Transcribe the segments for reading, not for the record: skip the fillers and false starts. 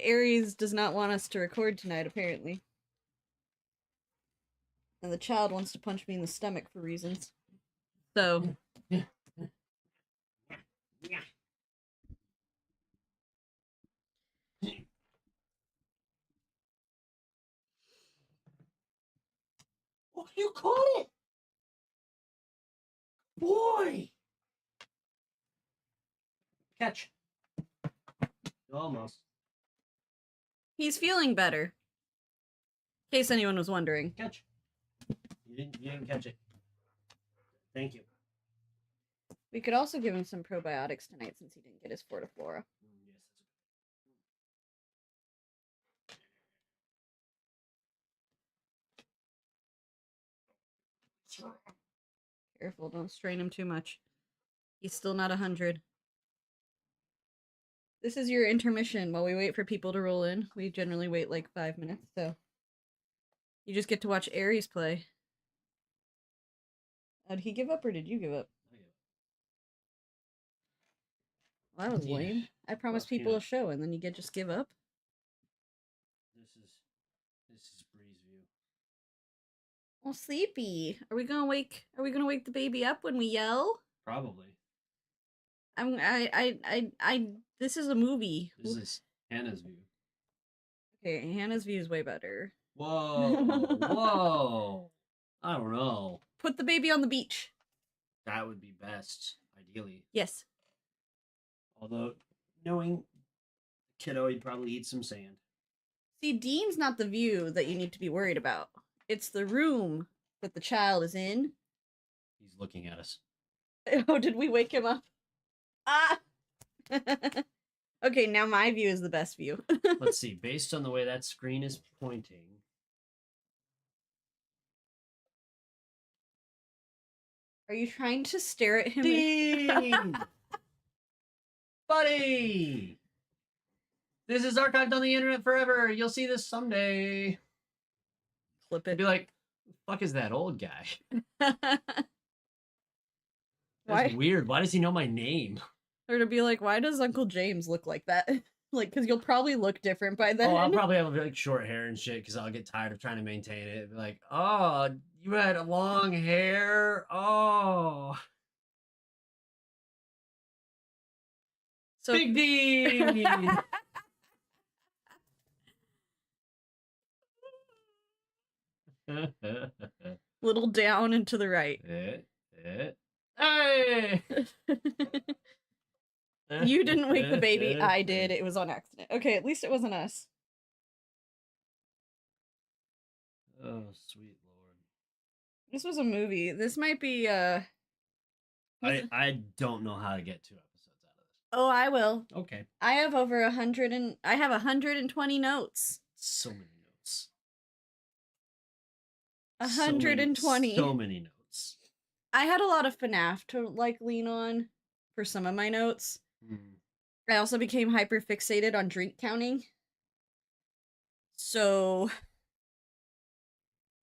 Aries does not want us to record tonight, apparently. And the child wants to punch me in the stomach for reasons. So... Oh, you caught it! Boy! Catch. Almost. He's feeling better. In case anyone was wondering. Catch. You didn't catch it. Thank you. We could also give him some probiotics tonight since he didn't get his Fortiflora. Yes. Careful, don't strain him too much. He's still not 100. This is your intermission while we wait for people to roll in. We generally wait like 5 minutes, so... You just get to watch Aries play. Did he give up or did you give up? Well, that was lame. I promised people a show and then you just give up? This is Breeze View. Oh, sleepy. Are we gonna wake the baby up when we yell? Probably. This is a movie. This is Hannah's view. Okay, Hannah's view is way better. Whoa. Whoa. I don't know. Put the baby on the beach. That would be best, ideally. Yes. Although, knowing kiddo, he'd probably eat some sand. See, Dean's not the view that you need to be worried about. It's the room that the child is in. He's looking at us. Oh, did we wake him up? Ah! Okay, now my view is the best view. Let's see. Based on the way that screen is pointing... Are you trying to stare at him? Dean! Buddy! This is archived on the internet forever. You'll see this someday. Clip it. I'd be like, who the fuck is that old guy? Why? That's weird. Why does he know my name? Or to be like, why does Uncle James look like that? Like, because you'll probably look different by then. Oh, I'll probably have like short hair and shit because I'll get tired of trying to maintain it. Be like, oh, you had long hair? Oh. So Big D! little down and to the right. Hey! You didn't wake the baby. I did. It was on accident. Okay, at least it wasn't us. Oh, sweet lord. This was a movie. This might be, I don't know how to get 2 episodes out of this. Oh, I will. Okay. I have over 100 and... I have 120 notes. So many notes. 120. So many notes. I had a lot of FNAF to, like, lean on for some of my notes. I also became hyper fixated on drink counting. So...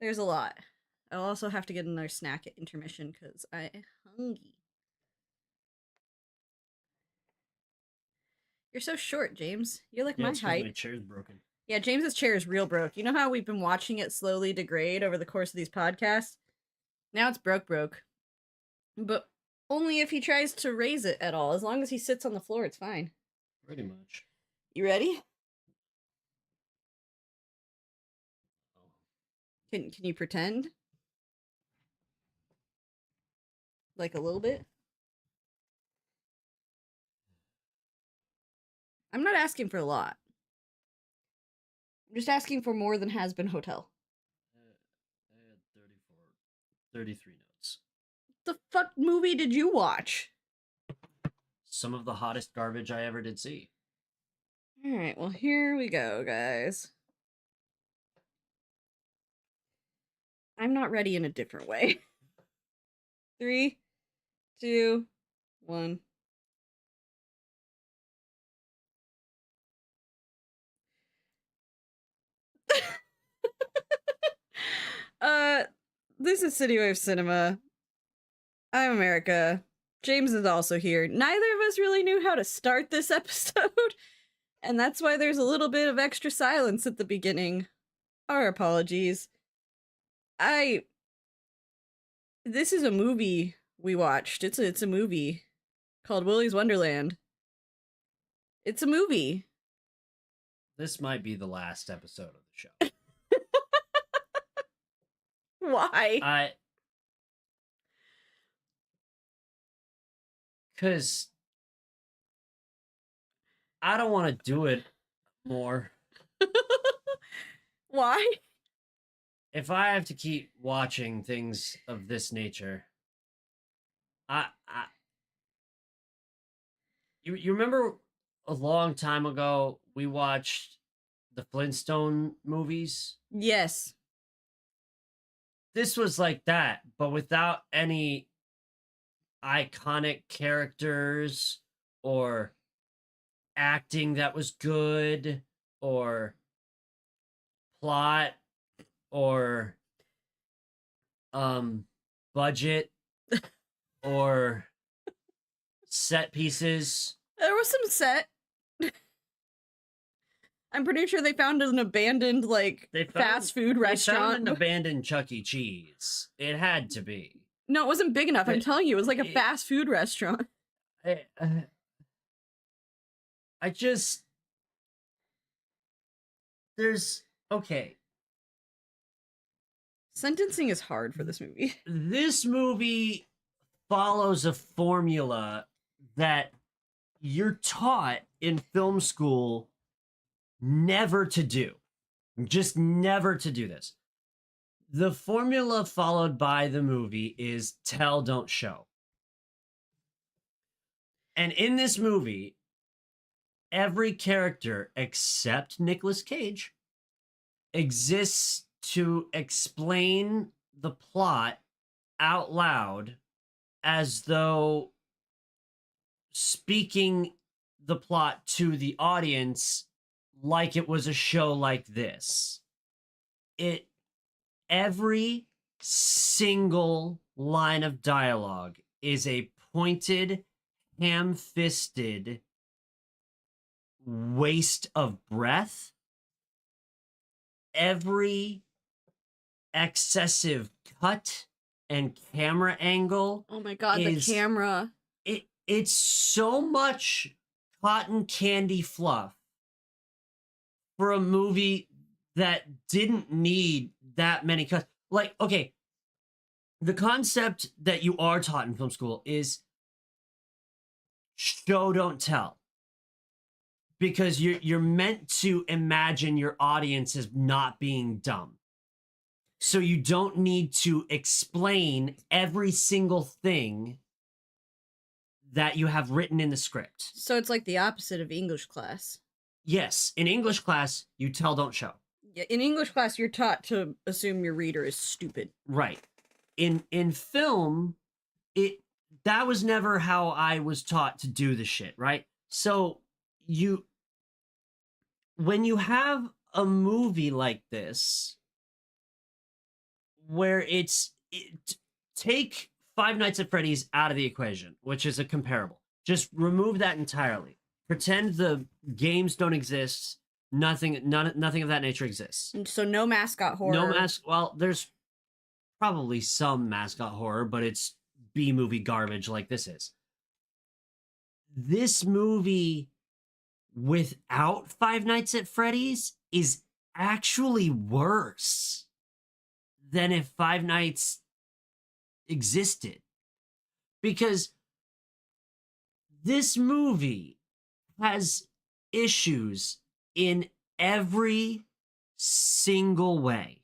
There's a lot. I'll also have to get another snack at intermission because I'm hungry. You're so short, James. You're like my height. My chair's broken. Yeah, James's chair is real broke. You know how we've been watching it slowly degrade over the course of these podcasts? Now it's broke. But only if he tries to raise it at all. As long as he sits on the floor, it's fine. Pretty much. You ready? Can you pretend? Like a little bit? I'm not asking for a lot. I'm just asking for more than Has Been Hotel. I had 33 notes. What the fuck movie did you watch? Some of the hottest garbage I ever did see. Alright, well here we go, guys. I'm not ready in a different way. 3, 2, 1. This is CityWavesCinema. I'm America. James is also here. Neither of us really knew how to start this episode. And that's why there's a little bit of extra silence at the beginning. Our apologies. This is a movie we watched. It's a movie called Willy's Wonderland. It's a movie. This might be the last episode of the show. Why? Because I don't want to do it more. Why? If I have to keep watching things of this nature, you remember a long time ago we watched the Flintstone movies? Yes. This was like that, but without any iconic characters or acting that was good or plot or budget or set pieces. There was some set. I'm pretty sure they found an abandoned fast food restaurant. They found an abandoned Chuck E. Cheese. It had to be. No, it wasn't big enough. I'm telling you, it was like a fast food restaurant. I just okay. Sentencing is hard for this movie. This movie follows a formula that you're taught in film school never to do. Just never to do this. The formula followed by the movie is tell, don't show. And in this movie, every character except Nicolas Cage exists to explain the plot out loud as though speaking the plot to the audience like it was a show like this. Every single line of dialogue is a pointed, ham-fisted waste of breath. Every excessive cut and camera angle. Oh my god, the camera. It's so much cotton candy fluff for a movie that didn't need that many cuts. Like, okay, the concept that you are taught in film school is show, don't tell. Because you're meant to imagine your audience as not being dumb. So you don't need to explain every single thing that you have written in the script. So it's like the opposite of English class. Yes, in English class, you tell, don't show. In English class, you're taught to assume your reader is stupid. Right. In film, that was never how I was taught to do the shit, right? So when you have a movie like this, where take Five Nights at Freddy's out of the equation, which is a comparable. Just remove that entirely. Pretend the games don't exist. Nothing of that nature exists. So no mascot horror. Well, there's probably some mascot horror, but it's B-movie garbage like this is. This movie without Five Nights at Freddy's is actually worse than if Five Nights existed. Because this movie has issues in every single way.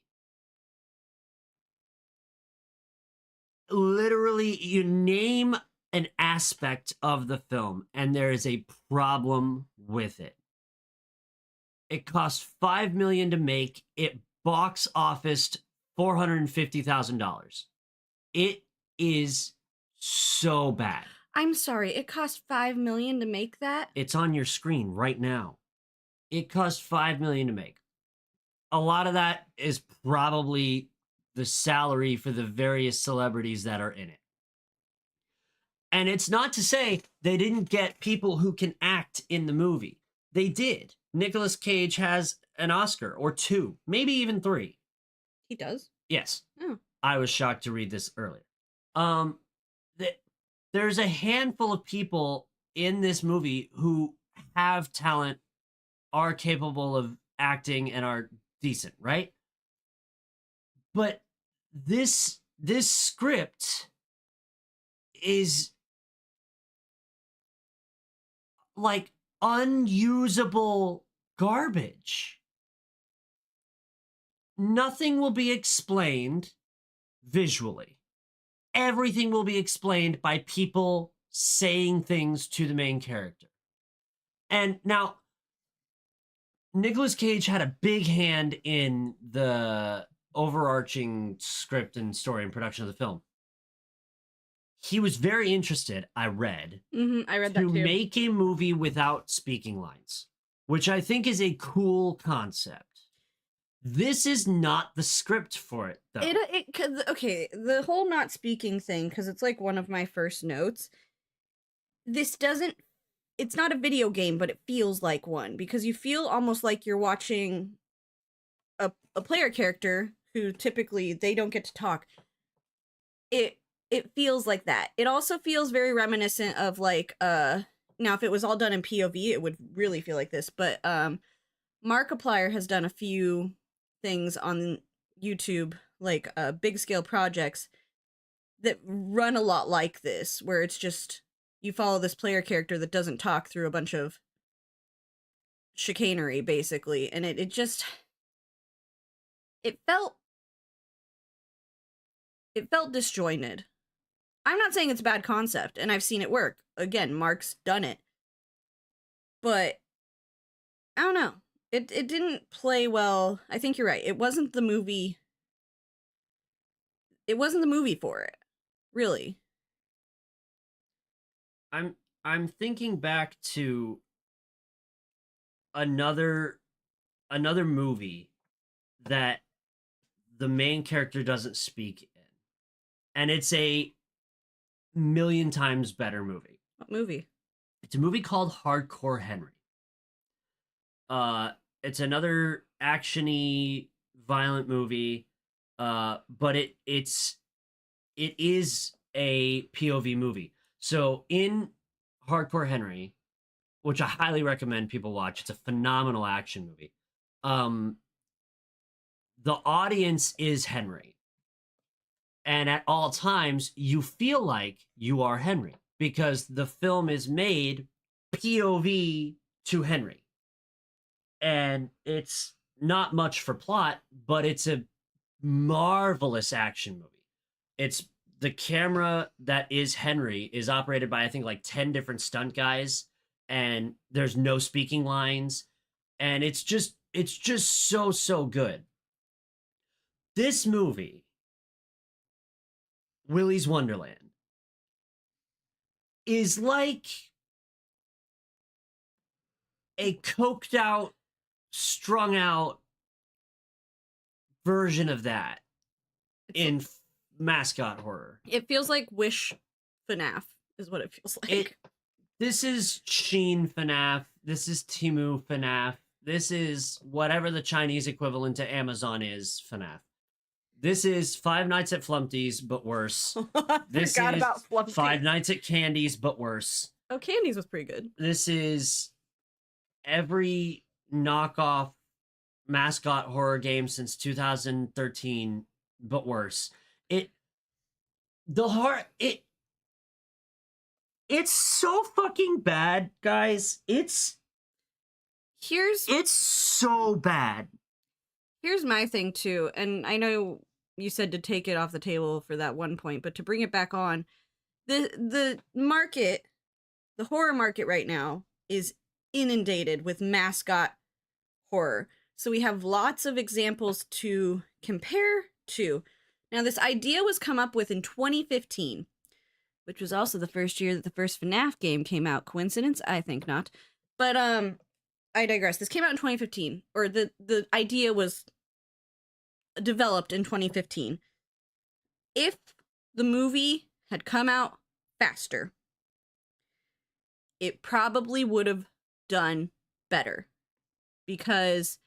Literally, you name an aspect of the film and there is a problem with it. It cost $5 million to make. It box officed $450,000. It is so bad. I'm sorry, it cost $5 million to make that? It's on your screen right now. It cost $5 million to make. A lot of that is probably the salary for the various celebrities that are in it. And it's not to say they didn't get people who can act in the movie. They did. Nicolas Cage has an Oscar or 2, maybe even 3. He does? Yes. Oh. I was shocked to read this earlier. Um, there's a handful of people in this movie who have talent, are capable of acting, and are decent, right? But this script is like unusable garbage. Nothing will be explained visually. Everything will be explained by people saying things to the main character. And now, Nicolas Cage had a big hand in the overarching script and story and production of the film. He was very interested, I read, I read that to too. make a movie without speaking lines, which I think is a cool concept. This is not the script for it, though. Okay, the whole not speaking thing, because it's like one of my first notes. This doesn't. It's not a video game, but it feels like one, because you feel almost like you're watching a player character who typically they don't get to talk. It feels like that. It also feels very reminiscent of like now if it was all done in POV, it would really feel like this. But Markiplier has done a few things on YouTube, like big scale projects that run a lot like this, where it's just you follow this player character that doesn't talk through a bunch of chicanery, basically, and it just it felt disjointed. I'm not saying it's a bad concept, and I've seen it work. Again, Mark's done it. But I don't know. It didn't play well. I think you're right. It wasn't the movie. It wasn't the movie for it. Really. I'm thinking back to another movie that the main character doesn't speak in. And it's a million times better movie. What movie? It's a movie called Hardcore Henry. It's another actiony, violent movie. But it is a POV movie. So in Hardcore Henry, which I highly recommend people watch, it's a phenomenal action movie. The audience is Henry. And at all times, you feel like you are Henry because the film is made POV to Henry. And it's not much for plot, but it's a marvelous action movie. It's the camera that is Henry is operated by I think like 10 different stunt guys, and there's no speaking lines, and it's just so good. This movie, Willy's Wonderland, is like a coked out, strung out version of that in mascot horror. It feels like Wish FNAF is what it feels like. This is Sheen FNAF. This is Temu FNAF. This is whatever the Chinese equivalent to Amazon is FNAF. This is Five Nights at Flumpty's, but worse. This Forgot is about Flumpty. Five Nights at Candy's, but worse. Oh, Candy's was pretty good. This is every knockoff mascot horror game since 2013, but worse. It's so fucking bad, guys. It's so bad. Here's my thing too, and I know you said to take it off the table for that one point, but to bring it back on, the market, the horror market right now is inundated with mascot horror. So we have lots of examples to compare to. Now, this idea was come up with in 2015, which was also the first year that the first FNAF game came out. Coincidence? I think not. But I digress. This came out in 2015, or the idea was developed in 2015. If the movie had come out faster, it probably would have done better because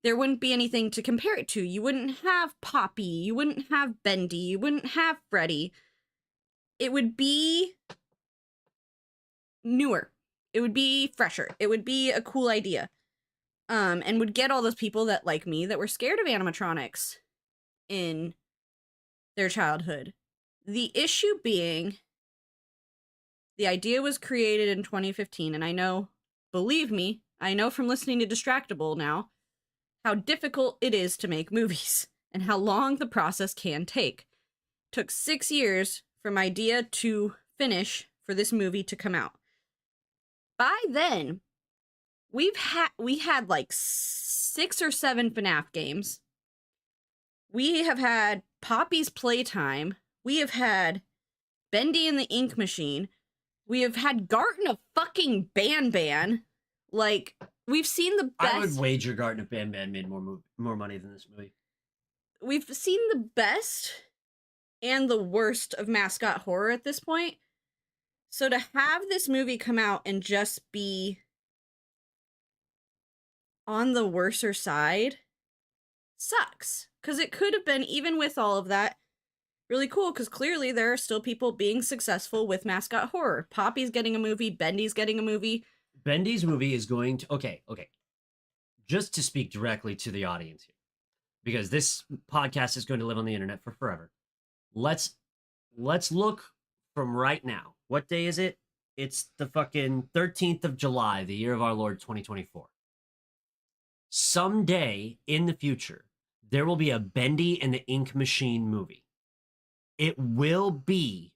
there wouldn't be anything to compare it to. You wouldn't have Poppy, you wouldn't have Bendy, you wouldn't have Freddy. It would be newer. It would be fresher. It would be a cool idea. And would get all those people that, like me, that were scared of animatronics in their childhood. The issue being, the idea was created in 2015, and I know, believe me, I know from listening to Distractable now, how difficult it is to make movies, and how long the process can take. It took 6 years from idea to finish for this movie to come out. By then, we had like 6 or 7 FNAF games. We have had Poppy's Playtime. We have had Bendy and the Ink Machine. We have had Garten of fucking Ban. Like, we've seen the best. I would wager Garten of Ban made more money than this movie. We've seen the best and the worst of mascot horror at this point. So to have this movie come out and just be on the worser side sucks. Because it could have been, even with all of that, really cool. Because clearly there are still people being successful with mascot horror. Poppy's getting a movie. Bendy's getting a movie. Bendy's movie is going to... Okay. Just to speak directly to the audience here, because this podcast is going to live on the internet for forever. Let's look from right now. What day is it? It's the fucking 13th of July, the year of our Lord 2024. Someday in the future, there will be a Bendy and the Ink Machine movie. It will be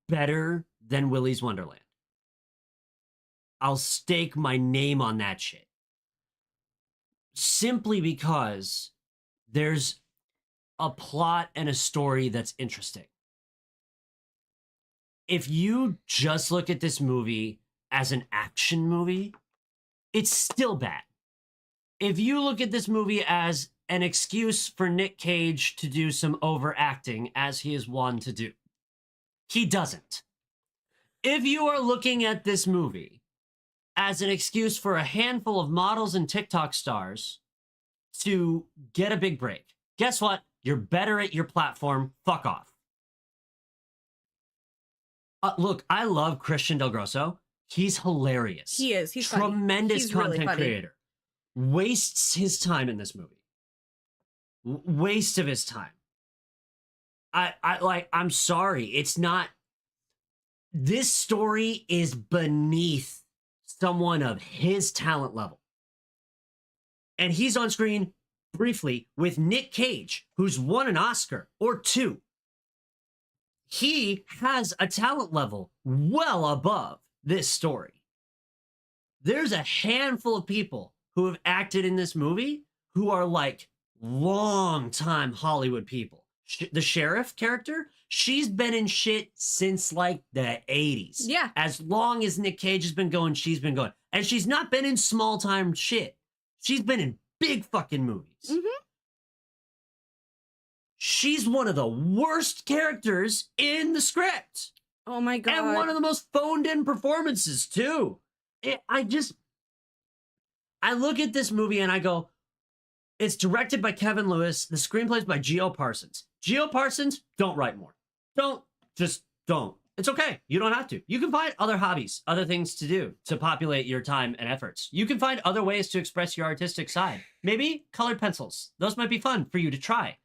better than Willy's Wonderland. I'll stake my name on that shit. Simply because there's a plot and a story that's interesting. If you just look at this movie as an action movie, it's still bad. If you look at this movie as an excuse for Nick Cage to do some overacting, as he is wont to do, he doesn't. If you are looking at this movie as an excuse for a handful of models and TikTok stars to get a big break, guess what? You're better at your platform. Fuck off. Look, I love Christian Del Grosso. He's hilarious. He is. He's tremendous He's content really funny. creator. Wastes his time in this movie. Waste of his time. I'm sorry. It's not. This story is beneath someone of his talent level. And he's on screen briefly with Nick Cage, who's won an Oscar or 2. He has a talent level well above this story. There's a handful of people who have acted in this movie who are like long-time Hollywood people. The sheriff character, she's been in shit since like the 80s. Yeah. As long as Nick Cage has been going, she's been going. And she's not been in small-time shit. She's been in big fucking movies. Mm-hmm. She's one of the worst characters in the script. Oh my God. And one of the most phoned-in performances, too. I look at this movie and I go, it's directed by Kevin Lewis. The screenplay's by Geo Parsons. Geo Parsons, don't write more. Don't. It's okay. You don't have to. You can find other hobbies, other things to do to populate your time and efforts. You can find other ways to express your artistic side. Maybe colored pencils. Those might be fun for you to try.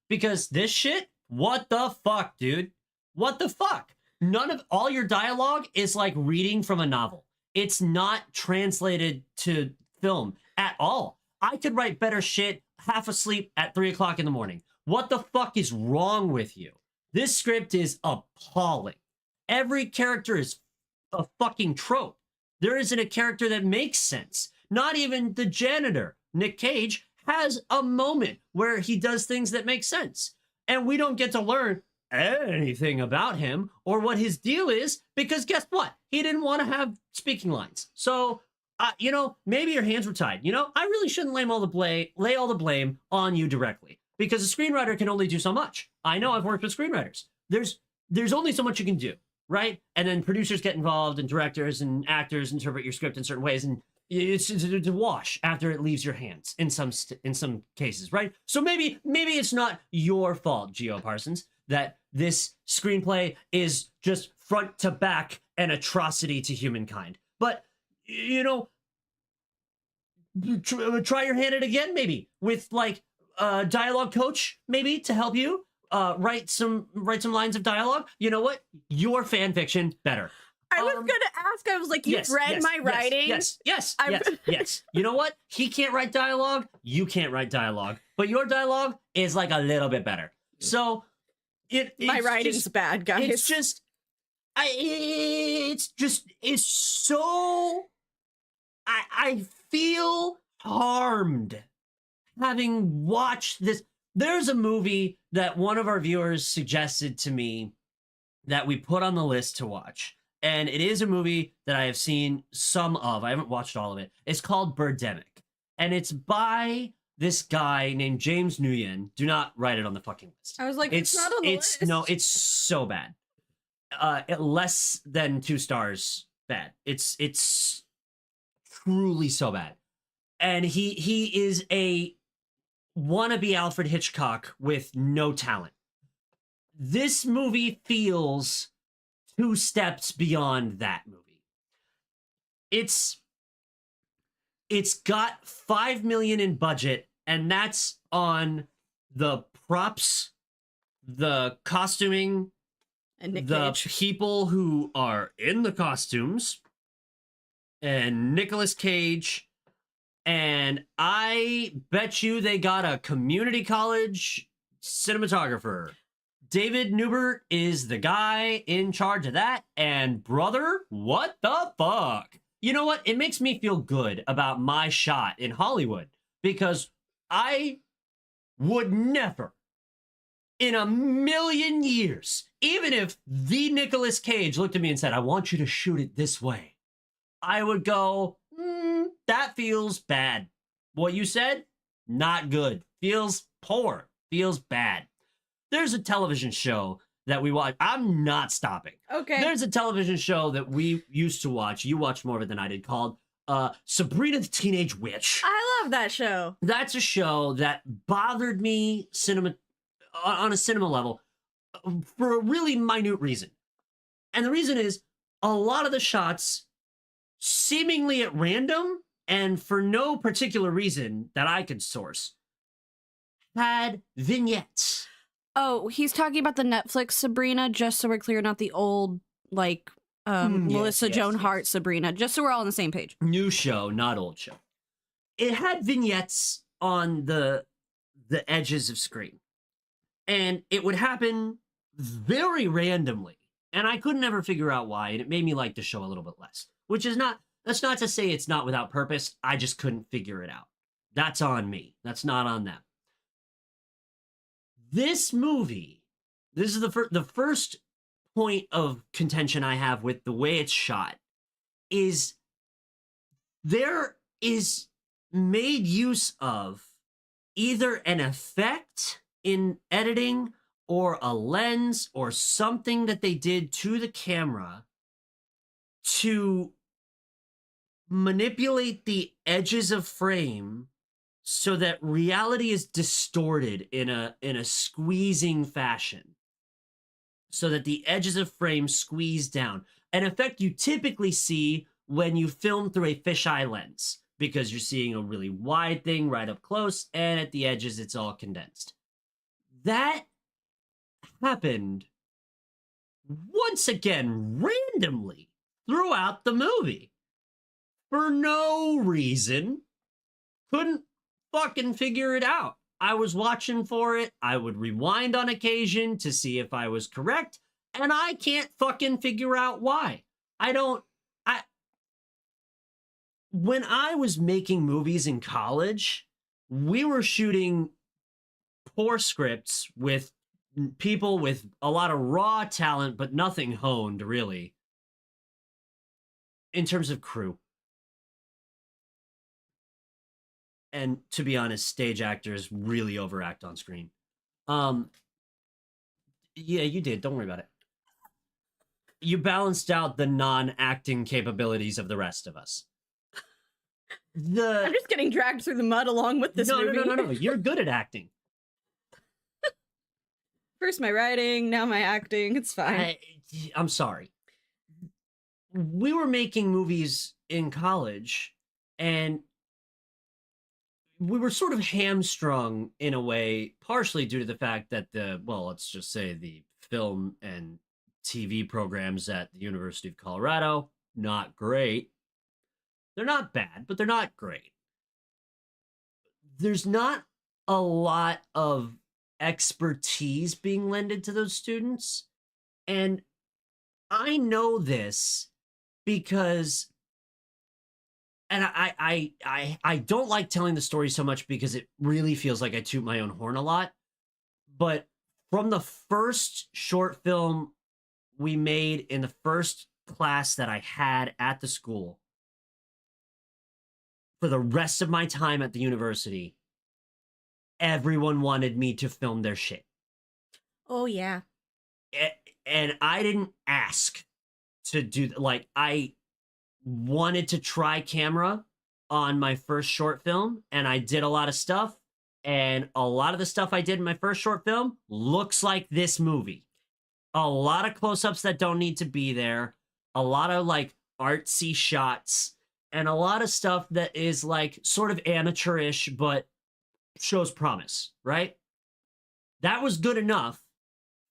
Because this shit, what the fuck, dude? What the fuck? None of all your dialogue is like reading from a novel. It's not translated to film at all. I could write better shit half asleep at 3 o'clock in the morning. What the fuck is wrong with you? This script is appalling. Every character is a fucking trope. There isn't a character that makes sense. Not even the janitor, Nick Cage, has a moment where he does things that make sense. And we don't get to learn anything about him or what his deal is because guess what? He didn't want to have speaking lines. So, maybe your hands were tied. I really shouldn't lay all the blame on you directly because a screenwriter can only do so much. I know I've worked with screenwriters. There's only so much you can do, right? And then producers get involved and directors and actors interpret your script in certain ways. And, It's to wash after it leaves your hands in some cases, right? So maybe it's not your fault, Geo Parsons, that this screenplay is just front to back an atrocity to humankind. But you know, try your hand at it again, maybe with like a dialogue coach, maybe to help you write some lines of dialogue. You know what? Your fan fiction better. I was gonna ask. I was like, "You've read my writing." Yes. You know what? He can't write dialogue. You can't write dialogue, but your dialogue is like a little bit better. So my writing's bad, guys. It's just, it's so. I feel harmed having watched this. There's a movie that one of our viewers suggested to me that we put on the list to watch. And it is a movie that I have seen some of. I haven't watched all of it. It's called Birdemic. And it's by this guy named James Nguyen. Do not write it on the fucking list. I was like, it's not on the list. No, it's so bad. Less than 2 stars bad. It's truly so bad. And he is a wannabe Alfred Hitchcock with no talent. This movie feels 2 steps beyond that movie. It's got $5 million in budget, and that's on the props, the costuming, and Nick the Cage. people who are in the costumes, and Nicolas Cage. And I bet you they got a community college cinematographer. David Newbert is the guy in charge of that. And brother, what the fuck? You know what? It makes me feel good about my shot in Hollywood, because I would never in a million years, even if the Nicolas Cage looked at me and said, I want you to shoot it this way, I would go, that feels bad. What you said, not good. Feels poor. Feels bad. There's a television show that we watch. I'm not stopping. Okay. There's a television show that we used to watch. You watched more of it than I did, called Sabrina the Teenage Witch. I love that show. That's a show that bothered me on a cinema level for a really minute reason. And the reason is a lot of the shots, seemingly at random and for no particular reason that I could source, had vignettes. Oh, he's talking about the Netflix Sabrina, just so we're clear, not the old, like, Melissa Joan Hart Sabrina, just so we're all on the same page. New show, not old show. It had vignettes on the edges of screen. And it would happen very randomly. And I couldn't ever figure out why, and it made me like the show a little bit less. That's not to say it's not without purpose. I just couldn't figure it out. That's on me. That's not on them. This movie, this is the first point of contention I have with the way it's shot, is there is made use of either an effect in editing or a lens or something that they did to the camera to manipulate the edges of frame so that reality is distorted in a squeezing fashion, so that the edges of frame squeeze down. An effect you typically see when you film through a fisheye lens, because you're seeing a really wide thing right up close, and at the edges it's all condensed. That happened once again randomly throughout the movie for no reason. Couldn't fucking figure it out. I was watching for it. I would rewind on occasion to see if I was correct, and I can't fucking figure out why. When I was making movies in college, we were shooting poor scripts with people with a lot of raw talent, but nothing honed, really, in terms of crew. And to be honest, stage actors really overact on screen. Yeah, you did. Don't worry about it. You balanced out the non-acting capabilities of the rest of us. I'm just getting dragged through the mud along with this movie. No. You're good at acting. First my writing, now my acting. It's fine. I'm sorry. We were making movies in college, and we were sort of hamstrung in a way, partially due to the fact that let's just say the film and TV programs at the University of Colorado, not great. They're not bad, but they're not great. There's not a lot of expertise being lended to those students. And I know this because, and I don't like telling the story so much because it really feels like I toot my own horn a lot. But from the first short film we made in the first class that I had at the school, for the rest of my time at the university, everyone wanted me to film their shit. Oh, yeah. And I didn't ask to do, like, I wanted to try camera on my first short film, and I did a lot of stuff, and a lot of the stuff I did in my first short film looks like this movie. A lot of close-ups that don't need to be there, a lot of, like, artsy shots, and a lot of stuff that is, like, sort of amateurish, but shows promise, right? That was good enough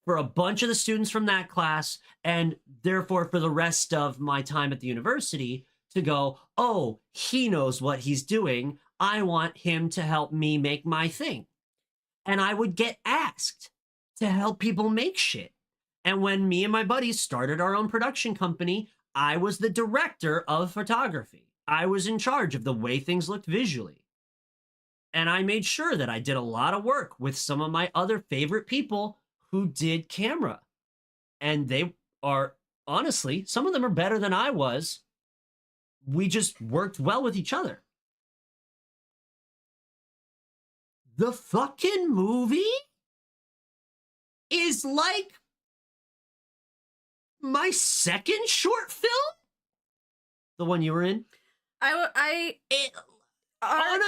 for a bunch of the students from that class, and therefore for the rest of my time at the university to go, oh, he knows what he's doing. I want him to help me make my thing. And I would get asked to help people make shit. And when me and my buddies started our own production company, I was the director of photography. I was in charge of the way things looked visually. And I made sure that I did a lot of work with some of my other favorite people who did camera. And they are, honestly, some of them are better than I was. We just worked well with each other. The fucking movie is like my second short film? The one you were in? On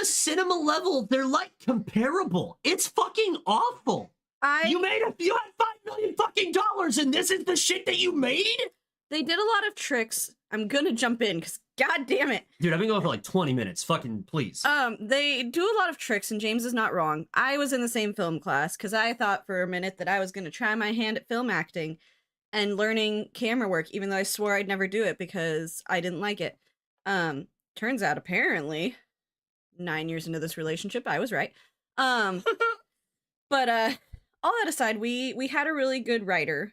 a cinema level, they're like comparable. It's fucking awful. You had $5 million fucking dollars, and this is the shit that you made? They did a lot of tricks. I'm gonna jump in because god damn it. Dude, I've been going for like 20 minutes. Fucking please. They do a lot of tricks, and James is not wrong. I was in the same film class because I thought for a minute that I was gonna try my hand at film acting and learning camera work, even though I swore I'd never do it because I didn't like it. Turns out apparently 9 years into this relationship, I was right. But all that aside, we had a really good writer,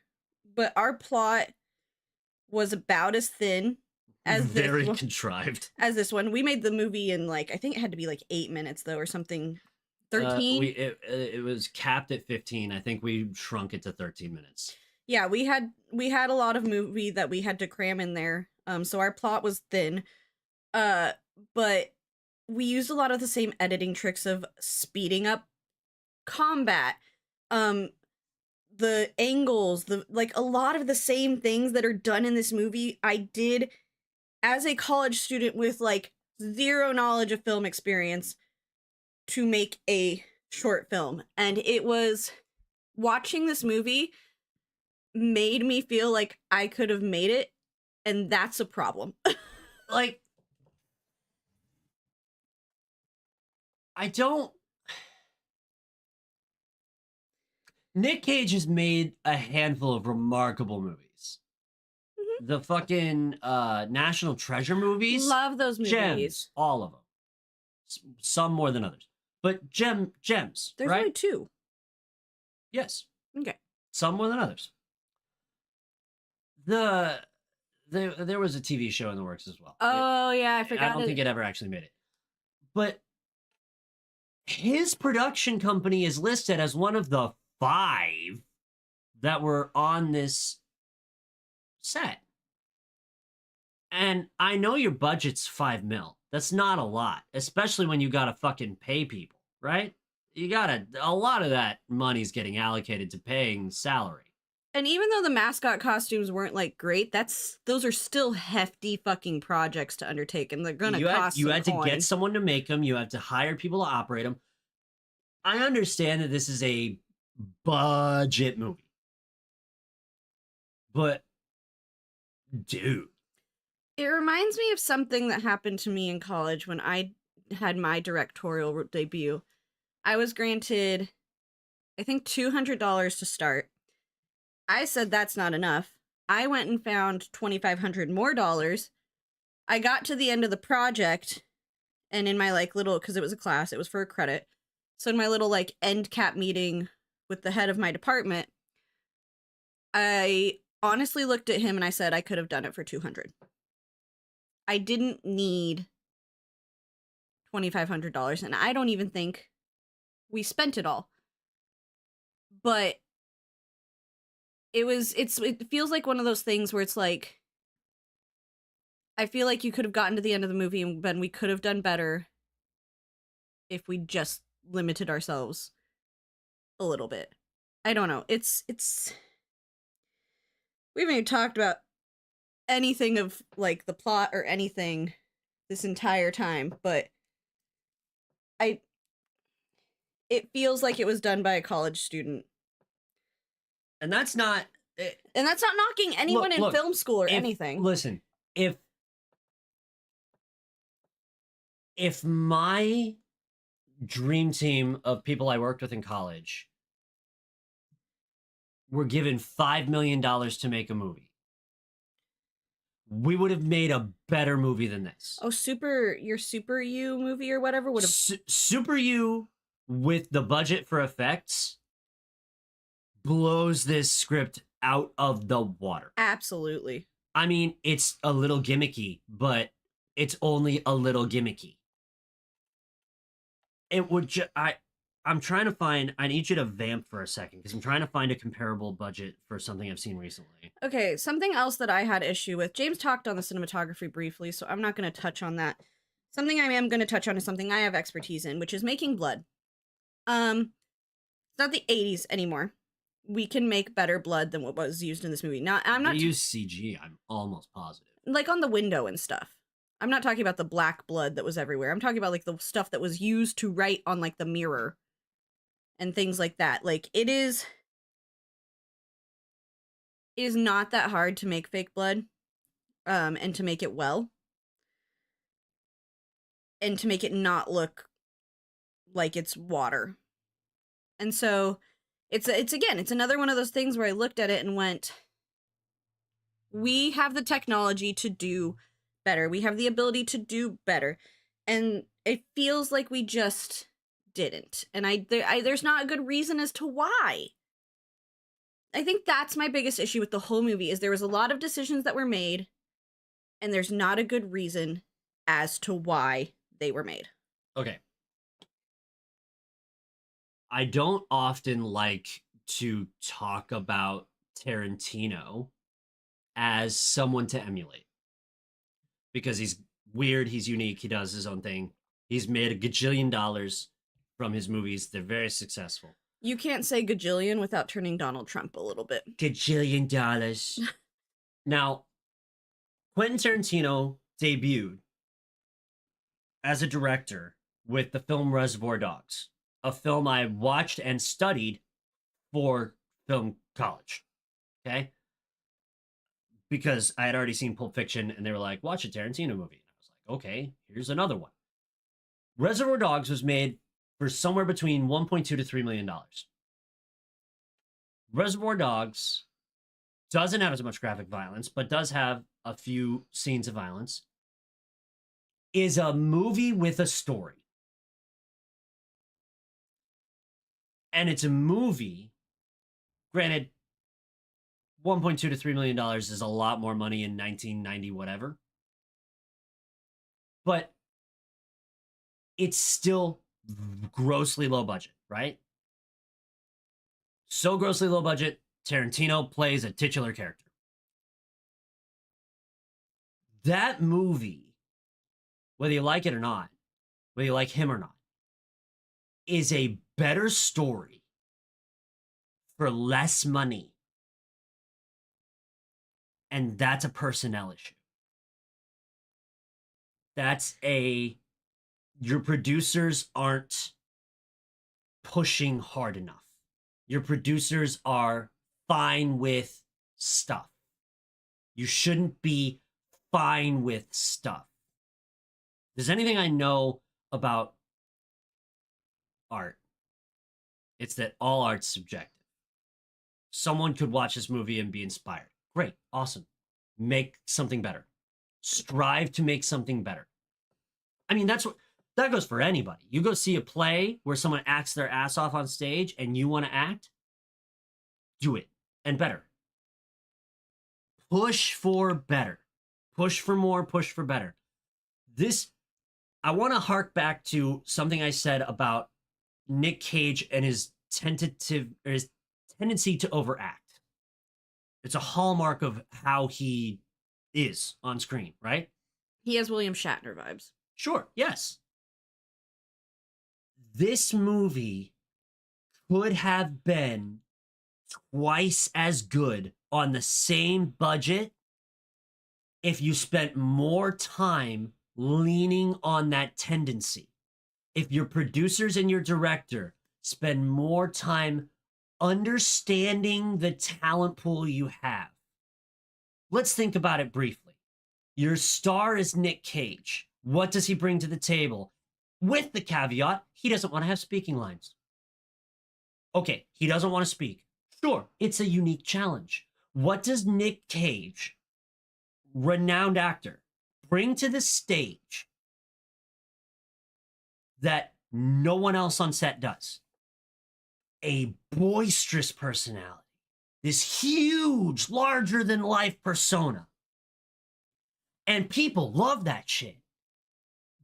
but our plot was about as thin as very contrived as this one. We made the movie in like, I think it had to be like 8 minutes though, or something. 13. It was capped at 15. I think we shrunk it to 13 minutes. Yeah, we had a lot of movie that we had to cram in there. So our plot was thin. But we used a lot of the same editing tricks of speeding up combat, the angles, like a lot of the same things that are done in this movie I did as a college student with like zero knowledge of film experience to make a short film. And it was, watching this movie made me feel like I could have made it, and that's a problem. Like, Nick Cage has made a handful of remarkable movies. Mm-hmm. The fucking National Treasure movies. Love those movies. Gems, all of them. Some more than others. But gems, There's right? only 2. Yes. Okay. Some more than others. There was a TV show in the works as well. Oh, yeah, I forgot. I don't think it ever actually made it. But his production company is listed as one of the 5 that were on this set. And I know your budget's $5 million. That's not a lot, especially when you gotta fucking pay people, right? A lot of that money's getting allocated to paying salary. And even though the mascot costumes weren't like great, those are still hefty fucking projects to undertake, and they're gonna cost. You some had to coin. get someone to make them. You had to hire people to operate them. I understand that this is a budget movie, but dude, It reminds me of something that happened to me in college when I had my directorial debut. I was granted, I think, $200 to start. I said that's not enough. I went and found $2,500 more dollars. I got to the end of the project, and in my like little, because it was a class, it was for a credit. So in my little like end cap meeting with the head of my department, I honestly looked at him and I said I could have done it for $200. I didn't need $2,500, and I don't even think we spent it all. But it feels like one of those things where it's like, I feel like you could have gotten to the end of the movie and then we could have done better if we just limited ourselves a little bit. I don't know. It's we haven't even talked about anything of like the plot or anything this entire time, but it feels like it was done by a college student. and that's not And that's not knocking anyone in film school or anything. Listen, if my dream team of people I worked with in college were given $5 million to make a movie, we would have made a better movie than this. Oh, your Super U movie or whatever would have Super U with the budget for effects blows this script out of the water. absolutely. I mean, it's a little gimmicky, but it's only a little gimmicky. It would I'm trying to find, I need you to vamp for a second because I'm trying to find a comparable budget for something I've seen recently. Okay, something else that I had issue with. James talked on the cinematography briefly, so I'm not going to touch on that. Something I am going to touch on is something I have expertise in, which is making blood. It's not the 80s anymore. We can make better blood than what was used in this movie. Now, I'm not They use CG, I'm almost positive. like on the window and stuff. I'm not talking about the black blood that was everywhere. I'm talking about like the stuff that was used to write on like the mirror and things like that. Like it is not that hard to make fake blood, and to make it well, and to make it not look like it's water. And so it's another one of those things where I looked at it and went, we have the technology to do better. We have the ability to do better. And it feels like we just didn't. And there's not a good reason as to why. I think that's my biggest issue with the whole movie is there was a lot of decisions that were made and there's not a good reason as to why they were made. Okay. I don't often like to talk about Tarantino as someone to emulate because he's weird, he's unique, he does his own thing. He's made a gajillion dollars from his movies. They're very successful. You can't say gajillion without turning Donald Trump a little bit. Gajillion dollars. Now, Quentin Tarantino debuted as a director with the film Reservoir Dogs, a film I watched and studied for film college. Okay? Because I had already seen Pulp Fiction and they were like, watch a Tarantino movie. And I was like, okay, here's another one. Reservoir Dogs was made for somewhere between $1.2 to $3 million. Reservoir Dogs doesn't have as much graphic violence, but does have a few scenes of violence. Is a movie with a story. And it's a movie, granted, $1.2 to $3 million is a lot more money in 1990 whatever. But it's still grossly low budget, right? So grossly low budget, Tarantino plays a titular character. That movie, whether you like it or not, whether you like him or not, is a better story for less money And that's a personnel issue. Your producers aren't pushing hard enough. Your producers are fine with stuff. You shouldn't be fine with stuff. If there's anything I know about art, it's that all art's subjective. Someone could watch this movie and be inspired. Great, awesome. Make something better. Strive to make something better. I mean, that goes for anybody. You go see a play where someone acts their ass off on stage and you want to act, do it, and better. Push for better. Push for more, push for better. I want to hark back to something I said about Nick Cage and his tendency to overact. It's a hallmark of how he is on screen, right? He has William Shatner vibes. Sure, yes. This movie could have been twice as good on the same budget if you spent more time leaning on that tendency. If your producers and your director spend more time understanding the talent pool you have. Let's think about it briefly. Your star is Nick Cage. What does he bring to the table? With the caveat, he doesn't want to have speaking lines. Okay, he doesn't want to speak. Sure, it's a unique challenge. What does Nick Cage, renowned actor, bring to the stage that no one else on set does? A boisterous personality. This huge, larger-than-life persona. And people love that shit.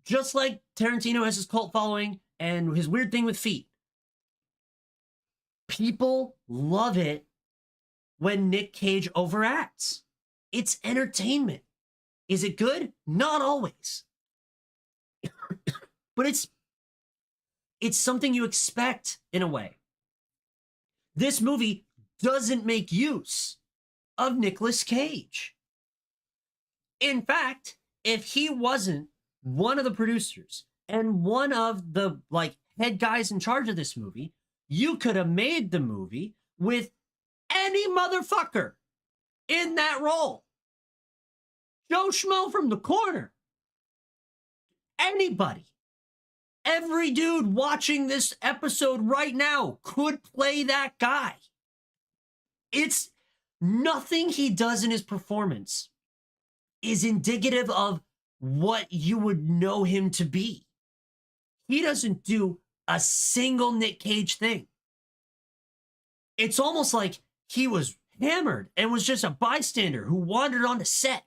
Just like Tarantino has his cult following and his weird thing with feet. People love it when Nick Cage overacts. It's entertainment. Is it good? Not always. But it's something you expect in a way. This movie doesn't make use of Nicolas Cage. In fact, if he wasn't one of the producers and one of the head guys in charge of this movie, you could have made the movie with any motherfucker in that role. Joe Schmo from the corner. Anybody. Every dude watching this episode right now could play that guy. It's nothing he does in his performance is indicative of what you would know him to be. He doesn't do a single Nick Cage thing. It's almost like he was hammered and was just a bystander who wandered onto set.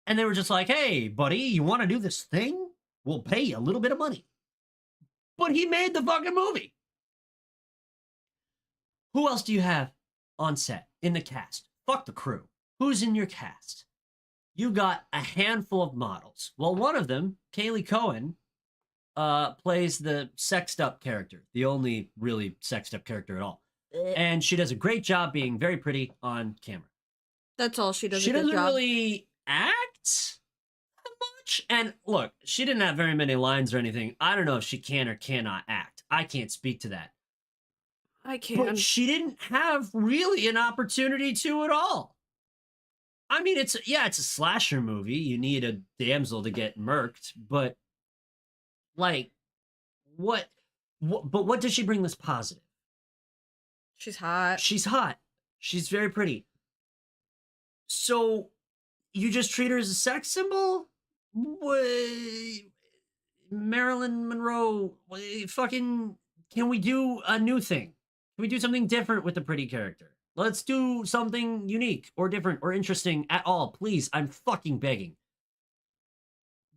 And they were just like, hey, buddy, you want to do this thing? We'll pay you a little bit of money. But he made the fucking movie. Who else do you have on set in the cast? Fuck the crew. Who's in your cast? You got a handful of models. Well, one of them, Kaylee Cohen, plays the sexed up character, the only really sexed up character at all. And she does a great job being very pretty on camera. That's all she does. She a good doesn't job. really act that much. And look, she didn't have very many lines or anything. I don't know if she can or cannot act. I can't speak to that. I can. But she didn't have really an opportunity to at all. I mean, it's a slasher movie. You need a damsel to get murked, but what does she bring that's positive? She's hot. She's hot. She's very pretty. So you just treat her as a sex symbol? Marilyn Monroe, fucking, can we do a new thing? Can we do something different with the pretty character? Let's do something unique or different or interesting at all. Please, I'm fucking begging.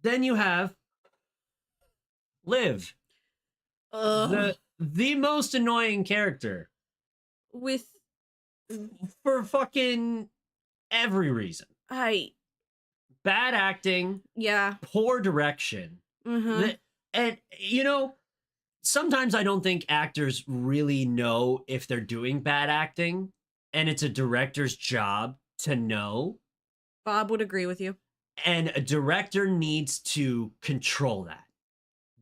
Then you have Liv. The most annoying character. For fucking every reason. Bad acting. Yeah. Poor direction. Mm-hmm. And, sometimes I don't think actors really know if they're doing bad acting. And it's a director's job to know, Bob would agree with you. and a director needs to control that.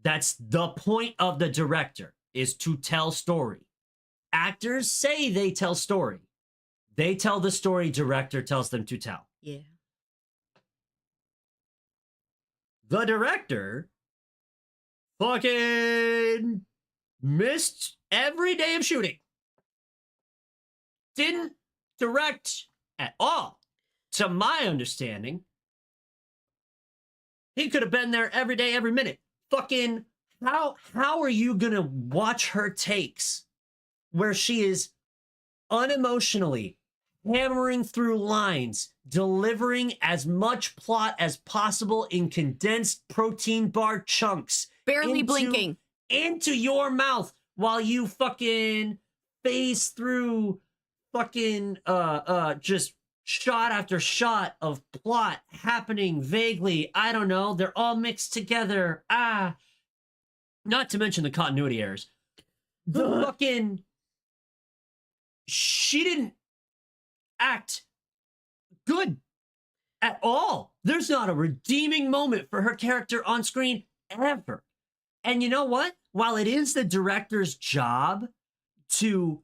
That's the point of the director, is to tell story. Actors say they tell story. They tell the story, director tells them to tell. Yeah. The director fucking missed every day of shooting. Didn't direct at all, to my understanding. He could have been there every day, every minute. Fucking, how are you gonna watch her takes where she is unemotionally hammering through lines, delivering as much plot as possible in condensed protein bar chunks, Barely blinking. into your mouth while you fucking phase through fucking just shot after shot of plot happening vaguely. I don't know. They're all mixed together. Not to mention the continuity errors. The fucking, she didn't act good at all. There's not a redeeming moment for her character on screen ever. And you know what? While it is the director's job to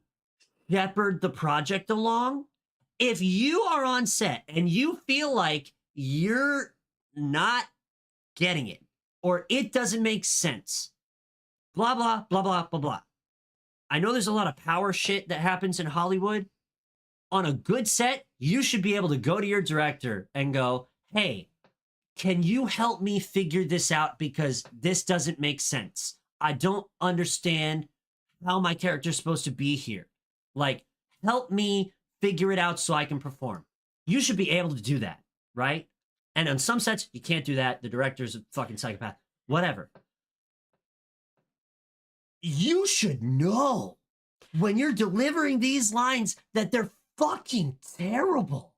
shepherd the project along, if you are on set and you feel like you're not getting it, or it doesn't make sense, blah, blah, blah, blah, blah, blah. I know there's a lot of power shit that happens in Hollywood. On a good set, you should be able to go to your director and go, hey, can you help me figure this out, because this doesn't make sense. I don't understand how my character's supposed to be here. Like, help me figure it out so I can perform. You should be able to do that, right? And on some sets, you can't do that. The director's a fucking psychopath. Whatever. You should know when you're delivering these lines that they're fucking terrible.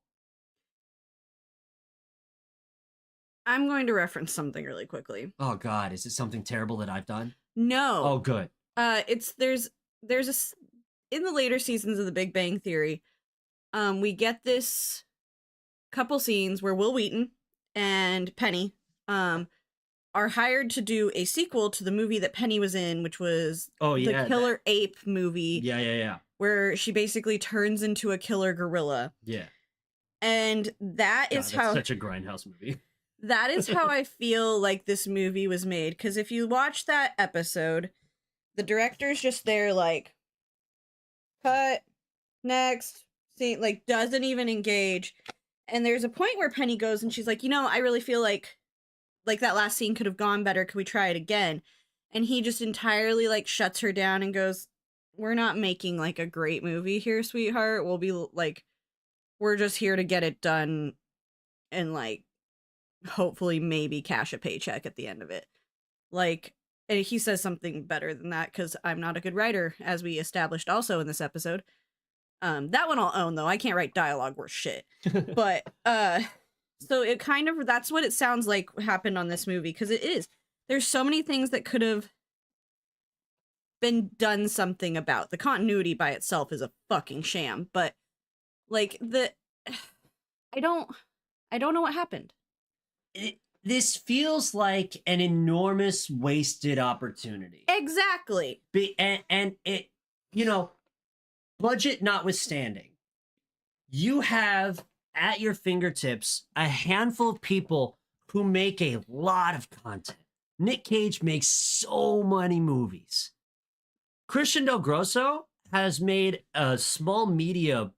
I'm going to reference something really quickly. Oh God, is it something terrible that I've done? No. Oh, good. There's in the later seasons of The Big Bang Theory, we get this couple scenes where Will Wheaton and Penny are hired to do a sequel to the movie that Penny was in, which was the Killer Ape movie. Yeah. Where she basically turns into a killer gorilla. Yeah. And that's such a grindhouse movie. That is how I feel like this movie was made. Because if you watch that episode, the director's just there like, cut, next, scene, like doesn't even engage. And there's a point where Penny goes and she's like, I really feel like that last scene could have gone better. Could we try it again? And he just entirely like shuts her down and goes, we're not making like a great movie here, sweetheart. We'll be like, we're just here to get it done and like hopefully maybe cash a paycheck at the end of it. Like, and he says something better than that, because I'm not a good writer, as we established also in this episode. That one I'll own, though. I can't write dialogue worth shit. But so it kind of, that's what it sounds like happened on this movie, because it is. There's so many things that could have been done something about. The continuity by itself is a fucking sham, but like I don't know what happened. This feels like an enormous wasted opportunity. Exactly. And it, budget notwithstanding, you have at your fingertips a handful of people who make a lot of content. Nick Cage makes so many movies. Christian Del Grosso has made a small media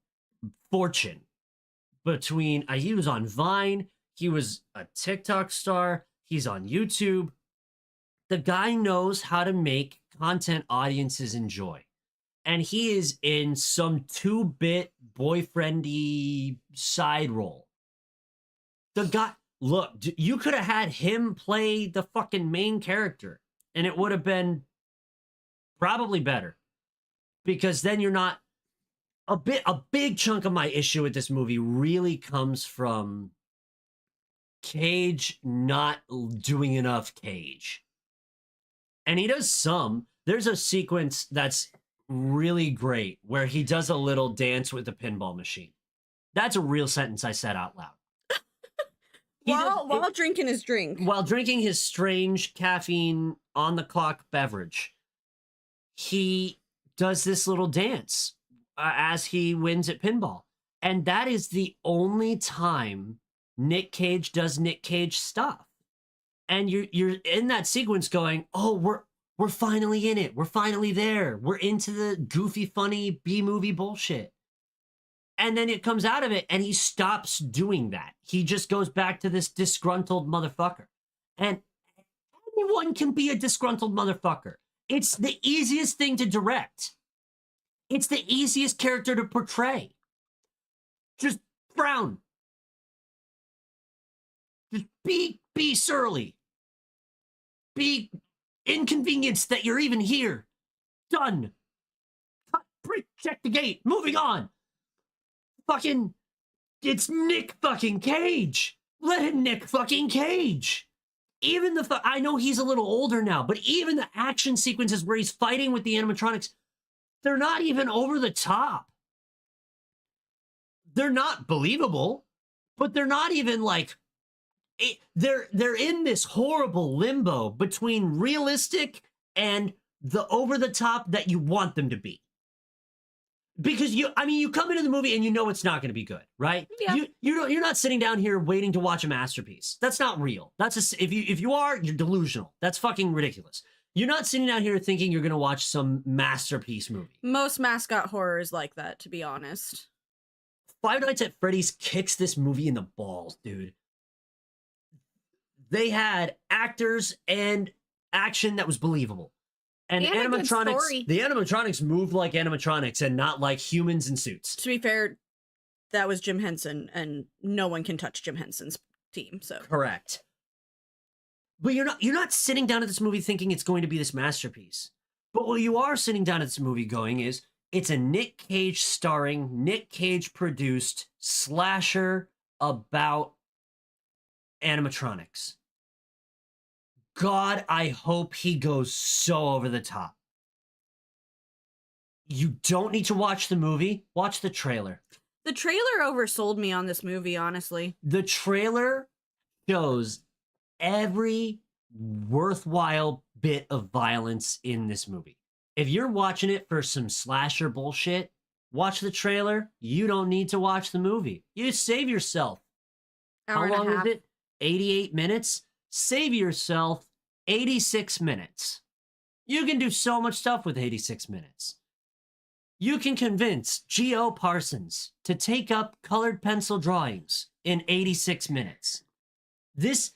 fortune between, he was on Vine, he was a TikTok star, he's on YouTube. The guy knows how to make content audiences enjoy. And he is in some 2-bit boyfriendy side role. The guy, look, you could have had him play the fucking main character, and it would have been probably better. Because then you're not, a big chunk of my issue with this movie really comes from Cage not doing enough Cage. And he does some. There's a sequence that's really great where he does a little dance with the pinball machine. That's a real sentence I said out loud. While drinking his drink. While drinking his strange caffeine on the clock beverage, he does this little dance as he wins at pinball. And that is the only time Nick Cage does Nick Cage stuff. And you're in that sequence going, oh, we're finally in it. We're finally there. We're into the goofy, funny B-movie bullshit. And then it comes out of it, and he stops doing that. He just goes back to this disgruntled motherfucker. And anyone can be a disgruntled motherfucker. It's the easiest thing to direct. It's the easiest character to portray. Just frown. Just be surly. Be inconvenienced that you're even here. Done. Cut, break, check the gate. Moving on. Fucking, it's Nick fucking Cage. Let him Nick fucking Cage. Even I know he's a little older now, but even the action sequences where he's fighting with the animatronics, they're not even over the top. They're not believable, but they're not even like, they're in this horrible limbo between realistic and the over the top that you want them to be. Because you come into the movie and you know it's not going to be good, right? Yeah. You're not sitting down here waiting to watch a masterpiece. That's not real. If you are, you're delusional. That's fucking ridiculous. You're not sitting down here thinking you're going to watch some masterpiece movie. Most mascot horror is like that, to be honest. Five Nights at Freddy's kicks this movie in the balls, dude. They had actors and action that was believable. And animatronics, the animatronics moved like animatronics and not like humans in suits. To be fair, that was Jim Henson, and no one can touch Jim Henson's team. So correct. But you're not sitting down at this movie thinking it's going to be this masterpiece. But what you are sitting down at this movie going is, it's a Nick Cage starring, Nick Cage produced slasher about animatronics. God, I hope he goes so over the top. You don't need to watch the movie. Watch the trailer. The trailer oversold me on this movie, honestly. The trailer shows every worthwhile bit of violence in this movie. If you're watching it for some slasher bullshit, watch the trailer. You don't need to watch the movie. You save yourself. Hour How long and a half. is it? 88 minutes? Save yourself 86 minutes. You can do so much stuff with 86 minutes. You can convince G.O. Parsons to take up colored pencil drawings in 86 minutes. This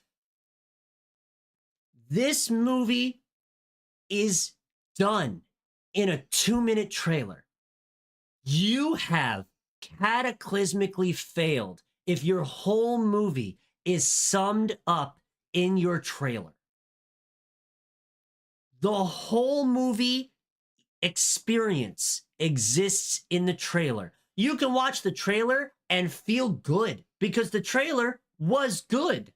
movie is done in a 2-minute trailer. You have cataclysmically failed if your whole movie is summed up in your trailer. The whole movie experience exists in the trailer. You can watch the trailer and feel good because the trailer was good.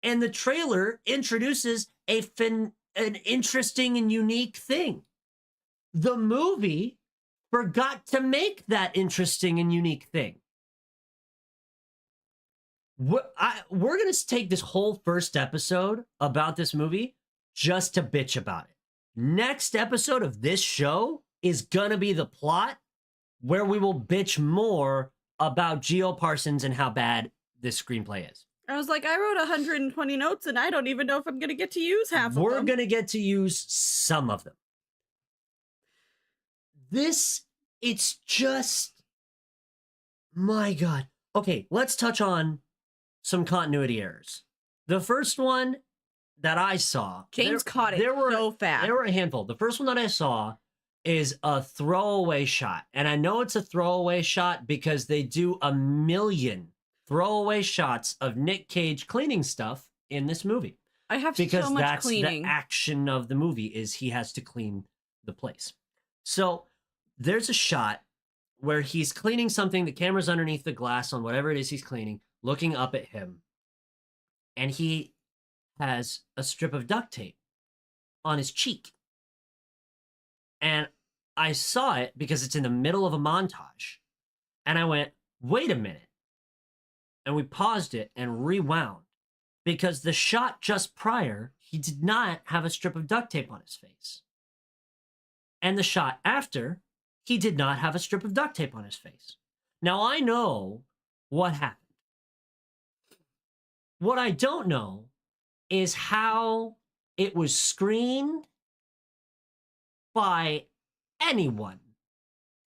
And the trailer introduces an interesting and unique thing. The movie forgot to make that interesting and unique thing. We're going to take this whole first episode about this movie just to bitch about it. Next episode of this show is going to be the plot, where we will bitch more about G.O. Parsons and how bad this screenplay is. I was like, I wrote 120 notes and I don't even know if I'm going to get to use half of them. We're going to get to use some of them. It's just, my God. Okay, let's touch on some continuity errors. The first one that I saw, James caught it so fast. There were a handful. The first one that I saw is a throwaway shot. And I know it's a throwaway shot because they do a million throwaway shots of Nick Cage cleaning stuff in this movie. I have because so much that's cleaning. The action of the movie is he has to clean the place. So there's a shot where he's cleaning something. The camera's underneath the glass on whatever it is he's cleaning, looking up at him. And he has a strip of duct tape on his cheek. And I saw it because it's in the middle of a montage. And I went, wait a minute. And we paused it and rewound because the shot just prior, he did not have a strip of duct tape on his face. And the shot after, he did not have a strip of duct tape on his face. Now, I know what happened. What I don't know is how it was screened by anyone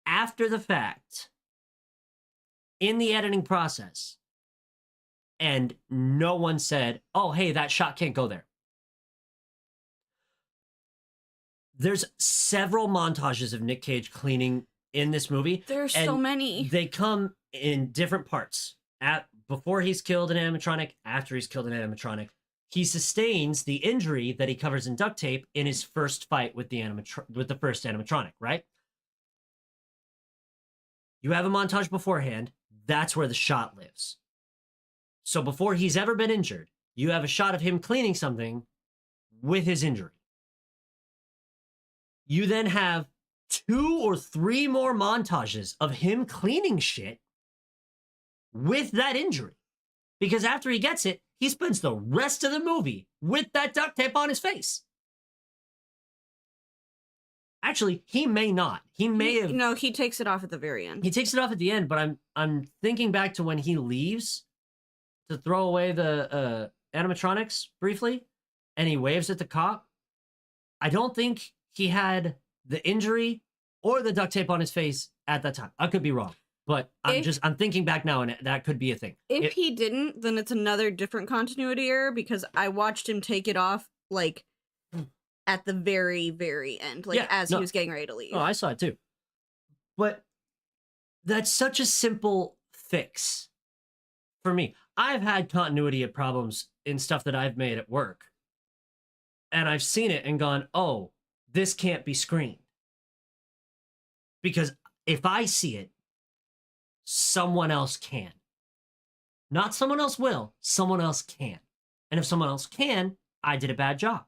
after the fact in the editing process. And no one said, oh, hey, that shot can't go there. There's several montages of Nick Cage cleaning in this movie. There's so many. They come in different parts. Before he's killed an animatronic, after he's killed an animatronic. He sustains the injury that he covers in duct tape in his first fight with the first animatronic, right? You have a montage beforehand. That's where the shot lives. So before he's ever been injured, you have a shot of him cleaning something with his injury. You then have 2 or 3 more montages of him cleaning shit with that injury. Because after he gets it, he spends the rest of the movie with that duct tape on his face. Actually, he may not. He may have... No, he takes it off at the very end. He takes it off at the end, but I'm thinking back to when he leaves to throw away the animatronics briefly, and he waves at the cop. I don't think he had the injury or the duct tape on his face at that time. I could be wrong, but I'm thinking back now, and that could be a thing. If he didn't, then it's another different continuity error, because I watched him take it off, like, at the very, very end, like, he was getting ready to leave. Oh, I saw it too. But that's such a simple fix for me. I've had continuity of problems in stuff that I've made at work, and I've seen it and gone, oh, this can't be screened. Because if I see it, someone else can. Not someone else will, someone else can. And if someone else can, I did a bad job.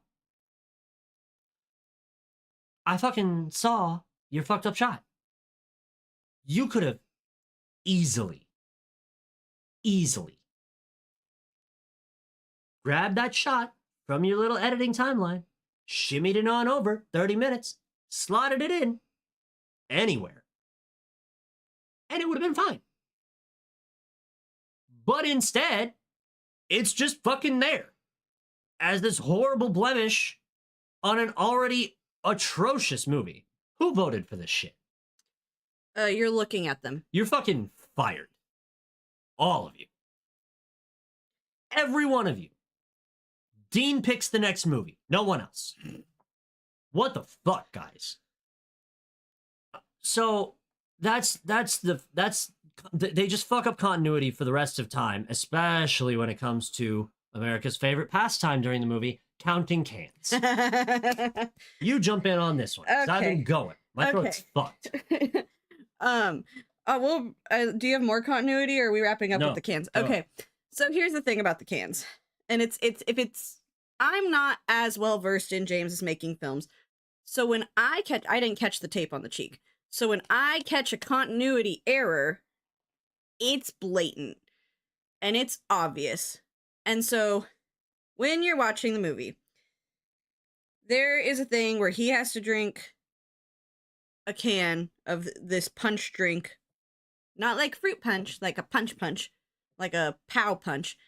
I fucking saw your fucked up shot. You could have easily grabbed that shot from your little editing timeline, shimmied it on over 30 minutes, slotted it in anywhere, and it would have been fine. But instead, it's just fucking there as this horrible blemish on an already atrocious movie. Who voted for this shit? You're looking at them. You're fucking fired. All of you. Every one of you. Dean picks the next movie. No one else. What the fuck, guys? So they just fuck up continuity for the rest of time, especially when it comes to America's favorite pastime during the movie, counting cans. You jump in on this one. Okay. I've been going. My throat's fucked. Do you have more continuity, or are we wrapping up with the cans? Okay. So here's the thing about the cans. And I'm not as well versed in James's making films. So when I didn't catch the tape on the cheek. So when I catch a continuity error, it's blatant and it's obvious. And so when you're watching the movie, there is a thing where he has to drink a can of this punch drink, not like fruit punch, like a punch, like a pow punch.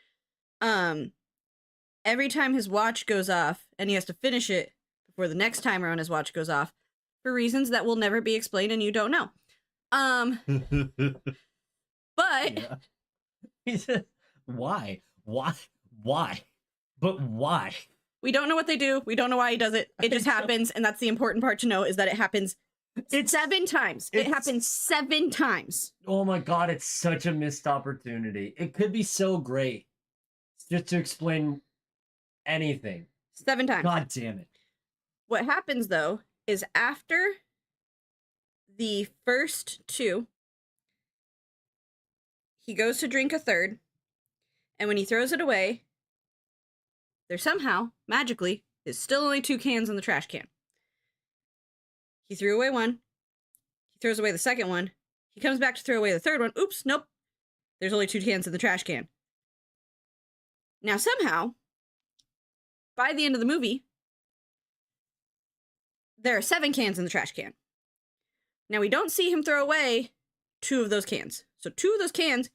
Every time his watch goes off, and he has to finish it before the next timer on his watch goes off, for reasons that will never be explained and you don't know. But why? But why? We don't know what they do. We don't know why he does it. It just happens, and that's the important part to know, is that it happens 7 times. It happens 7 times. Oh my god, it's such a missed opportunity. It could be so great just to explain anything. 7 times. God damn it. What happens, though, is after the first 2, he goes to drink a third, and when he throws it away, there somehow, magically, is still only 2 cans in the trash can. He threw away one. He throws away the second one. He comes back to throw away the third one. Oops, nope. There's only 2 cans in the trash can. Now, somehow, by the end of the movie, there are 7 cans in the trash can. Now, we don't see him throw away 2 of those cans. So 2 of those cans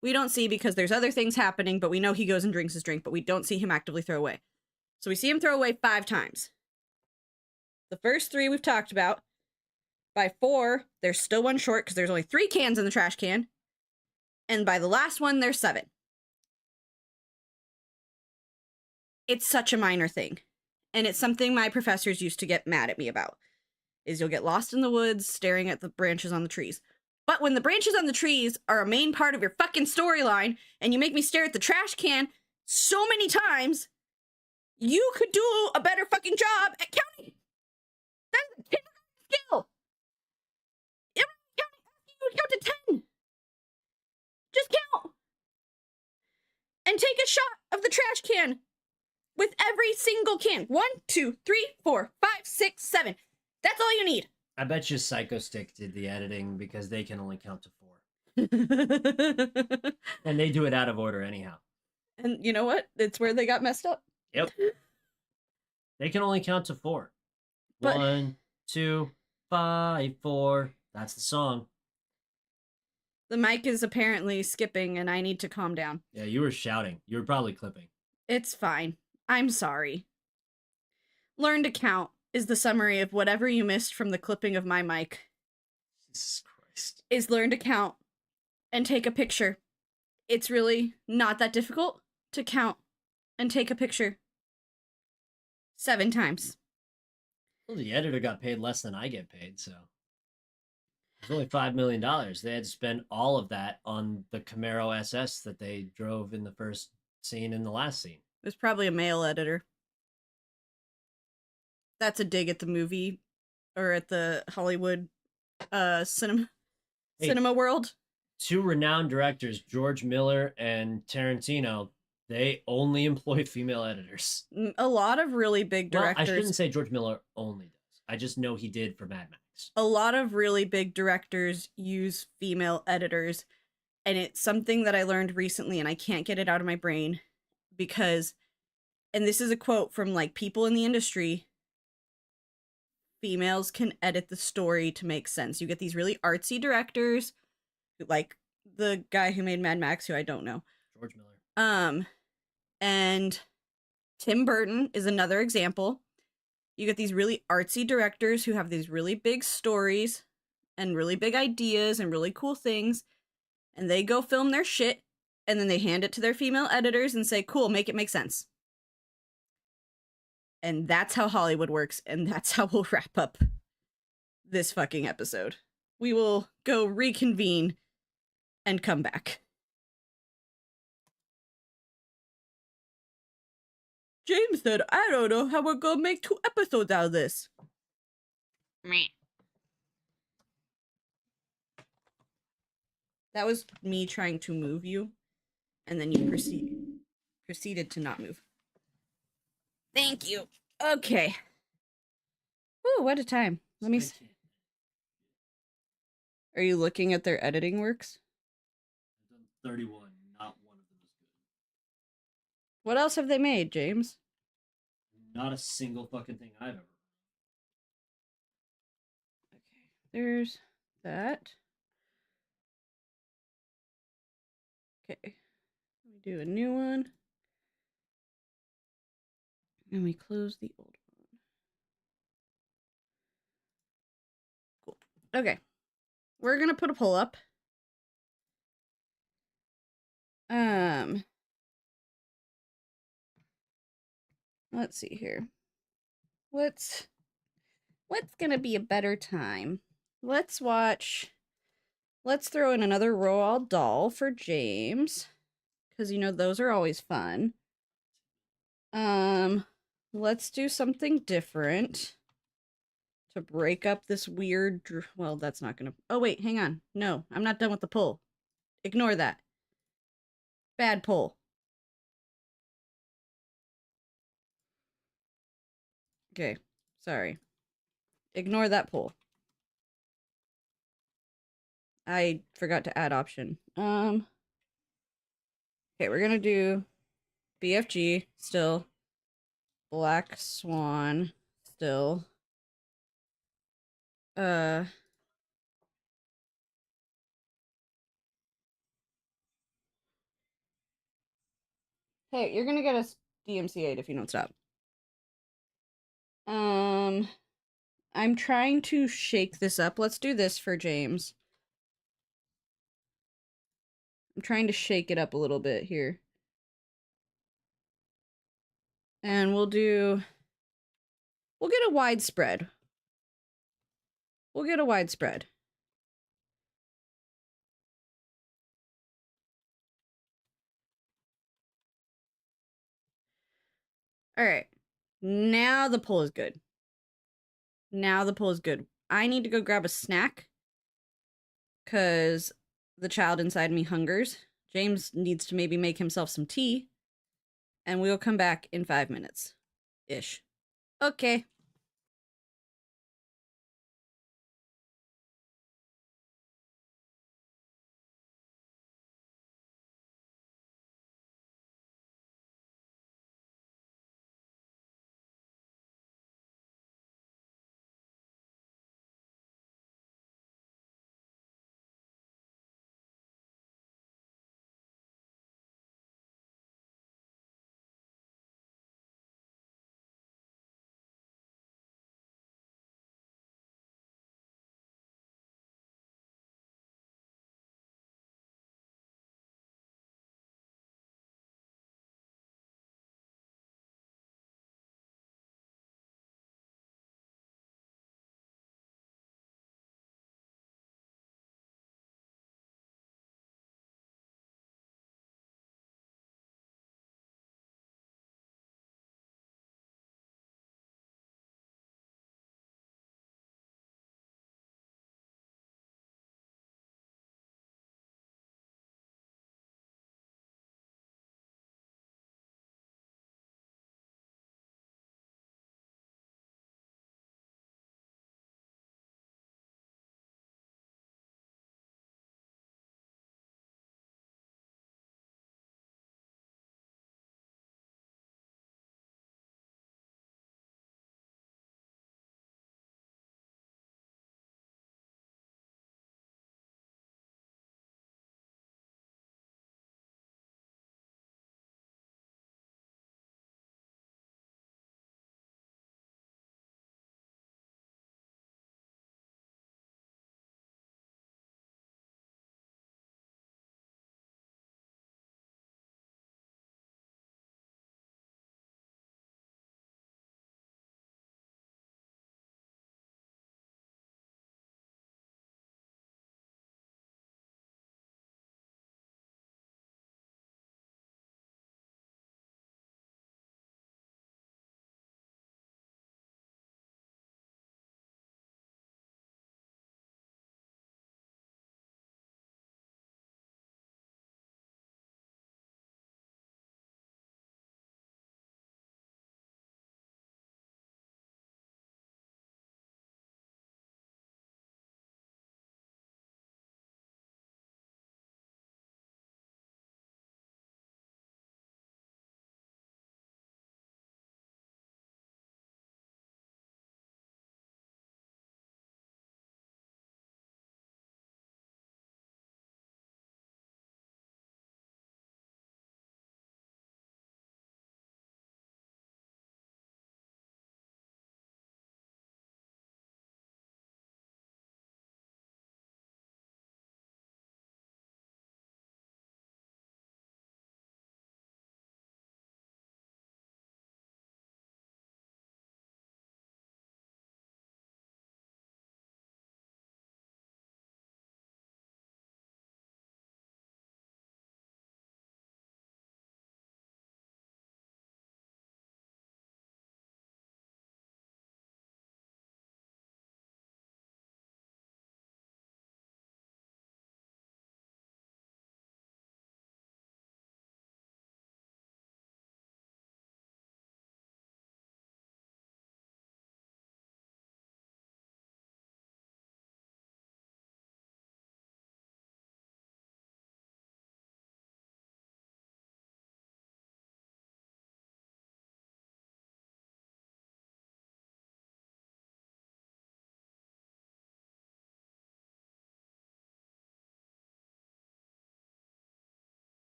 we don't see because there's other things happening, but we know he goes and drinks his drink, but we don't see him actively throw away. So we see him throw away 5 times. The first 3 we've talked about. By 4, there's still 1 short because there's only 3 cans in the trash can. And by the last one, there's 7. It's such a minor thing. And it's something my professors used to get mad at me about. Is you'll get lost in the woods staring at the branches on the trees. But when the branches on the trees are a main part of your fucking storyline, and you make me stare at the trash can so many times, you could do a better fucking job at counting. That's a kindergarten skill. You count to 10. Just count. And take a shot of the trash can with every single can. 1, 2, 3, 4, 5, 6, 7. That's all you need. I bet you Psycho Stick did the editing because they can only count to 4. And they do it out of order anyhow. And you know what? It's where they got messed up. Yep. They can only count to 4. But 1, 2, 5, 4. That's the song. the mic is apparently skipping and I need to calm down. Yeah, you were shouting. You were probably clipping. It's fine. I'm sorry. Learn to count is the summary of whatever you missed from the clipping of my mic. Jesus Christ. Is learn to count and take a picture. It's really not that difficult to count and take a picture 7 times. Well, the editor got paid less than I get paid, so it's only $5 million. They had to spend all of that on the Camaro SS that they drove in the first scene and the last scene. It was probably a male editor. That's a dig at the movie or at the Hollywood cinema world. 2 renowned directors, George Miller and Tarantino, they only employ female editors. A lot of really big directors. Well, I shouldn't say George Miller only does. I just know he did for Mad Max. A lot of really big directors use female editors, and it's something that I learned recently, and I can't get it out of my brain because, and this is a quote from like people in the industry, females can edit the story to make sense. You get these really artsy directors, like the guy who made Mad Max, who I don't know. George Miller. And Tim Burton is another example. You get these really artsy directors who have these really big stories and really big ideas and really cool things, and they go film their shit, and then they hand it to their female editors and say, cool, make it make sense. And that's how Hollywood works, and that's how we'll wrap up this fucking episode. We will go reconvene and come back. James said, I don't know how we're gonna make 2 episodes out of this. Meh. That was me trying to move you, and then you proceeded to not move. Thank you. Okay. Ooh, what a time. Let me see. Are you looking at their editing works? I've done 31. Not one of them is good. What else have they made, James? Not a single fucking thing I've ever. Okay, there's that. Okay, let me do a new one. And we close the old one. Cool. Okay. We're gonna put a poll up. Let's see here. What's gonna be a better time? Let's throw in another Roald Dahl for James. Because you know those are always fun. Let's do something different to break up this weird well, that's not gonna. Oh wait, hang on. No, I'm not done with the poll. Ignore that. Bad poll. Okay, sorry. Ignore that poll. I forgot to add option. Okay, we're gonna do BFG still. Black Swan still. Hey, you're gonna get us DMCA'd if you don't stop. I'm trying to shake this up. Let's do this for James. I'm trying to shake it up a little bit here. And we'll get a widespread. We'll get a widespread. All right. Now the pull is good. Now the pull is good. I need to go grab a snack because the child inside me hungers. James needs to maybe make himself some tea. And we'll come back in 5 minutes. Ish. Okay.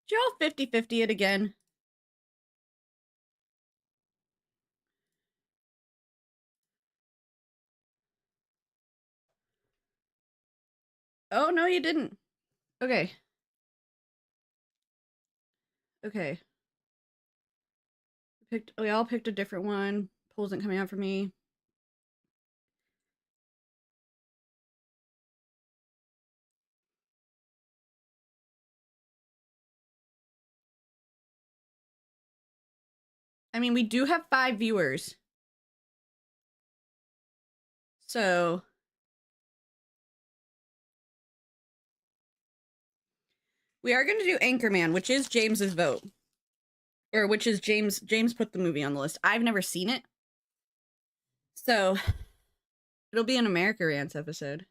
Did y'all 50-50 it again? Oh, no, you didn't. Okay. Okay. We all picked a different one. Poll isn't coming out for me. I mean, we do have 5 viewers. So we are going to do Anchorman, which is James's vote. Or which is James put the movie on the list. I've never seen it. So it'll be an America Rants episode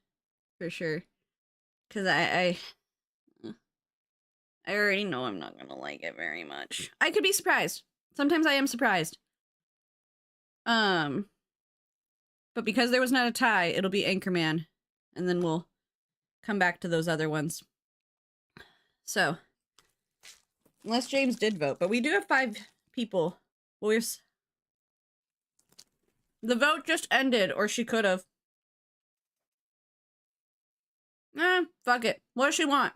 for sure. Cuz I already know I'm not going to like it very much. I could be surprised. Sometimes I am surprised. But because there was not a tie, it'll be Anchorman, and then we'll come back to those other ones. So, unless James did vote, but we do have 5 people. Well, the vote just ended, or she could have. Fuck it. What does she want?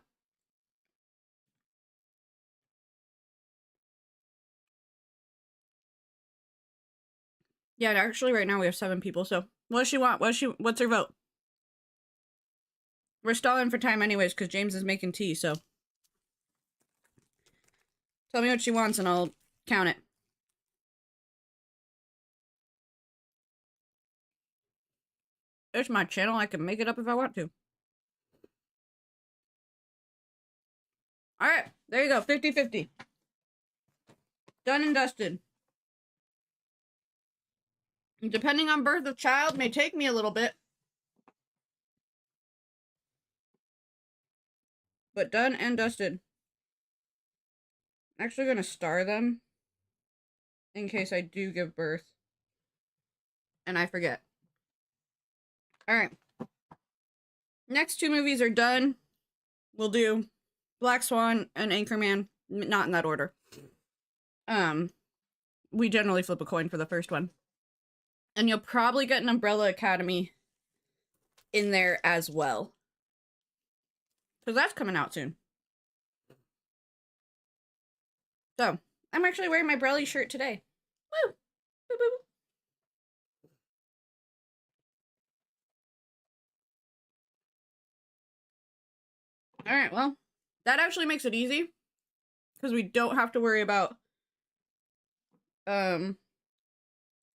Yeah, actually, right now we have 7 people. So, what does she want? What's her vote? We're stalling for time anyways, because James is making tea, so. Tell me what she wants and I'll count it. It's my channel. I can make it up if I want to. Alright, there you go. 50-50. Done and dusted. Depending on birth of child, may take me a little bit. But done and dusted. I'm actually going to star them. In case I do give birth. And I forget. Alright. Next 2 movies are done. We'll do Black Swan and Anchorman. Not in that order. We generally flip a coin for the first one. And you'll probably get an Umbrella Academy in there as well. Because that's coming out soon. So, I'm actually wearing my Brelly shirt today. Woo! Boo boo. Alright, well, that actually makes it easy. Because we don't have to worry about...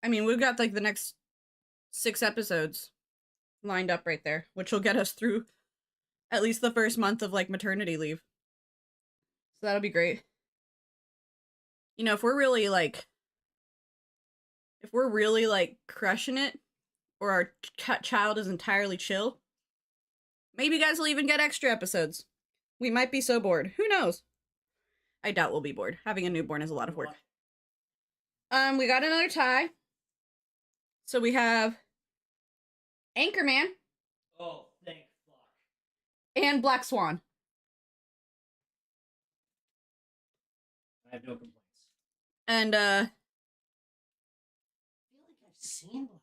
I mean, we've got, like, the next 6 episodes lined up right there. Which will get us through at least the first month of, like, maternity leave. So that'll be great. You know, if we're really, like, crushing it, or our child is entirely chill, maybe you guys will even get extra episodes. We might be so bored. Who knows? I doubt we'll be bored. Having a newborn is a lot of work. We got another tie. So we have Anchorman. Oh, thank fuck. And Black Swan. I have no complaints. And, I feel like I've seen Black Swan.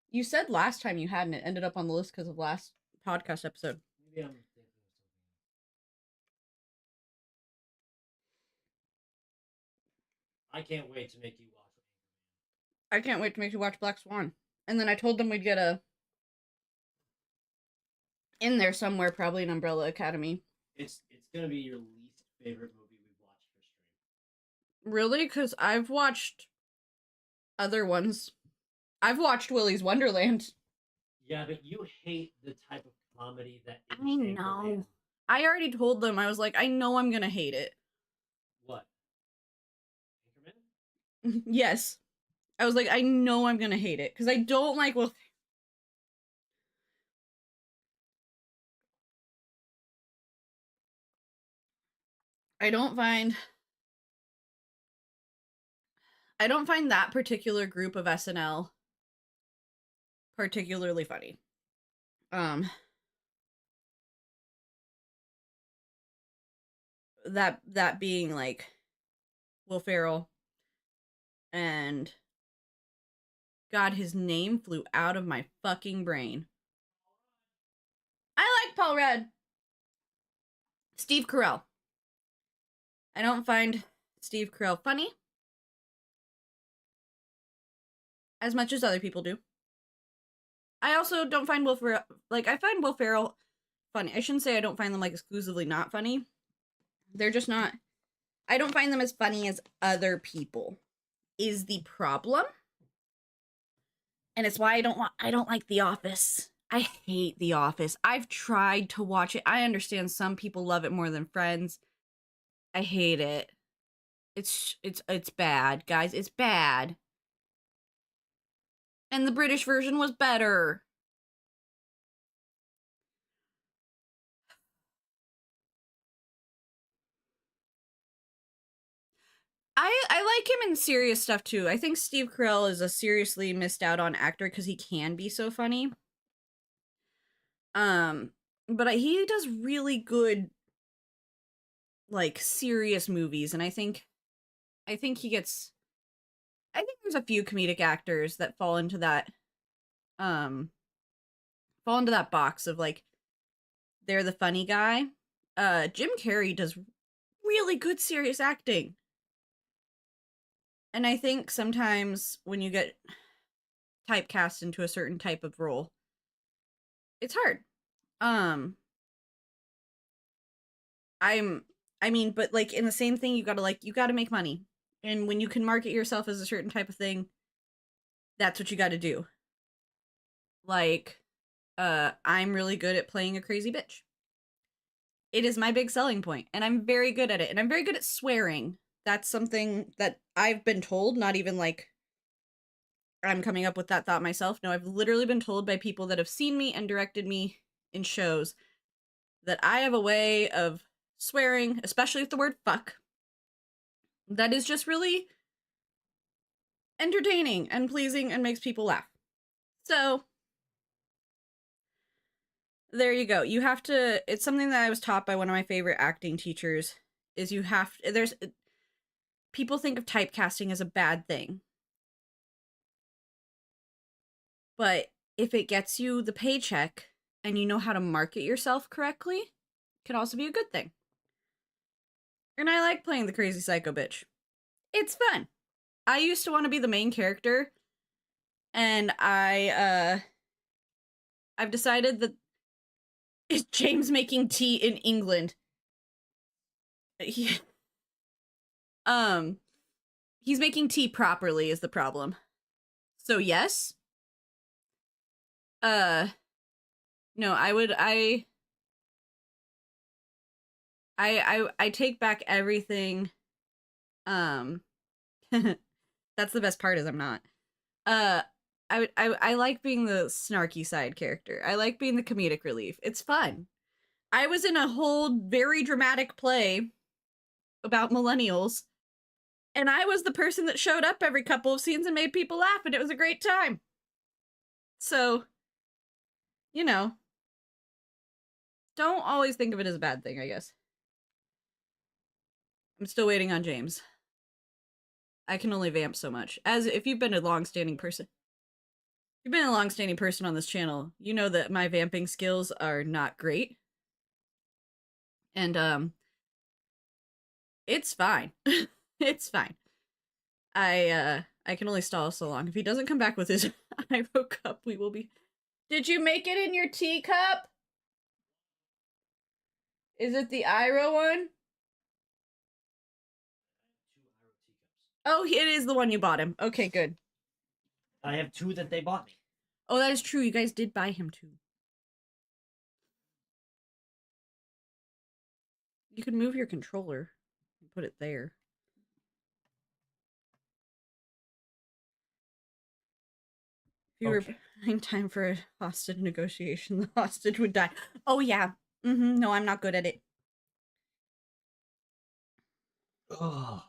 You said last time you hadn't. It ended up on the list because of last podcast episode. Maybe I'm thinking of something. I can't wait to make you watch Anchorman. I can't wait to make you watch Black Swan. And then I told them we'd get a... in there somewhere, probably an Umbrella Academy. It's gonna be your least favorite movie we've watched for stream. Really? Because I've watched other ones. I've watched Willy's Wonderland. Yeah, but you hate the type of comedy that is I know. Anchorman. I already told them. I was like, I know I'm gonna hate it. What? Anchorman? Yes. I was like, I know I'm gonna hate it. Because I don't like... Well, I don't find that particular group of SNL particularly funny. that being like Will Ferrell and God, his name flew out of my fucking brain. I like Paul Rudd. Steve Carell. I don't find Steve Carell funny as much as other people do. I also don't find Will Ferrell, like, I find Will Ferrell funny. I shouldn't say I don't find them, like, exclusively not funny. They're just not, I don't find them as funny as other people is the problem. And it's why I don't like The Office. I hate The Office. I've tried to watch it. I understand some people love it more than Friends. I hate it. It's bad, guys. It's bad. And the British version was better. I like him in serious stuff too. I think Steve Carell is a seriously missed out on actor because he can be so funny. But he does really good, like, serious movies, and I think he gets. I think there's a few comedic actors that fall into that box of, like, they're the funny guy. Jim Carrey does really good serious acting. And I think sometimes when you get typecast into a certain type of role, it's hard. But like in the same thing, you gotta make money. And when you can market yourself as a certain type of thing, that's what you gotta do. Like, I'm really good at playing a crazy bitch. It is my big selling point, and I'm very good at it. And I'm very good at swearing. That's something that I've been told, not even like I'm coming up with that thought myself. No, I've literally been told by people that have seen me and directed me in shows that I have a way of swearing, especially with the word fuck, that is just really entertaining and pleasing and makes people laugh. So, there you go. You have to, it's something that I was taught by one of my favorite acting teachers, is people think of typecasting as a bad thing. But if it gets you the paycheck and you know how to market yourself correctly, it can also be a good thing. And I like playing the crazy psycho bitch. It's fun. I used to want to be the main character, and I've decided that is James making tea in England. He's making tea properly is the problem. So yes. No, I take back everything. That's the best part is I'm not. I like being the snarky side character. I like being the comedic relief. It's fun. I was in a whole very dramatic play about millennials, and I was the person that showed up every couple of scenes and made people laugh, and it was a great time. So, you know, don't always think of it as a bad thing, I guess. I'm still waiting on James. I can only vamp so much. As if you've been a long-standing person. If you've been a long-standing person on this channel, you know that my vamping skills are not great. And, it's fine. It's fine. I can only stall so long. If he doesn't come back with his Iroh cup, we will be... Did you make it in your teacup? Is it the Iroh one? Oh, it is the one you bought him. Okay, good. I have 2 that they bought me. Oh, that is true. You guys did buy him 2. You could move your controller and put it there. If you were buying time for a hostage negotiation, the hostage would die. Oh, yeah. No, I'm not good at it. Oh.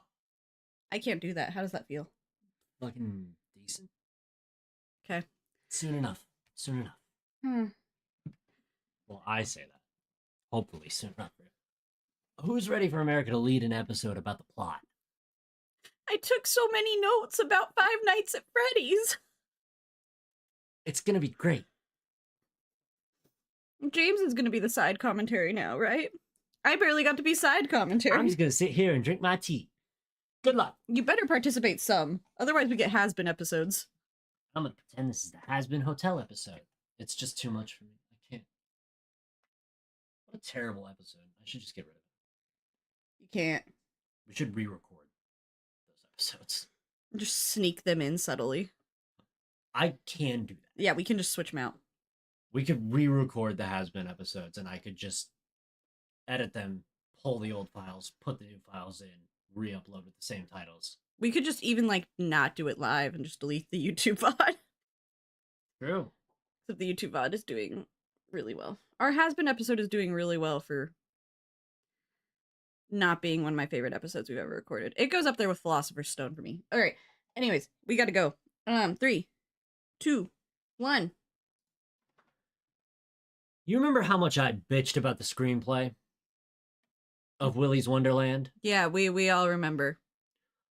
I can't do that. How does that feel? Fucking decent. Okay. Soon enough. Soon enough. Well, I say that. Hopefully soon enough. Who's ready for America to lead an episode about the plot? I took so many notes about Five Nights at Freddy's. It's gonna be great. James is gonna be the side commentary now, right? I barely got to be side commentary. I'm just gonna sit here and drink my tea. Good luck. You better participate some. Otherwise we get has-been episodes. I'm gonna pretend this is the Has-Been Hotel episode. It's just too much for me. I can't. What a terrible episode. I should just get rid of it. You can't. We should re-record those episodes. Just sneak them in subtly. I can do that. Yeah, we can just switch them out. We could re-record the Has-Been episodes, and I could just edit them, pull the old files, put the new files in, re-upload with the same titles. We could just even, like, not do it live and just delete the YouTube VOD. True. So the YouTube VOD is doing really well. Our Has-Been episode is doing really well for not being one of my favorite episodes we've ever recorded. It goes up there with Philosopher's Stone for me. All right. Anyways, we gotta go. 3, 2, 1. You remember how much I bitched about the screenplay of Willy's Wonderland? Yeah, we all remember.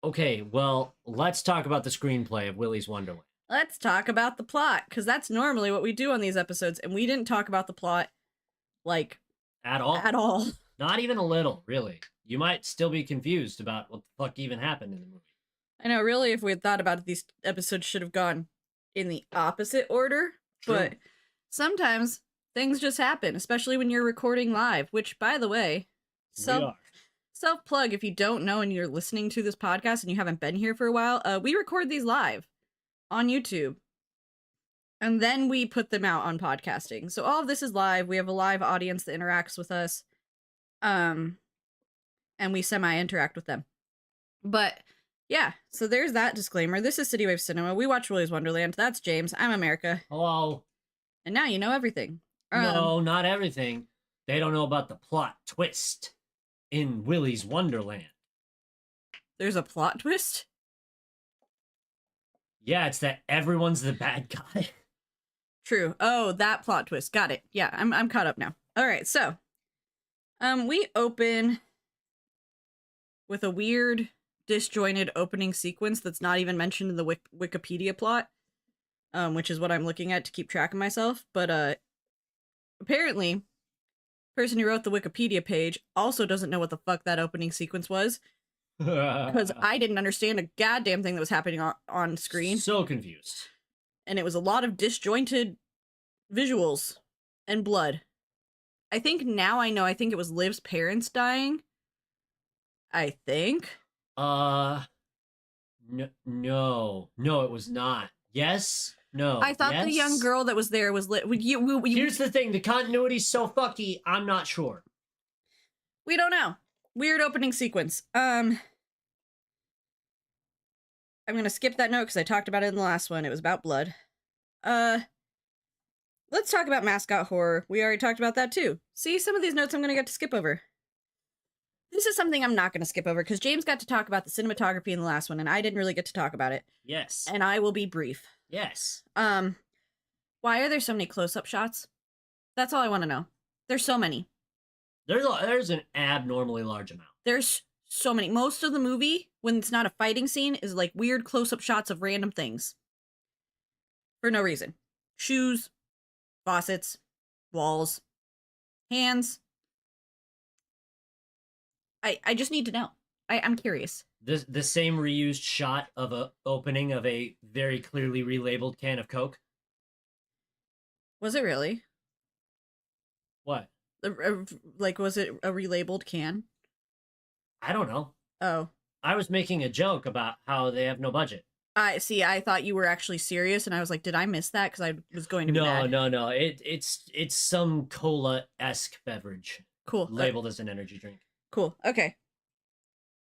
Okay, well, let's talk about the screenplay of Willy's Wonderland. Let's talk about the plot, because that's normally what we do on these episodes, and we didn't talk about the plot, like, At all? at all. Not even a little, really. You might still be confused about what the fuck even happened in the movie. I know, really, if we had thought about it, these episodes should have gone in the opposite order, True. but sometimes things just happen, especially when you're recording live, which, by the way, We are. self-plug if you don't know and you're listening to this podcast and you haven't been here for a while, we record these live on YouTube, and then we put them out on podcasting. So all of this is live. We have a live audience that interacts with us, and we semi-interact with them. But yeah, so there's that disclaimer. This is CityWavesCinema. We watch Willy's Wonderland. That's James. I'm America. Hello. And now you know everything. No, not everything. They don't know about the plot twist in Willy's Wonderland. There's a plot twist? Yeah, it's that everyone's the bad guy. True. Oh, that plot twist. Got it. Yeah, I'm caught up now. All right, so we open with a weird, disjointed opening sequence that's not even mentioned in the Wikipedia plot, which is what I'm looking at to keep track of myself. But apparently, the person who wrote the Wikipedia page also doesn't know what the fuck that opening sequence was, because I didn't understand a goddamn thing that was happening on screen. So confused. And it was a lot of disjointed visuals and blood. I think now I know. I think it was Liv's parents dying. I think. No, it was not. Yes, no. I thought the young girl that was there was Here's the thing: the continuity's so fucky. I'm not sure. We don't know. Weird opening sequence. I'm gonna skip that note because I talked about it in the last one. It was about blood. Let's talk about mascot horror. We already talked about that too. See, some of these notes I'm gonna get to skip over. This is something I'm not gonna skip over because James got to talk about the cinematography in the last one, and I didn't really get to talk about it. Yes. And I will be brief. Yes. Why are there so many close-up shots? That's all I want to know. There's so many. There's an abnormally large amount. There's so many. Most of the movie, when it's not a fighting scene, is like weird close-up shots of random things. For no reason. Shoes, faucets, walls, hands. I just need to know. I'm curious. The same reused shot of a opening of a very clearly relabeled can of Coke. Was it really? What? Was it a relabeled can? I don't know. Oh. I was making a joke about how they have no budget. I see. I thought you were actually serious, and I was like, "Did I miss that?" Because I was going to be mad. No. It's some cola-esque beverage. Cool. Labeled as an energy drink. Cool. Okay.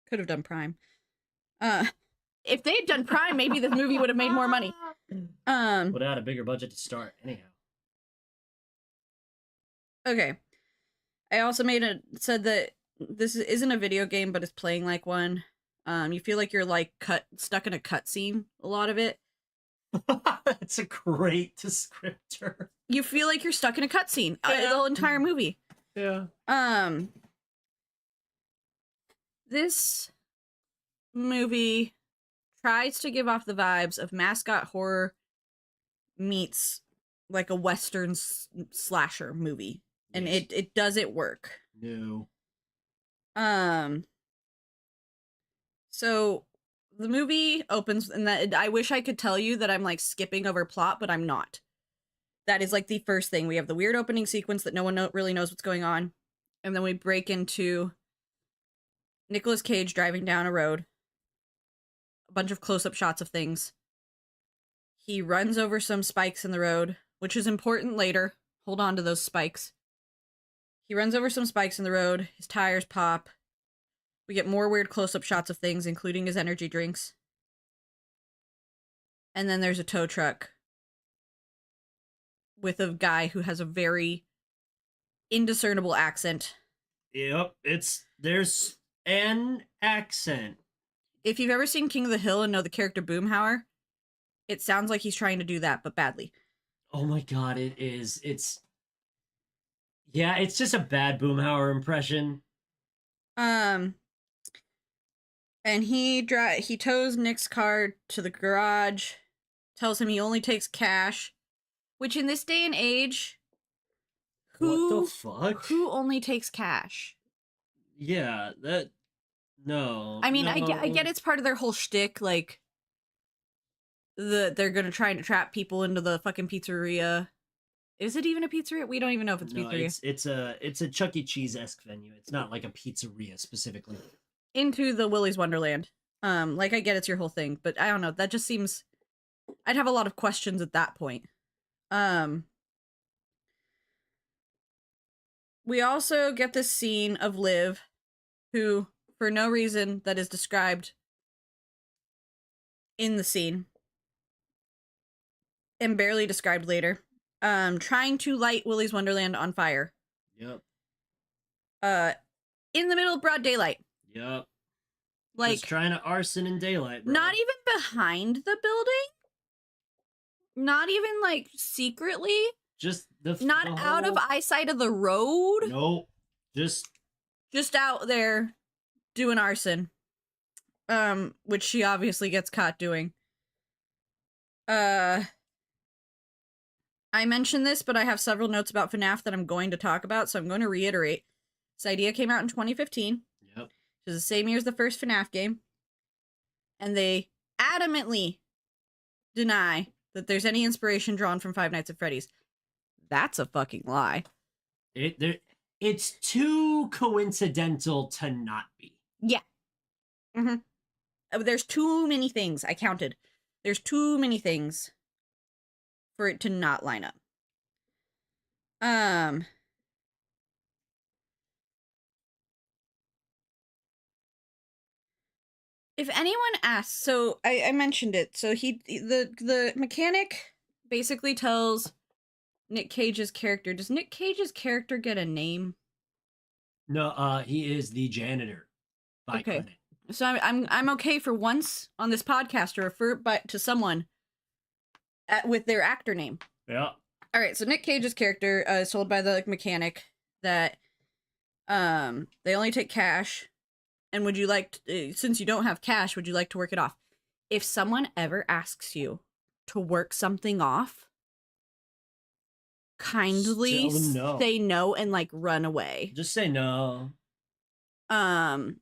Could have done Prime. If they had done Prime, maybe this movie would have made more money. Would have had a bigger budget to start, anyhow. Okay. I also said that this isn't a video game, but it's playing like one. You feel like you're like stuck in a cutscene a lot of it. That's a great descriptor. You feel like you're stuck in a cutscene Yeah. the whole entire movie. Yeah. This movie tries to give off the vibes of mascot horror meets like a Western slasher movie. And Yes. it doesn't work. No. So the movie opens, and that I wish I could tell you that I'm like skipping over plot, but I'm not. That is like the first thing. We have the weird opening sequence that no one really knows what's going on, and then we break into Nicolas Cage driving down a road. A bunch of close-up shots of things. He runs over some spikes in the road, which is important later. Hold on to those spikes. He runs over some spikes in the road. His tires pop. We get more weird close-up shots of things, including his energy drinks. And then there's a tow truck with a guy who has a very indiscernible accent. Yep, there's an accent. If you've ever seen King of the Hill and know the character Boomhauer, it sounds like he's trying to do that, but badly. Oh my god, it is. It's just a bad Boomhauer impression. And he tows Nick's car to the garage, tells him he only takes cash, which in this day and age, What the fuck? Who only takes cash? Yeah, no. I mean, no. I get it's part of their whole shtick, like they're gonna try to trap people into the fucking pizzeria. Is it even a pizzeria? We don't even know if it's No, pizzeria. It's a Chuck E. Cheese-esque venue. It's not like a pizzeria specifically. Into the Willy's Wonderland. Like I get it's your whole thing, but I don't know. That just seems I'd have a lot of questions at that point. We also get this scene of Liv, who, for no reason that is described in the scene, and barely described later, trying to light Willy's Wonderland on fire. Yep. In the middle of broad daylight. Yep. Like, just trying to arson in daylight, bro. not even behind the building. Not even, like, secretly. Just not out of eyesight of the road. Nope. Just out there doing arson. Which she obviously gets caught doing. I mentioned this, but I have several notes about FNAF that I'm going to talk about, so I'm going to reiterate. This idea came out in 2015. Yep. Which is the same year as the first FNAF game. And they adamantly deny that there's any inspiration drawn from Five Nights at Freddy's. That's a fucking lie. It's too coincidental to not be. Yeah. There's too many things. I counted. There's too many things for it to not line up. If anyone asks, so I mentioned it. So the mechanic basically tells Nick Cage's character. Does Nick Cage's character get a name? No, he is the janitor. By okay. credit. So I'm okay for once on this podcast to refer to someone with their actor name. Yeah. All right. So Nick Cage's character is told by the mechanic that they only take cash, and would you like since you don't have cash, would you like to work it off? If someone ever asks you to work something off, kindly no. say no and like run away. Just say no. Find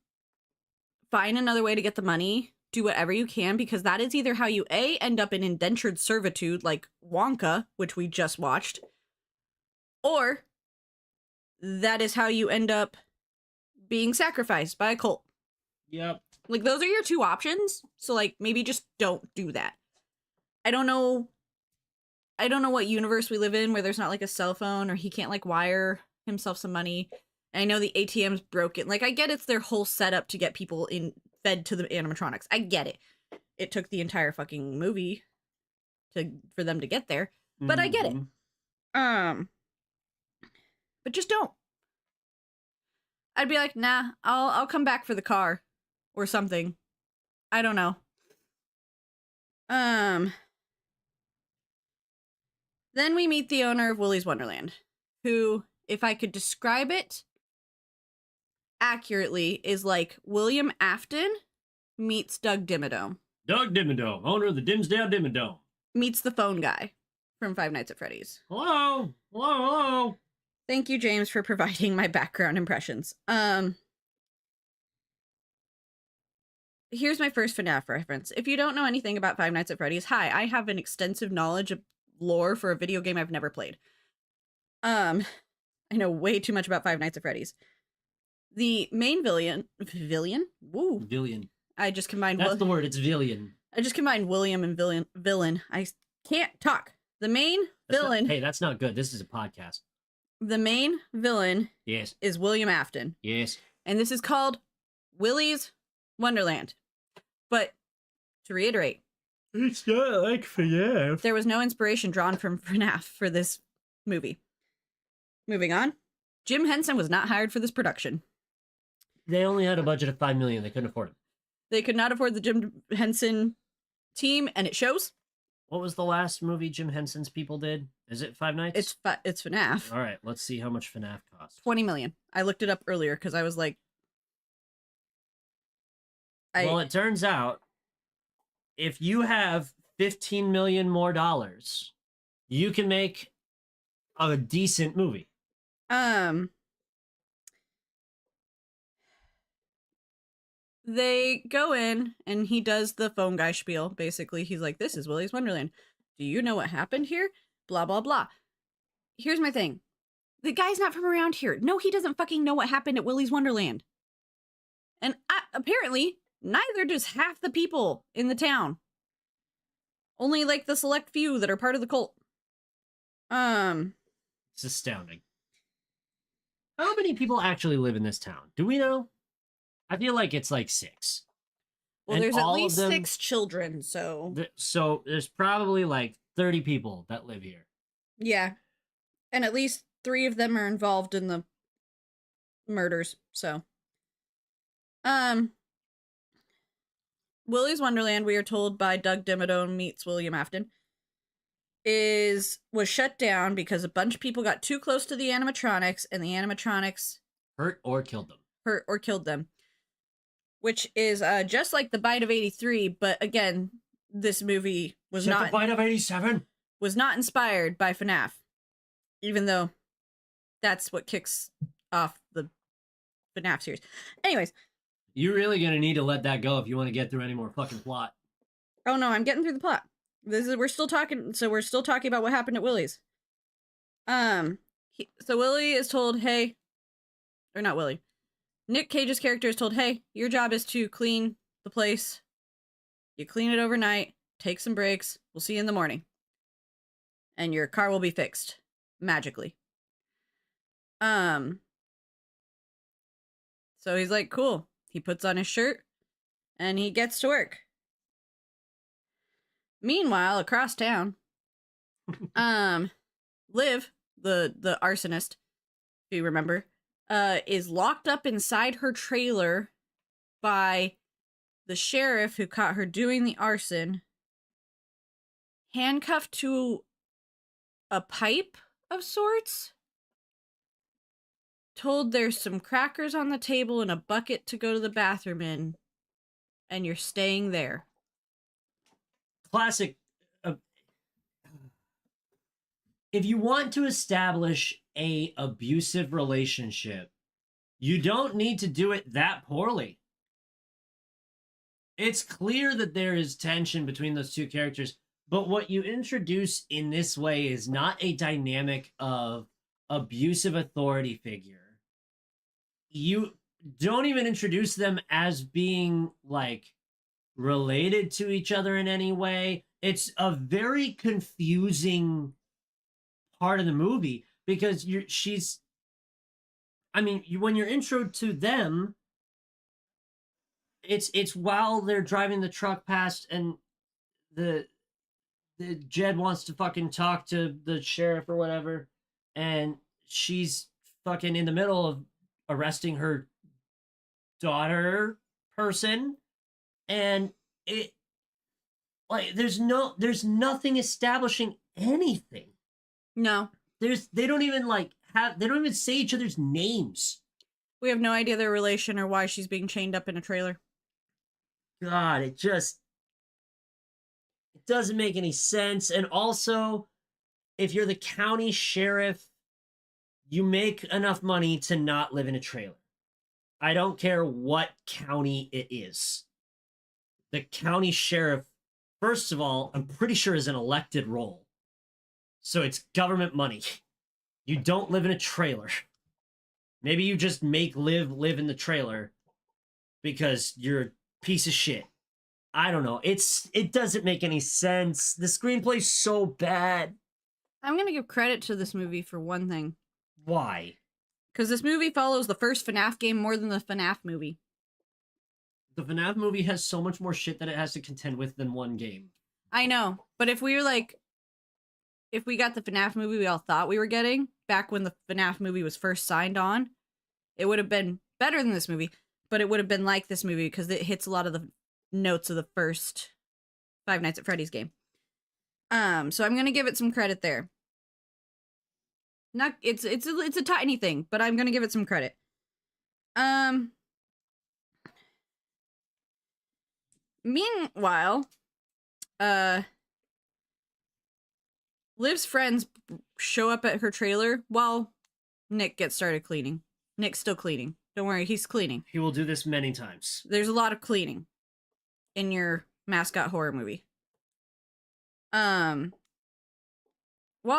another way to get the money. Do whatever you can, because that is either how you end up in indentured servitude like Wonka, which we just watched, or that is how you end up being sacrificed by a cult. Yep. Like, those are your two options. So, like, maybe just don't do that. I don't know what universe we live in where there's not, like, a cell phone or he can't, like, wire himself some money. And I know the ATM's broken. Like, I get it's their whole setup to get people fed to the animatronics. I get it. It took the entire fucking movie for them to get there. But I get it. But just don't. I'd be like, nah, I'll come back for the car or something. I don't know. Then we meet the owner of Willy's Wonderland, who, if I could describe it, accurately is like William Afton meets Doug Dimmadome. Doug Dimmadome, owner of the Dimsdale Dimmadome. Meets the phone guy from Five Nights at Freddy's. Hello, hello, hello. Thank you, James, for providing my background impressions. Here's my first FNAF reference. If you don't know anything about Five Nights at Freddy's, hi, I have an extensive knowledge of lore for a video game I've never played. I know way too much about Five Nights at Freddy's. The main villain? Woo. Villain. I just combined... That's the word, it's villain. I just combined William and villain. I can't talk. The main villain... Hey, that's not good. This is a podcast. The main villain Yes. is William Afton. Yes. And this is called Willy's Wonderland. But to reiterate, It's not like FNAF. there was no inspiration drawn from FNAF for this movie. Moving on. Jim Henson was not hired for this production. They only had a budget of $5 million. They couldn't afford it. They could not afford the Jim Henson team, and it shows. What was the last movie Jim Henson's people did? Is it Five Nights? It's FNAF. All right, let's see how much FNAF costs. 20 million. I looked it up earlier because I was like... Well, it turns out if you have $15 million more dollars, you can make a decent movie. They go in and he does the phone guy spiel. Basically, he's like, this is Willy's Wonderland. Do you know what happened here? Blah, blah, blah. Here's my thing. The guy's not from around here. No, he doesn't fucking know what happened at Willy's Wonderland. And apparently, neither does half the people in the town. Only like the select few that are part of the cult. It's astounding. How many people actually live in this town? Do we know? I feel like it's like 6. Well, And there's at all of least them- 6 children, so... So there's probably like 30 people that live here. Yeah. And at least 3 of them are involved in the murders, so... Willy's Wonderland, we are told by Doug Dimmadome meets William Afton, was shut down because a bunch of people got too close to the animatronics, and the animatronics Hurt or killed them. hurt or killed them. Which is just like The Bite of 83, but again, this movie was The Bite of 87? was not inspired by FNAF, even though that's what kicks off the FNAF series. Anyways. You're really gonna need to let that go if you want to get through any more fucking plot. Oh no, I'm getting through the plot. We're still talking about what happened at Willy's. So Willy is told, hey, or not Willy. Nick Cage's character is told, hey, your job is to clean the place. You clean it overnight, take some breaks, we'll see you in the morning. And your car will be fixed. Magically. So he's like, cool. He puts on his shirt, and he gets to work. Meanwhile, across town, Liv, the arsonist, if you remember, is locked up inside her trailer by the sheriff who caught her doing the arson, handcuffed to a pipe of sorts, told there's some crackers on the table and a bucket to go to the bathroom in, and you're staying there. Classic. If you want to establish a abusive relationship, you don't need to do it that poorly. It's clear that there is tension between those two characters, but what you introduce in this way is not a dynamic of abusive authority figure. You don't even introduce them as being like related to each other in any way. It's a very confusing part of the movie because when you're intro to them, it's while they're driving the truck past and the Jed wants to fucking talk to the sheriff or whatever, and she's fucking in the middle of arresting her daughter person, and it like there's nothing establishing anything. No. They don't even say each other's names. We have no idea their relation or why she's being chained up in a trailer. God, it doesn't make any sense. And also, if you're the county sheriff, you make enough money to not live in a trailer. I don't care what county it is. The county sheriff, first of all, I'm pretty sure is an elected role. So it's government money. You don't live in a trailer. Maybe you just make live in the trailer because you're a piece of shit. I don't know. It doesn't make any sense. The screenplay's so bad. I'm gonna give credit to this movie for one thing. Why? Because this movie follows the first FNAF game more than the FNAF movie. The FNAF movie has so much more shit that it has to contend with than one game. I know, but if we got the FNAF movie we all thought we were getting, back when the FNAF movie was first signed on, it would have been better than this movie, but it would have been like this movie because it hits a lot of the notes of the first Five Nights at Freddy's game. So I'm gonna give it some credit there. Not it's a tiny thing, but I'm gonna give it some credit. Meanwhile, Liv's friends show up at her trailer while Nick gets started cleaning. Nick's still cleaning. Don't worry, he's cleaning. He will do this many times. There's a lot of cleaning in your mascot horror movie. While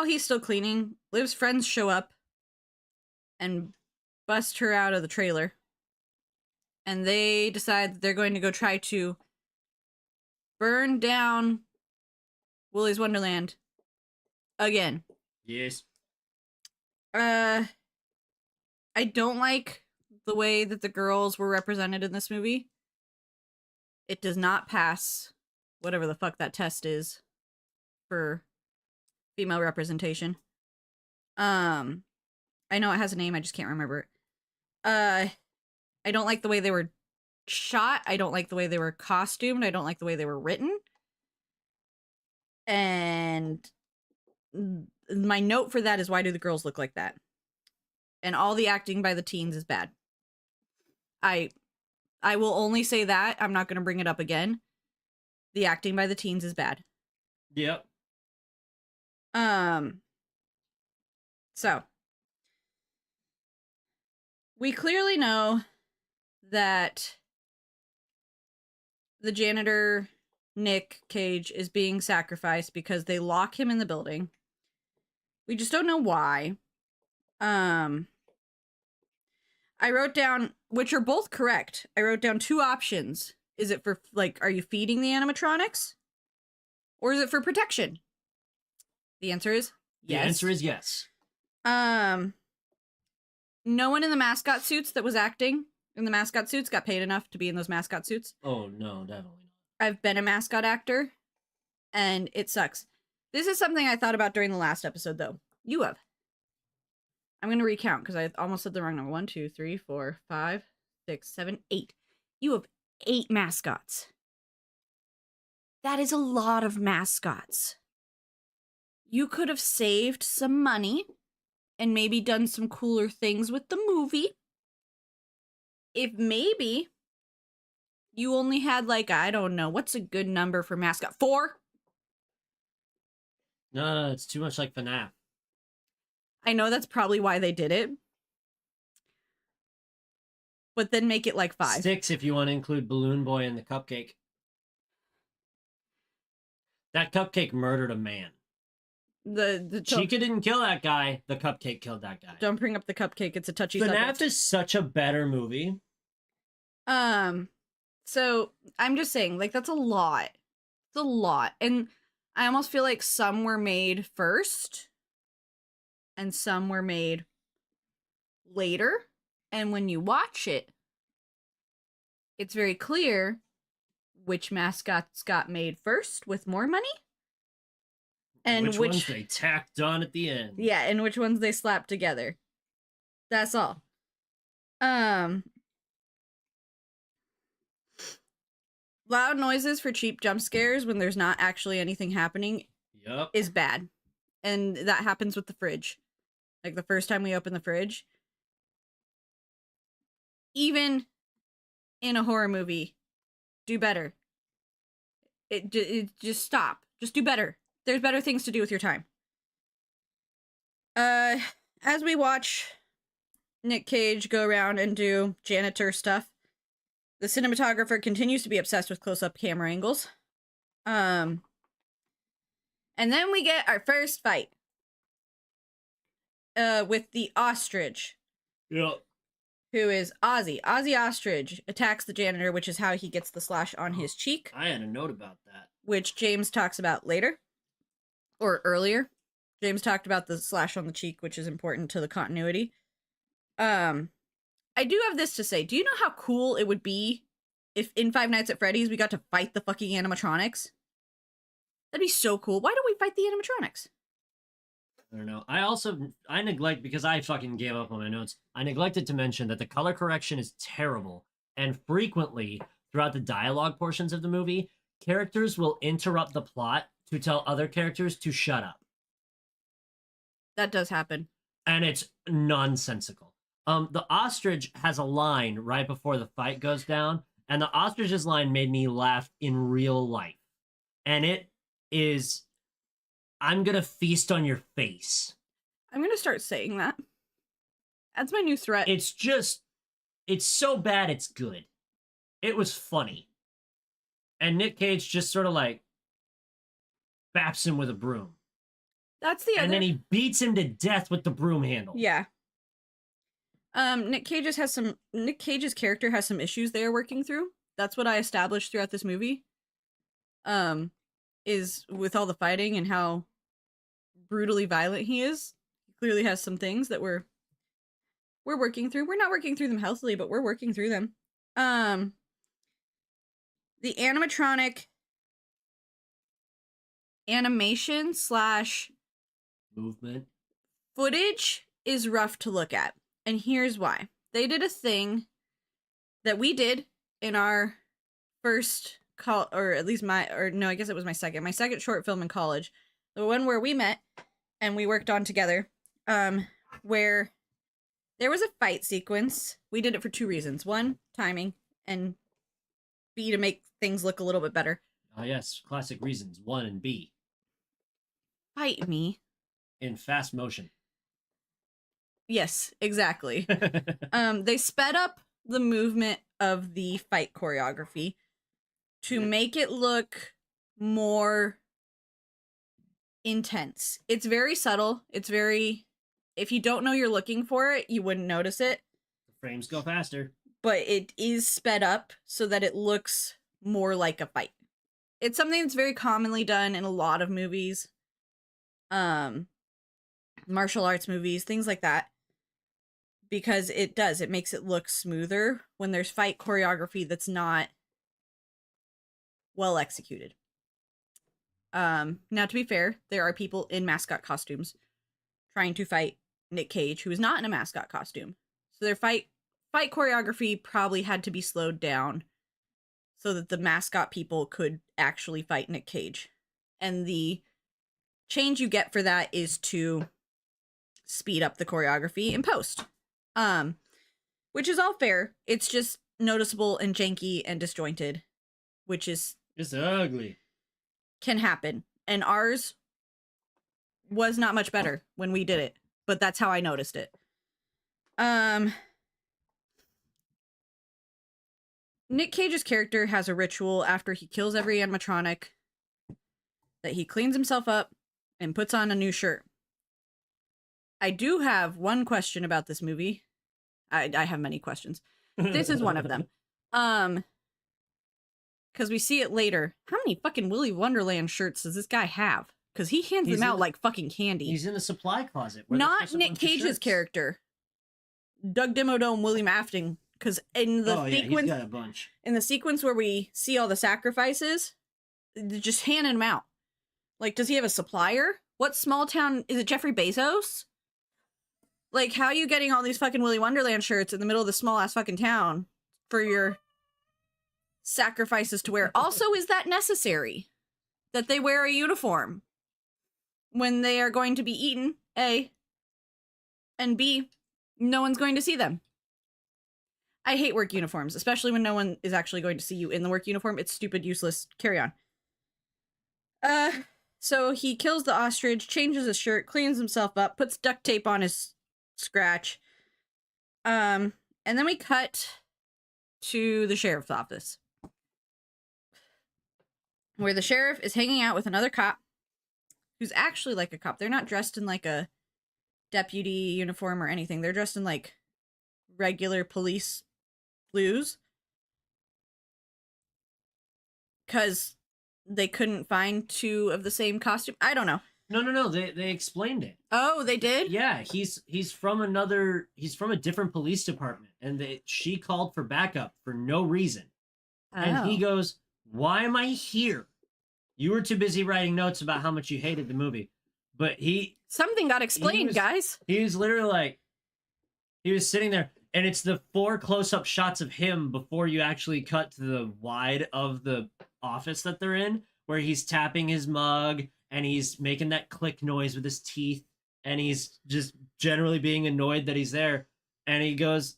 he's still cleaning, Liv's friends show up and bust her out of the trailer. And they decide that they're going to go try to burn down Willy's Wonderland again. Yes. I don't like the way that the girls were represented in this movie. It does not pass whatever the fuck that test is for female representation. I know it has a name, I just can't remember it. I don't like the way they were shot. I don't like the way they were costumed. I don't like the way they were written. And my note for that is, why do the girls look like that? And all the acting by the teens is bad. I will only say that. I'm not going to bring it up again. The acting by the teens is bad. Yep. So we clearly know that the janitor, Nick Cage, is being sacrificed because they lock him in the building. We just don't know why. I wrote down, which are both correct. I wrote down two options. Is it for, like, are you feeding the animatronics? Or is it for protection? The answer is yes. The answer is yes. No one in the mascot suits that was acting in the mascot suits got paid enough to be in those mascot suits. Oh, no, definitely not. I've been a mascot actor, and it sucks. This is something I thought about during the last episode, though. You have. I'm going to recount, because I almost said the wrong number. 1, 2, 3, 4, 5, 6, 7, 8. You have 8 mascots. That is a lot of mascots. You could have saved some money and maybe done some cooler things with the movie. If maybe you only had, like, I don't know, what's a good number for mascot? 4? No, it's too much like FNAF. I know that's probably why they did it. But then make it like 5. 6 if you want to include Balloon Boy and the cupcake. That cupcake murdered a man. Chica didn't kill that guy. The cupcake killed that guy. Don't bring up the cupcake. It's a touchy FNAF subject. is such a better movie. So I'm just saying, like, that's a lot. It's a lot. And I almost feel like some were made first and some were made later. And when you watch it, it's very clear which mascots got made first with more money. And which ones they tacked on at the end. Yeah, and which ones they slapped together. That's all. Loud noises for cheap jump scares when there's not actually anything happening is bad. And that happens with the fridge. Like, the first time we open the fridge, even in a horror movie, do better. It just stop. Just do better. There's better things to do with your time. As we watch Nick Cage go around and do janitor stuff, the cinematographer continues to be obsessed with close-up camera angles. And then we get our first fight. With the ostrich. Yep. Who is Ozzy. Ozzy Ostrich attacks the janitor, which is how he gets the slash on his cheek. I had a note about that. Which James talks about later. Or earlier. James talked about the slash on the cheek, which is important to the continuity. I do have this to say. Do you know how cool it would be if in Five Nights at Freddy's we got to fight the fucking animatronics? That'd be so cool. Why don't we fight the animatronics? I don't know. I neglect, because I fucking gave up on my notes. I neglected to mention that the color correction is terrible. And frequently, throughout the dialogue portions of the movie, characters will interrupt the plot to tell other characters to shut up. That does happen. And it's nonsensical. The ostrich has a line right before the fight goes down, and the ostrich's line made me laugh in real life. And it is, I'm gonna feast on your face. I'm gonna start saying that. That's my new threat. It's so bad it's good. It was funny. And Nick Cage just sort of like baps him with a broom. That's the other. And then he beats him to death with the broom handle. Yeah. Nick Cage's character has some issues they are working through. That's what I established throughout this movie. Is with all the fighting and how brutally violent he is. He clearly has some things that we're working through. We're not working through them healthily, but we're working through them. The animatronic animation / movement footage is rough to look at. And here's why. They did a thing that we did in our first or at least I guess it was my second short film in college. The one where we met and we worked on together, where there was a fight sequence. We did it for 2 reasons. 1, timing, and B, to make things look a little bit better. Oh yes, classic reasons. 1 and B. Fight me. In fast motion. Yes, exactly. They sped up the movement of the fight choreography to make it look more intense. It's very subtle. It's very, if you don't know you're looking for it, you wouldn't notice it. The frames go faster. But it is sped up so that it looks more like a fight. It's something that's very commonly done in a lot of movies. Martial arts movies, things like that. Because it makes it look smoother when there's fight choreography that's not well executed. Now, to be fair, there are people in mascot costumes trying to fight Nick Cage, who is not in a mascot costume. So their fight choreography probably had to be slowed down so that the mascot people could actually fight Nick Cage. And the change you get for that is to speed up the choreography in post. Which is all fair. It's just noticeable and janky and disjointed, which is... It's ugly. Can happen. And ours was not much better when we did it, but that's how I noticed it. Nick Cage's character has a ritual after he kills every animatronic that he cleans himself up and puts on a new shirt. I do have one question about this movie. I have many questions. This is one of them. Because we see it later. How many fucking Willy Wonderland shirts does this guy have? Because he hands them out like fucking candy. He's in a supply closet. Not Nick Cage's character. Doug Dimmadome, William Afton. Because in the sequence, he's got a bunch. In the sequence where we see all the sacrifices, they're just handing them out. Like, does he have a supplier? What small town is it? Jeffrey Bezos? Like, how are you getting all these fucking Willy Wonderland shirts in the middle of the small ass fucking town for your sacrifices to wear? Also, is that necessary that they wear a uniform when they are going to be eaten? A, and B, no one's going to see them. I hate work uniforms, especially when no one is actually going to see you in the work uniform. It's stupid, useless. Carry on. So he kills the ostrich, changes his shirt, cleans himself up, puts duct tape on his scratch. And then we cut to the sheriff's office, where the sheriff is hanging out with another cop who's actually like a cop. They're not dressed in like a deputy uniform or anything. They're dressed in like regular police blues. Because they couldn't find two of the same costume. I don't know. No. They explained it. Oh, they did? Yeah, he's from a different police department, and she called for backup for no reason. Oh. And he goes, "Why am I here? You were too busy writing notes about how much you hated the movie." But something got explained, guys. He was literally like, he was sitting there, and it's the 4 close-up shots of him before you actually cut to the wide of the office that they're in, where he's tapping his mug and he's making that click noise with his teeth, and he's just generally being annoyed that he's there. And he goes,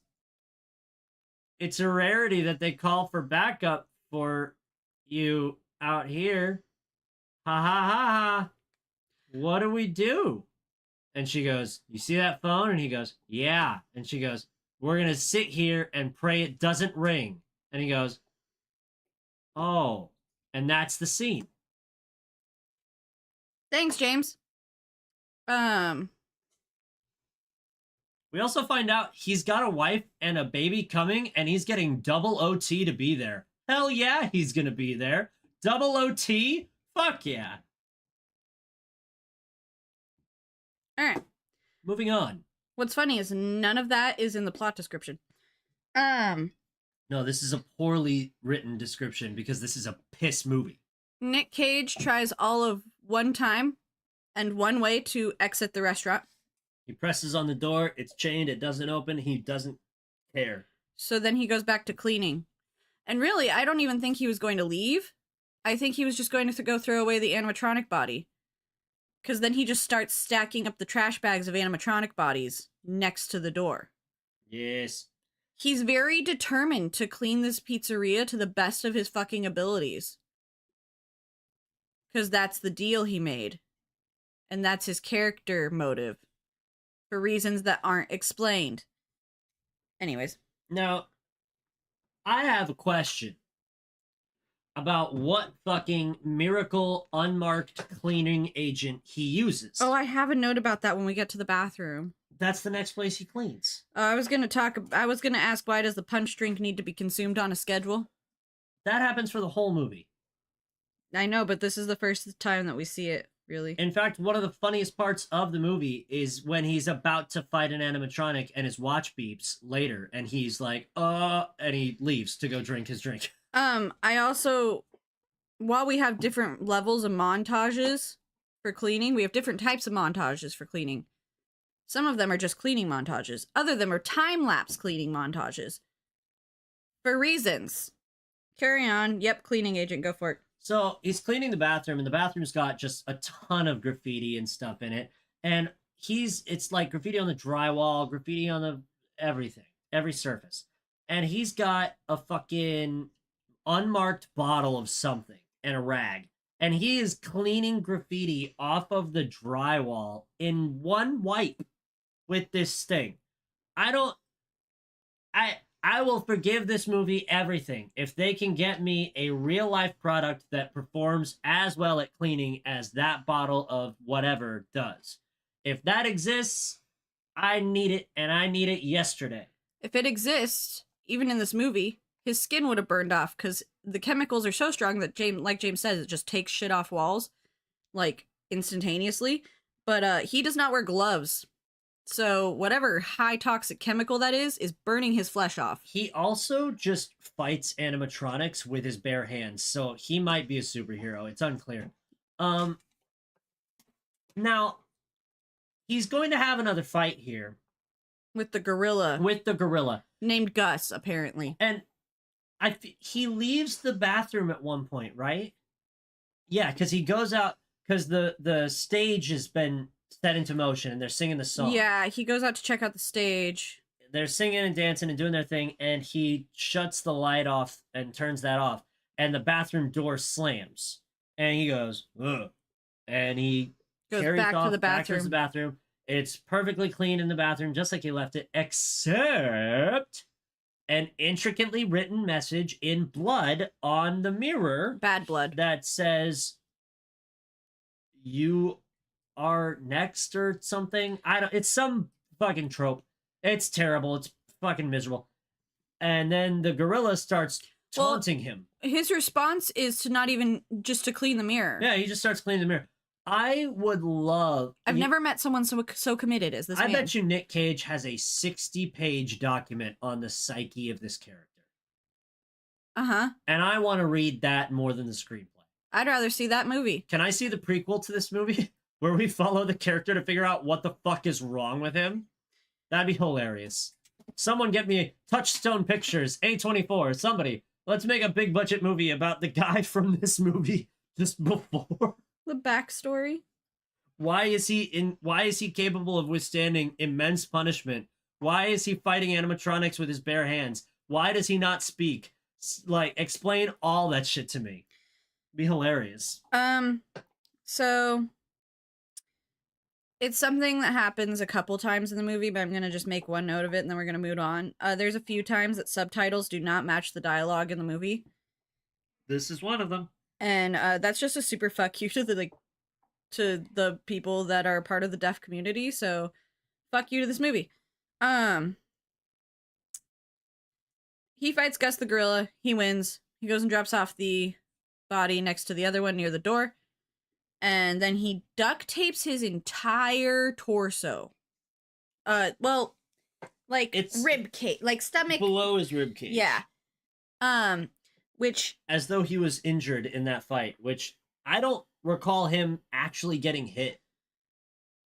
"It's a rarity that they call for backup for you out here. Ha ha ha ha. What do we do?" And she goes, "You see that phone?" And he goes, "Yeah." And she goes, "We're going to sit here and pray it doesn't ring." And he goes, "Oh." And that's the scene. Thanks, James. We also find out he's got a wife and a baby coming, and he's getting double OT to be there. Hell yeah, he's going to be there. Double OT? Fuck yeah. All right. Moving on. What's funny is none of that is in the plot description. No, this is a poorly written description because this is a piss movie. Nick Cage tries all of one time and one way to exit the restaurant. He presses on the door, it's chained, it doesn't open, he doesn't care. So then he goes back to cleaning. And really, I don't even think he was going to leave. I think he was just going to go throw away the animatronic body. Because then he just starts stacking up the trash bags of animatronic bodies next to the door. Yes. He's very determined to clean this pizzeria to the best of his fucking abilities. Because that's the deal he made. And that's his character motive. For reasons that aren't explained. Anyways. Now, I have a question about what fucking miracle unmarked cleaning agent he uses. Oh, I have a note about that when we get to the bathroom. That's the next place he cleans. I was gonna ask, why does the punch drink need to be consumed on a schedule? That happens for the whole movie. I know, but this is the first time that we see it, really. In fact, one of the funniest parts of the movie is when he's about to fight an animatronic and his watch beeps later, and he's like, and he leaves to go drink his drink. I also, while we have different levels of montages for cleaning, we have different types of montages for cleaning. Some of them are just cleaning montages. Other of them are time-lapse cleaning montages. For reasons. Carry on. Yep, cleaning agent, go for it. So he's cleaning the bathroom, and the bathroom's got just a ton of graffiti and stuff in it. And it's like graffiti on the drywall, graffiti on the everything, every surface. And he's got a fucking unmarked bottle of something and a rag. And he is cleaning graffiti off of the drywall in one wipe with this thing. I will forgive this movie everything if they can get me a real life product that performs as well at cleaning as that bottle of whatever does. If that exists, I need it, and I need it yesterday. If it exists, even in this movie, his skin would have burned off because the chemicals are so strong that like James says, it just takes shit off walls, like, instantaneously. But he does not wear gloves. So whatever high toxic chemical that is burning his flesh off. He also just fights animatronics with his bare hands, so he might be a superhero. It's unclear. Now, he's going to have another fight here. With the gorilla. With the gorilla. Named Gus, apparently. And he leaves the bathroom at one point, right? Yeah, because he goes out, because the stage has been set into motion and they're singing the song. Yeah, he goes out to check out the stage. they're singing and dancing and doing their thing, and he shuts the light off and turns that off, and the bathroom door slams, and he goes, ugh, and he Goes carries back to off the back towards the bathroom. bathroom. It's perfectly clean in the bathroom, just like he left it, except an intricately written message in blood on the mirror Bad blood. that says, "You are next" or something. I don't. It's some fucking trope. It's terrible. It's fucking miserable. And then the gorilla starts taunting him. His response is to not even just to clean the mirror. Yeah, he just starts cleaning the mirror. I would love. I've never met someone so committed as this I man. bet you Nick Cage has a 60-page document on the psyche of this character. Uh-huh. And I want to read that more than the screenplay. I'd rather see that movie. Can I see the prequel to this movie where we follow the character to figure out what the fuck is wrong with him? That'd be hilarious. Someone get me Touchstone Pictures, A24, somebody. Let's make a big budget movie about the guy from this movie just before. The backstory. Why is he capable of withstanding immense punishment? Why is he fighting animatronics with his bare hands? Why does he not speak? Like, explain all that shit to me. Be hilarious. So it's something that happens a couple times in the movie, but I'm going to just make one note of it and then we're going to move on. There's a few times that subtitles do not match the dialogue in the movie. This is one of them. And that's just a super fuck you to the people that are part of the deaf community. So fuck you to this movie. He fights Gus the gorilla. He wins. He goes and drops off the body next to the other one near the door. And then he duct tapes his entire torso. Well, like It's rib cage, like stomach. below his rib cage. Yeah. Which, as though he was injured in that fight, which I don't recall him actually getting hit.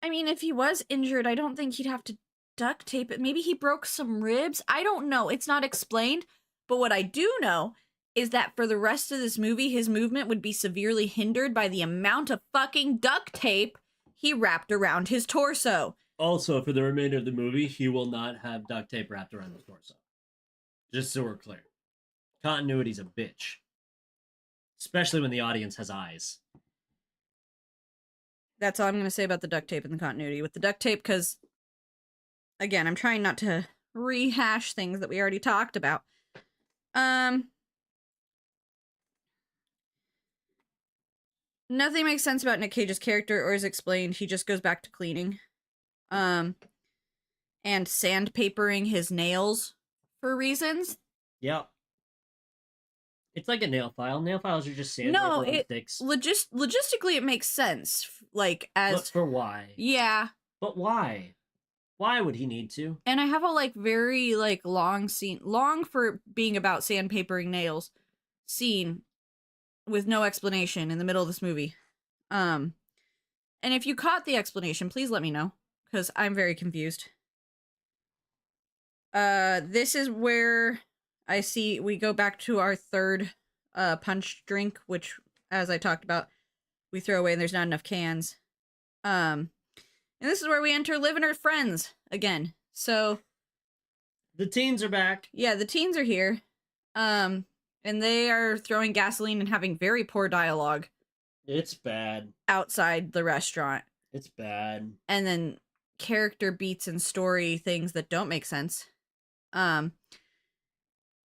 I mean, if he was injured, I don't think he'd have to duct tape it. Maybe he broke some ribs. I don't know. It's not explained. But what I do know is that for the rest of this movie, his movement would be severely hindered by the amount of fucking duct tape he wrapped around his torso. Also, for the remainder of the movie, he will not have duct tape wrapped around his torso. Just so we're clear. Continuity's a bitch. Especially when the audience has eyes. That's all I'm going to say about the duct tape and the continuity with the duct tape, because, again, I'm trying not to rehash things that we already talked about. Nothing makes sense about Nick Cage's character or is explained. He just goes back to cleaning. And sandpapering his nails for reasons. Yep. It's like a nail file. Nail files are just sandpaper No, on sticks. logistically it makes sense. Like, as... But for why? Yeah. But why? Why would he need to? And I have a, like, very, like, long scene, long for being about sandpapering nails scene with no explanation in the middle of this movie. And if you caught the explanation, please let me know, because I'm very confused. This is where I see we go back to our third punch drink, which, as I talked about, we throw away and there's not enough cans. And this is where we enter Living Her Friends again. So the teens are back. Yeah, the teens are here. And they are throwing gasoline and having very poor dialogue. It's bad. Outside the restaurant. It's bad. And then character beats and story things that don't make sense. And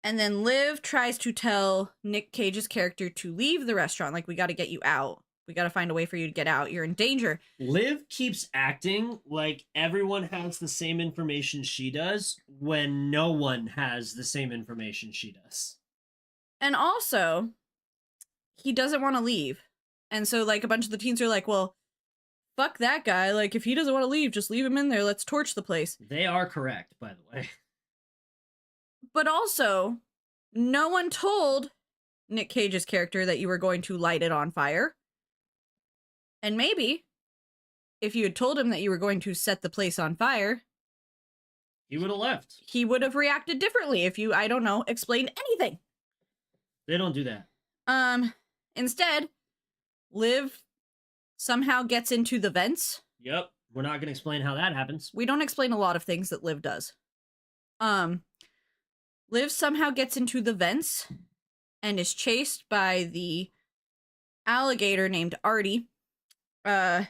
then Liv tries to tell Nick Cage's character to leave the restaurant. Like, we got to get you out. We got to find a way for you to get out. You're in danger. Liv keeps acting like everyone has the same information she does when no one has the same information she does. And also, he doesn't want to leave. And so, like, a bunch of the teens are like, well, fuck that guy. Like, if he doesn't want to leave, just leave him in there. Let's torch the place. They are correct, by the way. But also, no one told Nick Cage's character that you were going to light it on fire. And maybe, if you had told him that you were going to set the place on fire, he would have left. He would have reacted differently if you, I don't know, explained anything. They don't do that. Instead, Liv somehow gets into the vents. Yep. We're not going to explain how that happens. We don't explain a lot of things that Liv does. Liv somehow gets into the vents and is chased by the alligator named Artie. And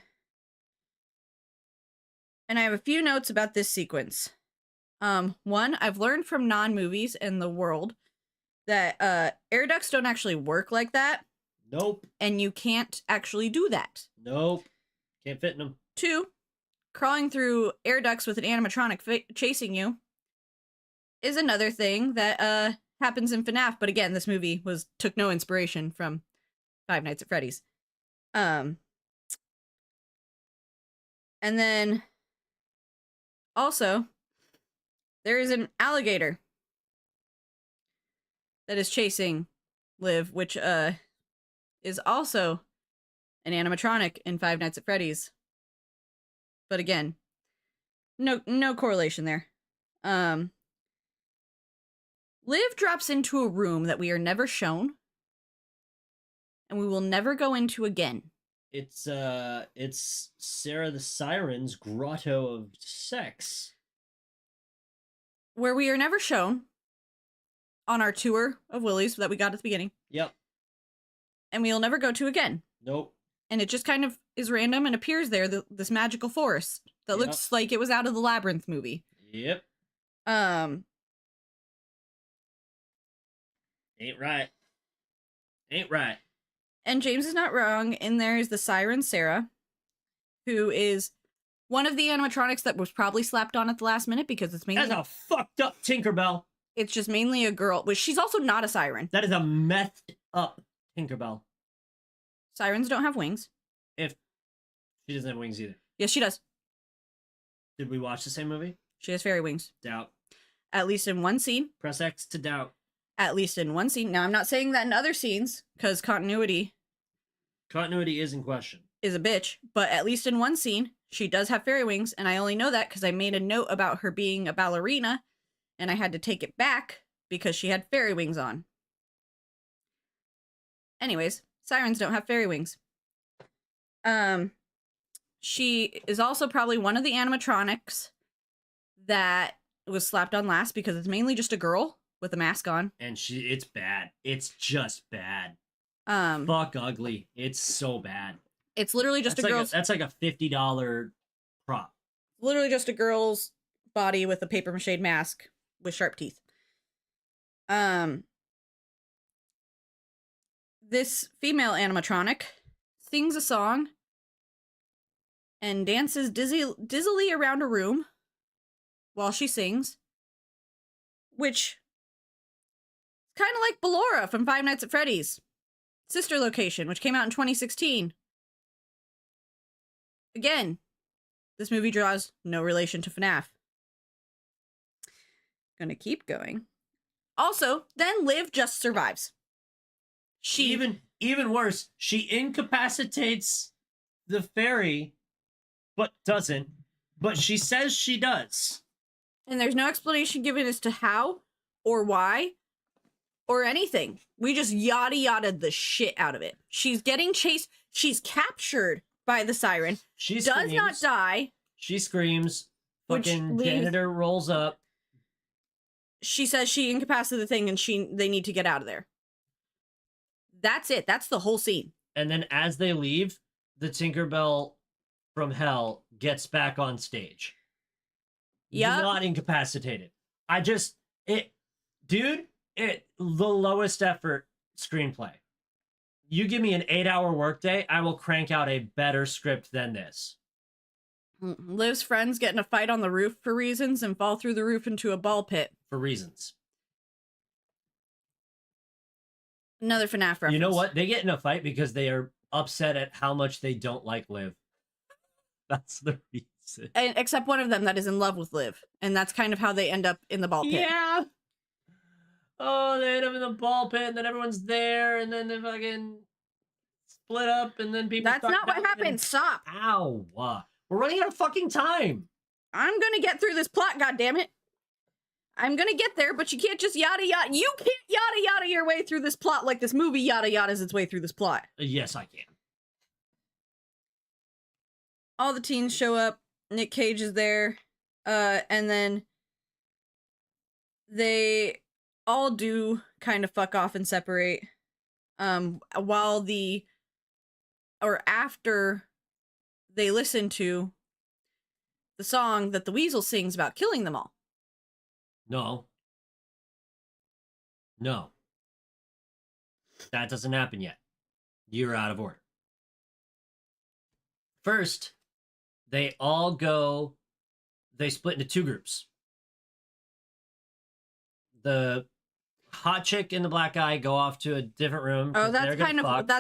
I have a few notes about this sequence. One, I've learned from non-movies in the world that air ducts don't actually work like that. Nope. And you can't actually do that. Nope. Can't fit in them. 2, crawling through air ducts with an animatronic chasing you is another thing that happens in FNAF, but again, this movie took no inspiration from Five Nights at Freddy's. And then also there is an alligator that is chasing Liv, which is also an animatronic in Five Nights at Freddy's. But again, no correlation there. Liv drops into a room that we are never shown, and we will never go into again. It's Sarah the Siren's Grotto of Sex, where we are never shown on our tour of Willy's that we got at the beginning. Yep. And we'll never go to again. Nope. And it just kind of is random and appears there, this magical forest that looks like it was out of the Labyrinth movie. Yep. Ain't right. Ain't right. And James is not wrong. In there is the siren Sarah, who is one of the animatronics that was probably slapped on at the last minute because it's mainly... That's a fucked up Tinkerbell. It's just mainly a girl, but she's also not a siren. That is a methed up Tinkerbell. Sirens don't have wings. If she doesn't have wings either. Yes, she does. Did we watch the same movie? She has fairy wings. Doubt. At least in one scene. Press X to doubt. At least in one scene. Now, I'm not saying that in other scenes, because continuity is in question. Is a bitch, but at least in one scene, she does have fairy wings, and I only know that because I made a note about her being a ballerina, and I had to take it back because she had fairy wings on. Anyways, sirens don't have fairy wings. She is also probably one of the animatronics that was slapped on last because it's mainly just a girl with a mask on. And it's bad. It's just bad. Fuck ugly. It's so bad. It's literally just that's like a $50 prop. Literally just a girl's body with a paper mache mask with sharp teeth. This female animatronic sings a song and dances dizzily around a room while she sings, which is kind of like Ballora from Five Nights at Freddy's sister location, which came out in 2016. Again, this movie draws no relation to FNAF. Gonna keep going. Also, then Liv just survives. She even worse, she incapacitates the fairy, but doesn't. But she says she does. And there's no explanation given as to how or why or anything. We just yada yada the shit out of it. She's getting chased. She's captured by the siren. She does screams, not die. She screams. Fucking janitor rolls up. She says she incapacitated the thing and they need to get out of there. That's it. That's the whole scene. And then as they leave, the Tinkerbell from hell gets back on stage. Yeah. Not incapacitated. The lowest effort screenplay. You give me an 8-hour workday, I will crank out a better script than this. Liv's friends get in a fight on the roof for reasons and fall through the roof into a ball pit. For reasons. Another FNAF reference. You know what? They get in a fight because they are upset at how much they don't like Liv. That's the reason. Except one of them that is in love with Liv. And that's kind of how they end up in the ball pit. Yeah. Oh, they end up in the ball pit, and then everyone's there, and then they fucking split up, and then people. That's not what happened. Stop. Ow. We're running out of fucking time. I'm gonna get through this plot, goddammit. I'm gonna get there, but you can't just yada yada. You can't yada yada your way through this plot like this movie yada yadas its way through this plot. Yes, I can. All the teens show up. Nick Cage is there. And then they all do kind of fuck off and separate. While after they listen to the song that the weasel sings about killing them all. No. No. That doesn't happen yet. You're out of order. First, they split into two groups. The hot chick and the black guy go off to a different room. Oh, that's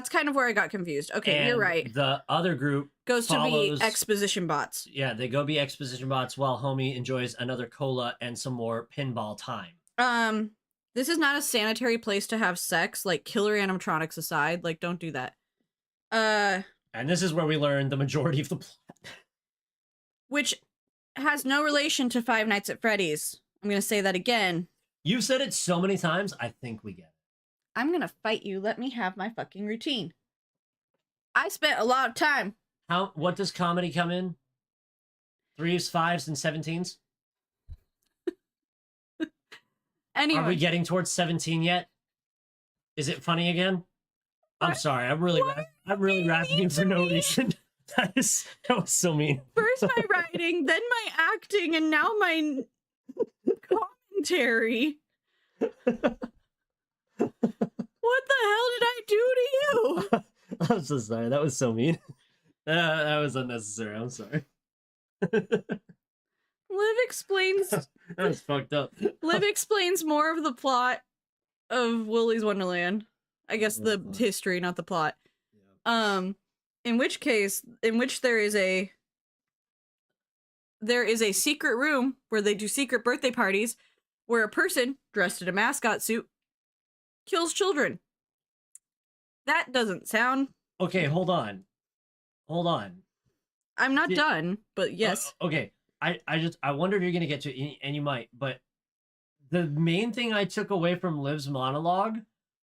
kind of where I got confused. Okay, and you're right. The other group goes to be exposition bots. Yeah, they go be exposition bots while homie enjoys another cola and some more pinball time. This is not a sanitary place to have sex, like killer animatronics aside. Like, don't do that. And this is where we learn the majority of the plot. Which has no relation to Five Nights at Freddy's. I'm gonna say that again. You've said it so many times, I think we get it. I'm gonna fight you. Let me have my fucking routine. I spent a lot of time. What does comedy come in? 3s, 5s, and 17s? Anyway. Are we getting towards 17 yet? Is it funny again? I'm sorry. I'm really rapping you for no reason. That was so mean. First my writing, then my acting, and now my commentary. What the hell did I do to you? I'm so sorry. That was so mean. That was unnecessary. I'm sorry. Liv explains. That was fucked up. Liv explains more of the plot of Willy's Wonderland. I guess the history, not the plot. Yeah. In which there is a secret room where they do secret birthday parties where a person dressed in a mascot suit kills children. That doesn't sound... Okay, hold on. I'm not done, but yes. Okay, I wonder if you're gonna get to it, and you might, but the main thing I took away from Liv's monologue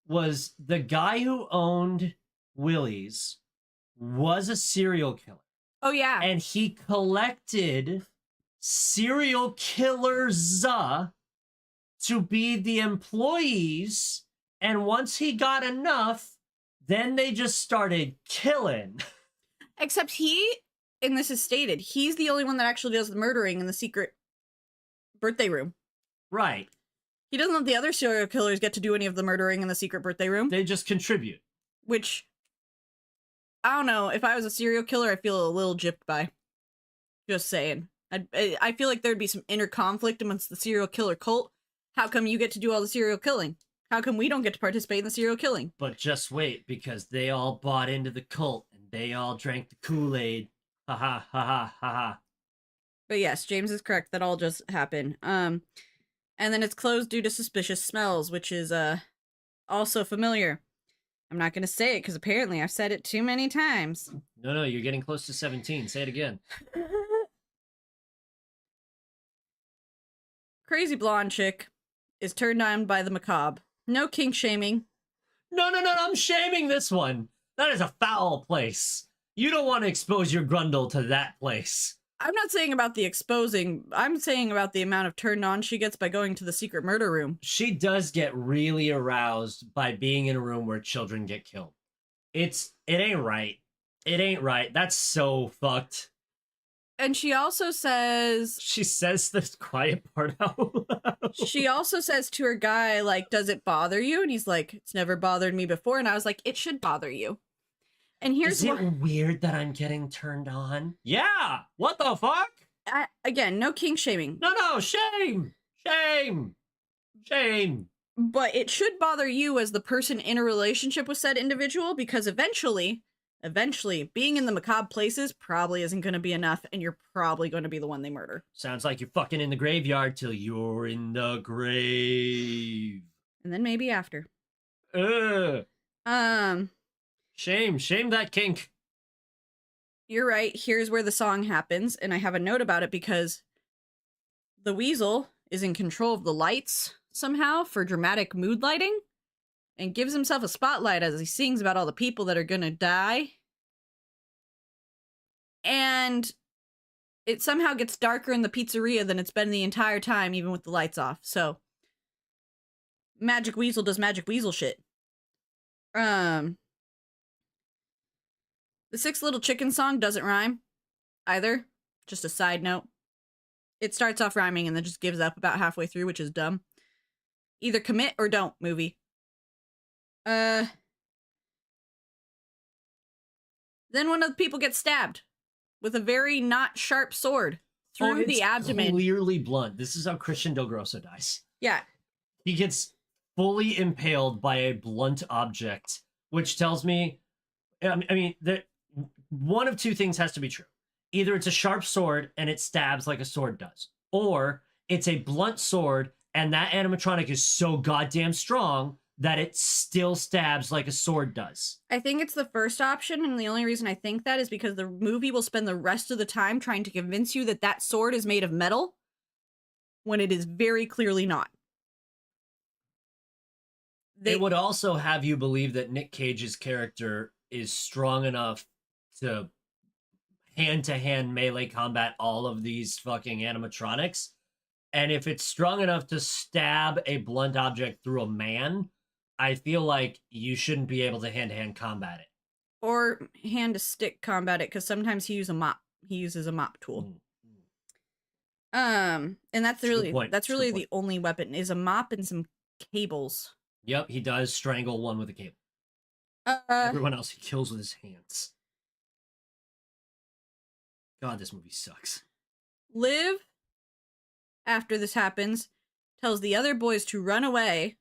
was the guy who owned Willy's was a serial killer. Oh, yeah. And he collected serial killers to be the employees, and once he got enough, then they just started killing. Except and this is stated, he's the only one that actually does the murdering in the secret birthday room. Right. He doesn't let the other serial killers get to do any of the murdering in the secret birthday room. They just contribute. Which, I don't know, if I was a serial killer, I'd feel a little gypped by. Just saying. I feel like there'd be some inner conflict amongst the serial killer cult. How come you get to do all the serial killing? How come we don't get to participate in the serial killing? But just wait, because they all bought into the cult, and they all drank the Kool-Aid. Ha ha ha ha ha ha. But yes, James is correct. That all just happened. And then it's closed due to suspicious smells, which is also familiar. I'm not going to say it because apparently I've said it too many times. No, you're getting close to 17. Say it again. Crazy blonde chick is turned on by the macabre. No kink shaming. No, I'm shaming this one. That is a foul place. You don't want to expose your grundle to that place. I'm not saying about the exposing. I'm saying about the amount of turned on she gets by going to the secret murder room. She does get really aroused by being in a room where children get killed. It ain't right. It ain't right. That's so fucked. And she also says... She says this quiet part out loud. She also says to her guy, like, does it bother you? And he's like, it's never bothered me before. And I was like, it should bother you. And here's Is it weird that I'm getting turned on? Yeah! What the fuck? Again, no kink shaming. No, shame! Shame! But it should bother you as the person in a relationship with said individual, because eventually, being in the macabre places probably isn't going to be enough, and you're probably going to be the one they murder. Sounds like you're fucking in the graveyard till you're in the grave. And then maybe after. Shame that kink. You're right. Here's where the song happens, and I have a note about it because the weasel is in control of the lights somehow for dramatic mood lighting and gives himself a spotlight as he sings about all the people that are gonna die. And it somehow gets darker in the pizzeria than it's been the entire time, even with the lights off. So Magic Weasel does Magic Weasel shit. The Six Little Chicken song doesn't rhyme either. Just a side note. It starts off rhyming and then just gives up about halfway through, which is dumb. Either commit or don't, movie. Then one of the people gets stabbed with a very not sharp sword through the abdomen. Clearly blunt. This is how Christian Del Grosso dies. Yeah. He gets fully impaled by a blunt object, which tells me, I mean, that one of two things has to be true. Either it's a sharp sword and it stabs like a sword does, or it's a blunt sword and that animatronic is so goddamn strong that it still stabs like a sword does. I think it's the first option, and the only reason I think that is because the movie will spend the rest of the time trying to convince you that that sword is made of metal when it is very clearly not. It would also have you believe that Nick Cage's character is strong enough to hand-to-hand melee combat all of these fucking animatronics. And if it's strong enough to stab a blunt object through a man, I feel like you shouldn't be able to hand-to-hand combat it. Or hand-to-stick combat it, because sometimes he uses a mop. He uses a mop tool. And that's really the only weapon is a mop and some cables. Yep, he does strangle one with a cable. Everyone else he kills with his hands. God, this movie sucks. Liv, after this happens, tells the other boys to run away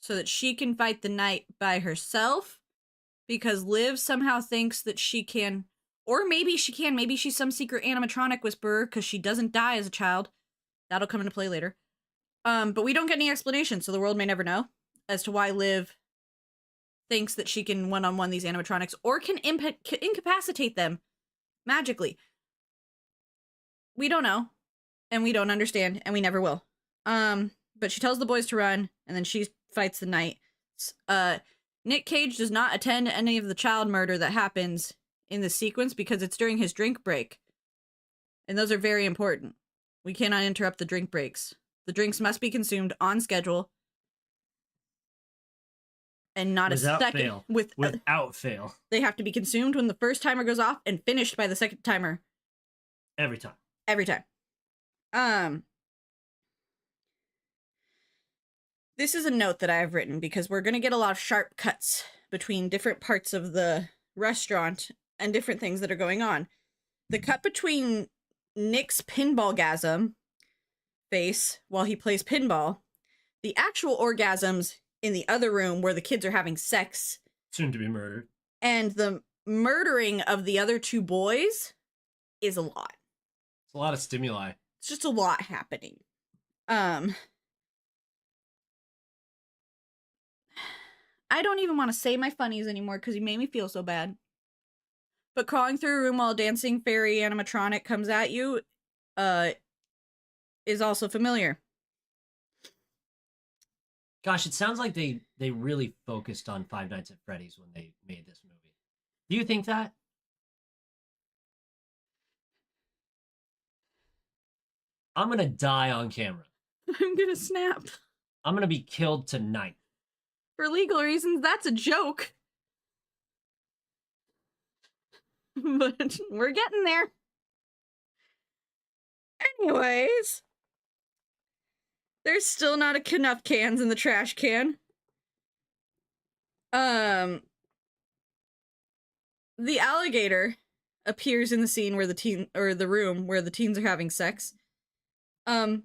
so that she can fight the knight by herself, because Liv somehow thinks that she can, or maybe she can, maybe she's some secret animatronic whisperer because she doesn't die as a child. That'll come into play later. But we don't get any explanation, so the world may never know as to why Liv thinks that she can one-on-one these animatronics or can incapacitate them magically. We don't know, and we don't understand, and we never will. But she tells the boys to run, and then she fights the knight. Nick Cage does not attend any of the child murder that happens in this sequence because it's during his drink break. And those are very important. We cannot interrupt the drink breaks. The drinks must be consumed on schedule. And not without a second. Fail. Without fail. They have to be consumed when the first timer goes off and finished by the second timer. Every time. Every time. This is a note that I have written because we're going to get a lot of sharp cuts between different parts of the restaurant and different things that are going on. The cut between Nick's pinball-gasm face while he plays pinball, the actual orgasms in the other room where the kids are having sex. Soon to be murdered. And the murdering of the other two boys is a lot. It's a lot of stimuli. It's just a lot happening. I don't even want to say my funnies anymore because you made me feel so bad. But crawling through a room while a dancing fairy animatronic comes at you is also familiar. Gosh, it sounds like they really focused on Five Nights at Freddy's when they made this movie. Do you think that? I'm gonna die on camera. I'm gonna snap. I'm gonna be killed tonight. For legal reasons, that's a joke. But we're getting there. Anyways. There's still not enough cans in the trash can. The alligator appears in the scene where the room where the teens are having sex. And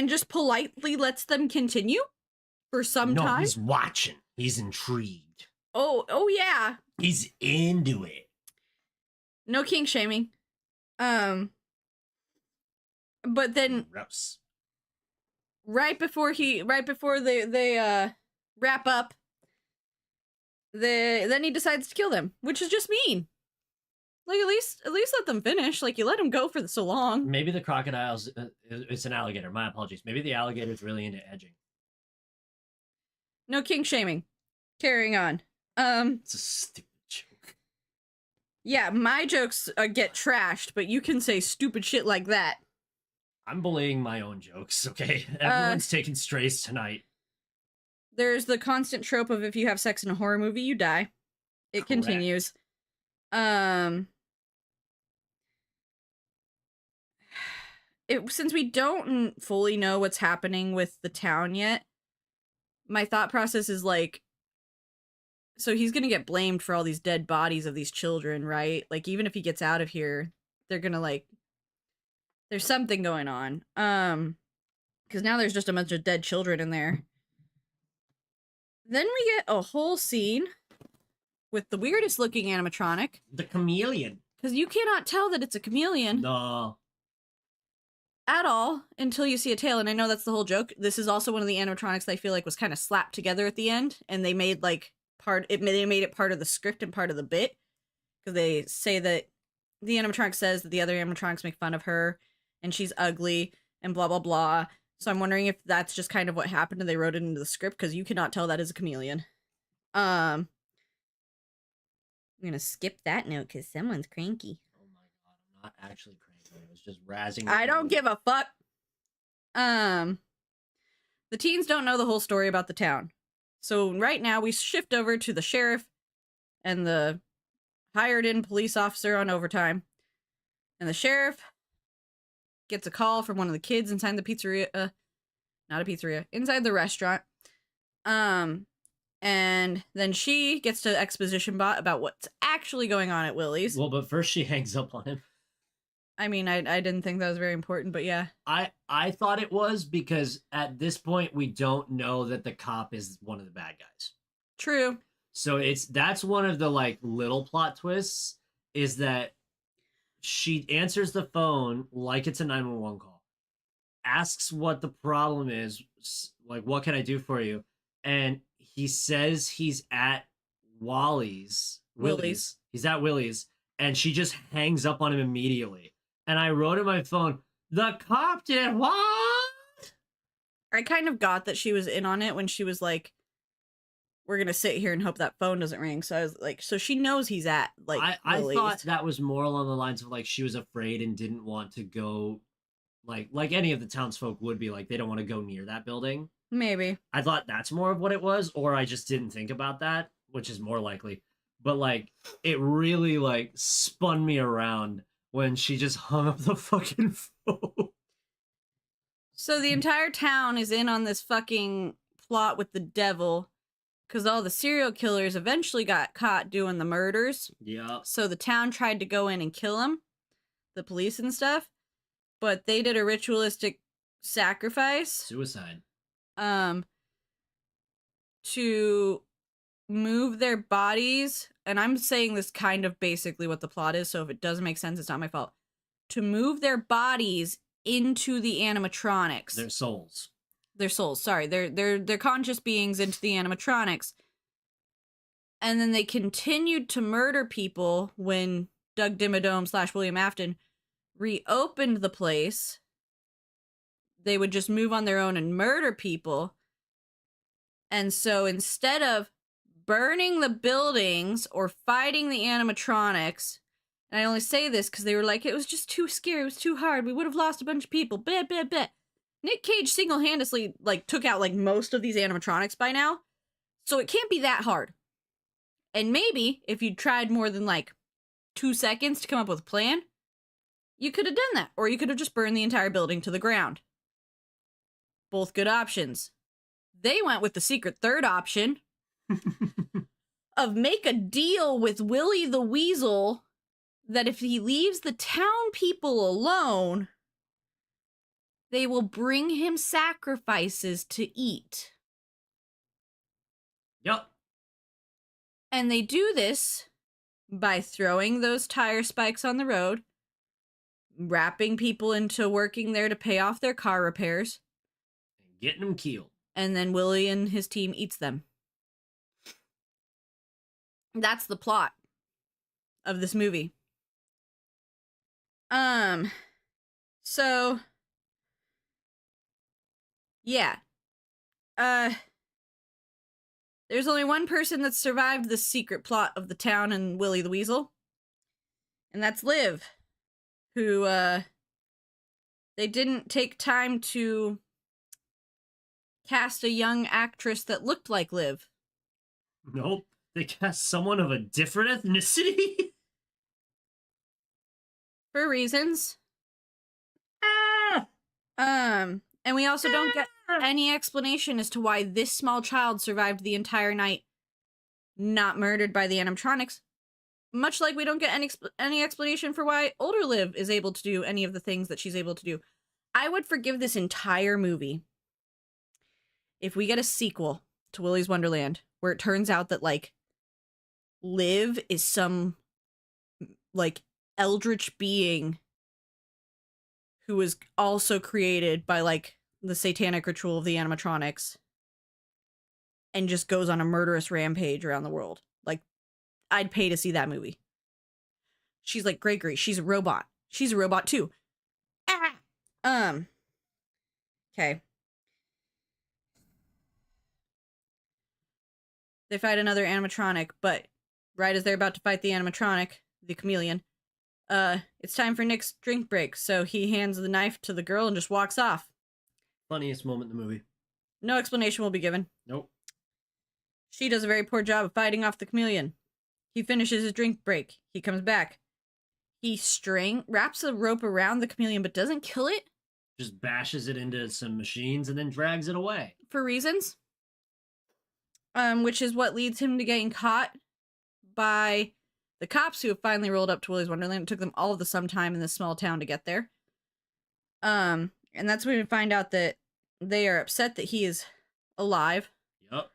just politely lets them continue for some time. No, he's watching. He's intrigued. Oh yeah. He's into it. No kink shaming. But then Gross. right before they wrap up, then he decides to kill them, which is just mean. Like at least let them finish. Like you let him go for so long. Maybe the crocodile's it's an alligator. My apologies. Maybe the alligator's really into edging. No kink shaming. Carrying on. It's a stupid joke. Yeah, my jokes get trashed, but you can say stupid shit like that. I'm bullying my own jokes, okay? Everyone's taking strays tonight. There's the constant trope of if you have sex in a horror movie, you die. It Correct. continues. Since we don't fully know what's happening with the town yet, my thought process is like, so he's gonna get blamed for all these dead bodies of these children, right? Like, even if he gets out of here, they're gonna like, there's something going on. Because now there's just a bunch of dead children in there. Then we get a whole scene with the weirdest looking animatronic. The chameleon. Because you cannot tell that it's a chameleon. No. At all until you see a tail, and I know that's the whole joke. This is also one of the animatronics that I feel like was kind of slapped together at the end, and they made like they made it part of the script and part of the bit, because they say that the animatronic says that the other animatronics make fun of her and she's ugly and blah blah blah. So I'm wondering if that's just kind of what happened and they wrote it into the script, because you cannot tell that is a chameleon. I'm gonna skip that note because someone's cranky. Oh my god, I'm not actually cranky. I was just razzing. I don't give a fuck. The teens don't know the whole story about the town. So right now we shift over to the sheriff and the hired in police officer on overtime. And the sheriff gets a call from one of the kids inside the pizzeria, not a pizzeria, inside the restaurant. And then she gets to exposition bot about what's actually going on at Willy's. Well, but first she hangs up on him. I mean, I didn't think that was very important, but yeah. I thought it was, because at this point we don't know that the cop is one of the bad guys. True. So that's one of the like little plot twists, is that she answers the phone like it's a 911 call, asks what the problem is, like, what can I do for you? And he says he's at Willy's. He's at Willy's, and she just hangs up on him immediately. And I wrote in my phone, the cop did what? I kind of got that she was in on it when she was like, we're going to sit here and hope that phone doesn't ring. So I was like, so she knows he's at, like, I thought that was more along the lines of, like, she was afraid and didn't want to go, like any of the townsfolk would be, like, they don't want to go near that building. Maybe. I thought that's more of what it was, or I just didn't think about that, which is more likely. But, like, it really, like, spun me around when she just hung up the fucking phone. So the entire town is in on this fucking plot with the devil, because all the serial killers eventually got caught doing the murders. Yeah. So the town tried to go in and kill him, the police and stuff, but they did a ritualistic sacrifice. Suicide. To move their bodies, and I'm saying this kind of basically what the plot is, so if it doesn't make sense, it's not my fault. To move their bodies into the animatronics. Their souls. Their souls, sorry. Their conscious beings into the animatronics. And then they continued to murder people when Doug Dimmadome / William Afton reopened the place. They would just move on their own and murder people. And so instead of burning the buildings or fighting the animatronics, and I only say this because they were like, it was just too scary, it was too hard, we would have lost a bunch of people, blah, blah, blah. Nick Cage single-handedly, like, took out, like, most of these animatronics by now, so it can't be that hard. And maybe, if you tried more than, like, 2 seconds to come up with a plan, you could have done that, or you could have just burned the entire building to the ground. Both good options. They went with the secret third option of make a deal with Willy the Weasel that if he leaves the town people alone, they will bring him sacrifices to eat. Yep. And they do this by throwing those tire spikes on the road, wrapping people into working there to pay off their car repairs, Getting them killed. and then Willy and his team eats them. That's the plot of this movie. So yeah. There's only one person that's survived the secret plot of the town and Willy the Weasel. And that's Liv, who they didn't take time to cast a young actress that looked like Liv. Nope. They cast someone of a different ethnicity? For reasons. Ah! And we also don't get any explanation as to why this small child survived the entire night not murdered by the animatronics. Much like we don't get any explanation for why older Liv is able to do any of the things that she's able to do. I would forgive this entire movie if we get a sequel to Willy's Wonderland where it turns out that, like, Liv is some, like, eldritch being who was also created by, like, the satanic ritual of the animatronics and just goes on a murderous rampage around the world. Like, I'd pay to see that movie. She's like Gregory. She's a robot. She's a robot too. Okay. They fight another animatronic, but right as they're about to fight the animatronic, the chameleon, it's time for Nick's drink break, so he hands the knife to the girl and just walks off. Funniest moment in the movie. No explanation will be given. Nope. She does a very poor job of fighting off the chameleon. He finishes his drink break. He comes back. He wraps a rope around the chameleon, but doesn't kill it. Just bashes it into some machines and then drags it away. For reasons. Which is what leads him to getting caught by the cops who have finally rolled up to Willy's Wonderland. It took them all of some time in this small town to get there. And that's when we find out that they are upset that he is alive. Yup.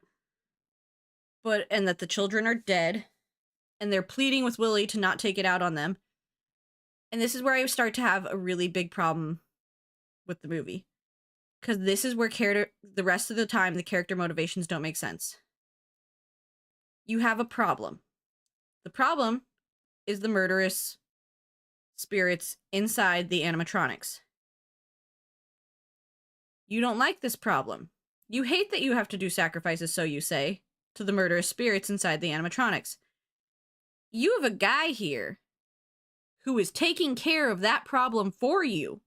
And that the children are dead. And they're pleading with Willy to not take it out on them. And this is where I start to have a really big problem with the movie. Because this is where the rest of the time, the character motivations don't make sense. You have a problem. The problem is the murderous spirits inside the animatronics. You don't like this problem. You hate that you have to do sacrifices, so you say, to the murderous spirits inside the animatronics. You have a guy here who is taking care of that problem for you.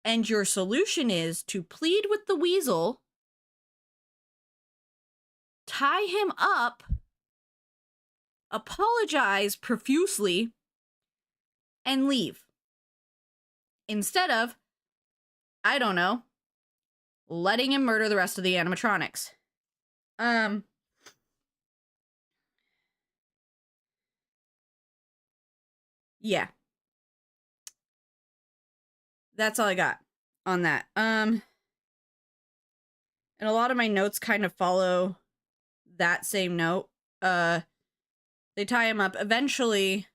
And your solution is to plead with the weasel, tie him up, apologize profusely, and leave. Instead of, I don't know, letting him murder the rest of the animatronics. Yeah. That's all I got on that. And a lot of my notes kind of follow that same note. They tie him up. Eventually,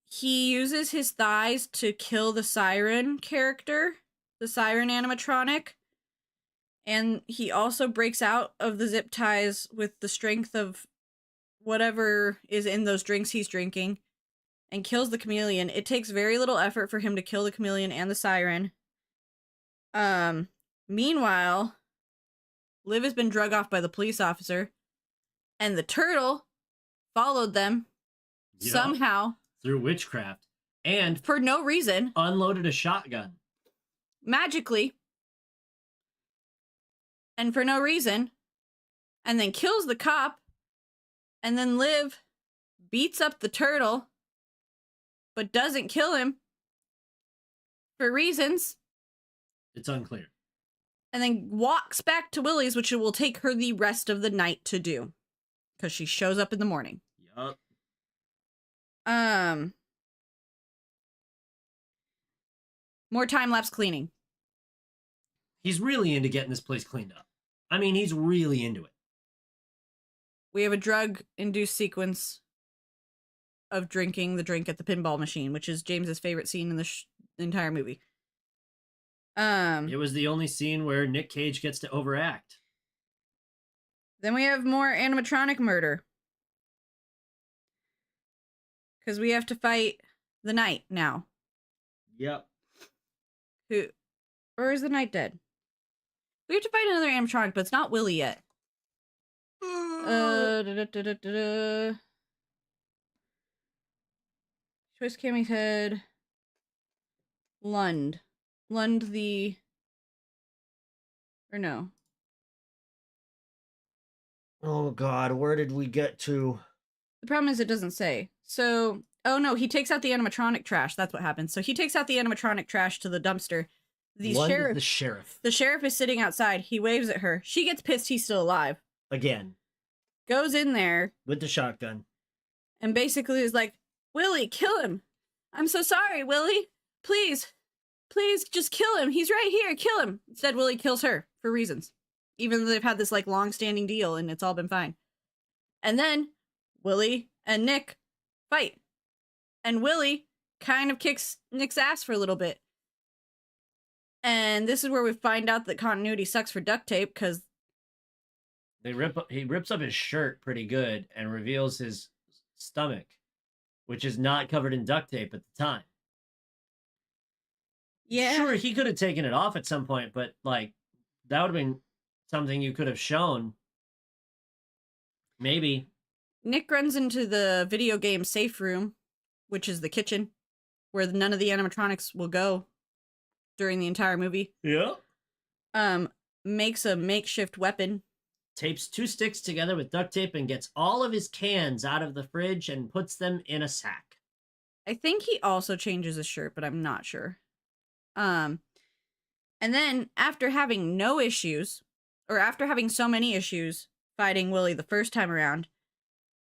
he uses his thighs to kill the siren character, the siren animatronic. And he also breaks out of the zip ties with the strength of whatever is in those drinks he's drinking and kills the chameleon. It takes very little effort for him to kill the chameleon and the siren. Meanwhile, Liv has been drug off by the police officer, and the turtle followed them somehow through witchcraft and for no reason. Unloaded a shotgun Magically. And for no reason. And then kills the cop. And then Liv beats up the turtle, but doesn't kill him for reasons. It's unclear. And then walks back to Willy's, which it will take her the rest of the night to do. Because she shows up in the morning. Yup. More time-lapse cleaning. He's really into getting this place cleaned up. I mean, he's really into it. We have a drug-induced sequence of drinking the drink at the pinball machine, which is James's favorite scene in the entire movie. It was the only scene where Nick Cage gets to overact. Then we have more animatronic murder. Because we have to fight the Knight now. Yep. Or is the Knight dead? We have to fight another animatronic, but it's not Willy yet. Choice Cammy's head. Lund the Or no? Oh God, where did we get to? The problem is it doesn't say. So, oh no, he takes out the animatronic trash. That's what happens. So he takes out the animatronic trash to the dumpster. The sheriff is sitting outside. He waves at her. She gets pissed he's still alive. Again. Goes in there. With the shotgun. And basically is like, Willy, kill him. I'm so sorry, Willy. Please. Please just kill him. He's right here. Kill him. Instead, Willy kills her for reasons. Even though they've had this like long-standing deal and it's all been fine. And then Willy and Nick fight. And Willy kind of kicks Nick's ass for a little bit. And this is where we find out that continuity sucks for duct tape, because he rips up his shirt pretty good and reveals his stomach, which is not covered in duct tape at the time. Yeah. Sure, he could have taken it off at some point, but like that would have been something you could have shown. Maybe. Nick runs into the video game safe room, which is the kitchen, where none of the animatronics will go during the entire movie. Yeah. Makes a makeshift weapon. Tapes 2 sticks together with duct tape and gets all of his cans out of the fridge and puts them in a sack. I think he also changes his shirt, but I'm not sure. And then after having no issues, or after having so many issues fighting Willy the first time around,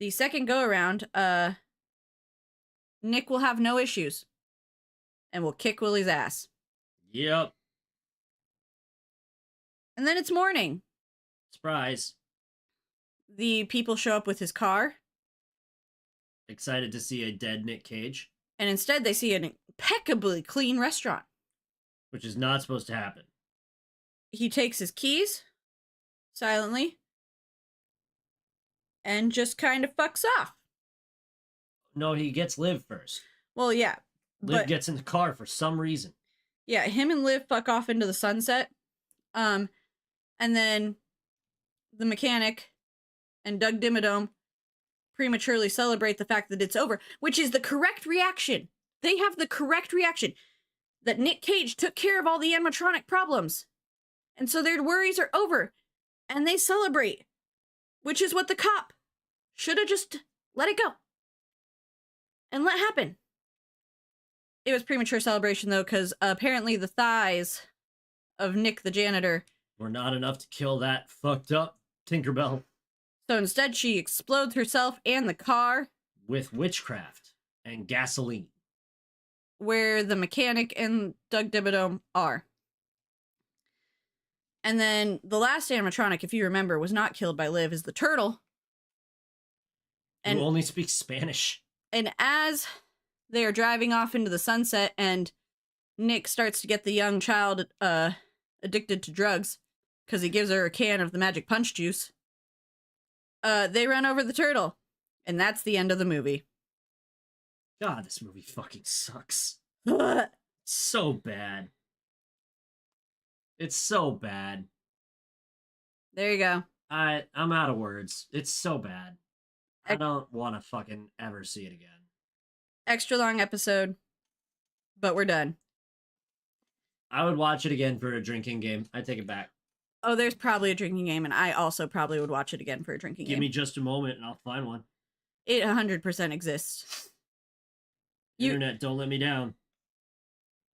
the second go around, Nick will have no issues and will kick Willy's ass. Yep. And then it's morning. Surprise. The people show up with his car. Excited to see a dead Nick Cage. And instead they see an impeccably clean restaurant. Which is not supposed to happen. He takes his keys silently and just kind of fucks off. No, he gets Liv first. Well, yeah. Liv gets in the car for some reason. Yeah, him and Liv fuck off into the sunset. And then the mechanic and Doug Dimmadome prematurely celebrate the fact that it's over, which is the correct reaction. They have the correct reaction. That Nick Cage took care of all the animatronic problems. And so their worries are over. And they celebrate. Which is what the cop should have just let it go. And let happen. It was premature celebration, though, because apparently the thighs of Nick the janitor were not enough to kill that fucked up Tinkerbell. So instead she explodes herself and the car. With witchcraft and gasoline. Where the mechanic and Doug Dimmadome are. And then the last animatronic, if you remember, was not killed by Liv, is the turtle. And who only speaks Spanish. And as they are driving off into the sunset and Nick starts to get the young child addicted to drugs because he gives her a can of the magic punch juice, they run over the turtle. And that's the end of the movie. God, this movie fucking sucks. So bad. It's so bad. There you go. I'm out of words. It's so bad. I don't want to fucking ever see it again. Extra long episode, but we're done. I would watch it again for a drinking game. I take it back. Oh, there's probably a drinking game, and I also probably would watch it again for a drinking game. Give me just a moment and I'll find one. It 100% exists. Internet, don't let me down.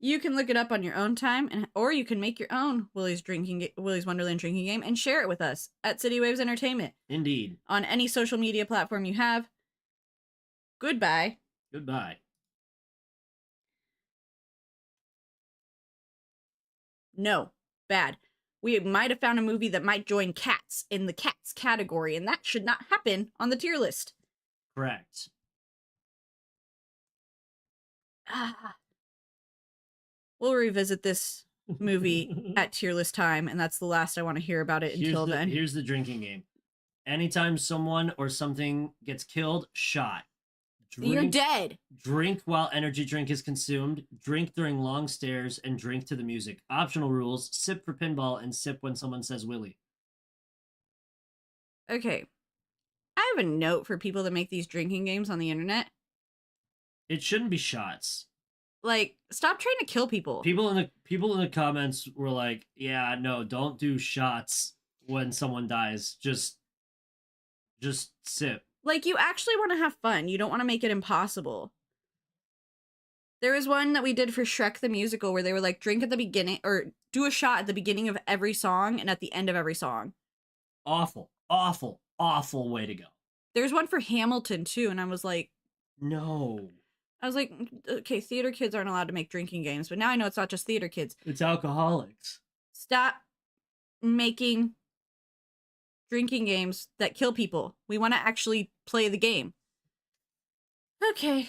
You can look it up on your own time, or you can make your own Willy's Wonderland drinking game and share it with us at CityWaves Entertainment. Indeed. On any social media platform you have. Goodbye. Goodbye. No. Bad. We might have found a movie that might join Cats in the Cats category, and that should not happen on the tier list. Correct. We'll revisit this movie at tier list time, and that's the last I want to hear about it until then. Here's the drinking game. Anytime someone or something gets killed, shot. You're dead. Drink while energy drink is consumed. Drink during long stares, and drink to the music. Optional rules: sip for pinball and sip when someone says Willy. Okay. I have a note for people that make these drinking games on the internet. It shouldn't be shots. Like, stop trying to kill people. People in the comments were like, "Yeah, no, don't do shots when someone dies. Just sip." Like, you actually want to have fun. You don't want to make it impossible. There was one that we did for Shrek the Musical where they were like, drink at the beginning, or do a shot at the beginning of every song and at the end of every song. Awful way to go. There's one for Hamilton too, and I was like, No. okay, theater kids aren't allowed to make drinking games, but now I know it's not just theater kids. It's alcoholics. Stop making drinking games that kill people. We want to actually play the game. Okay,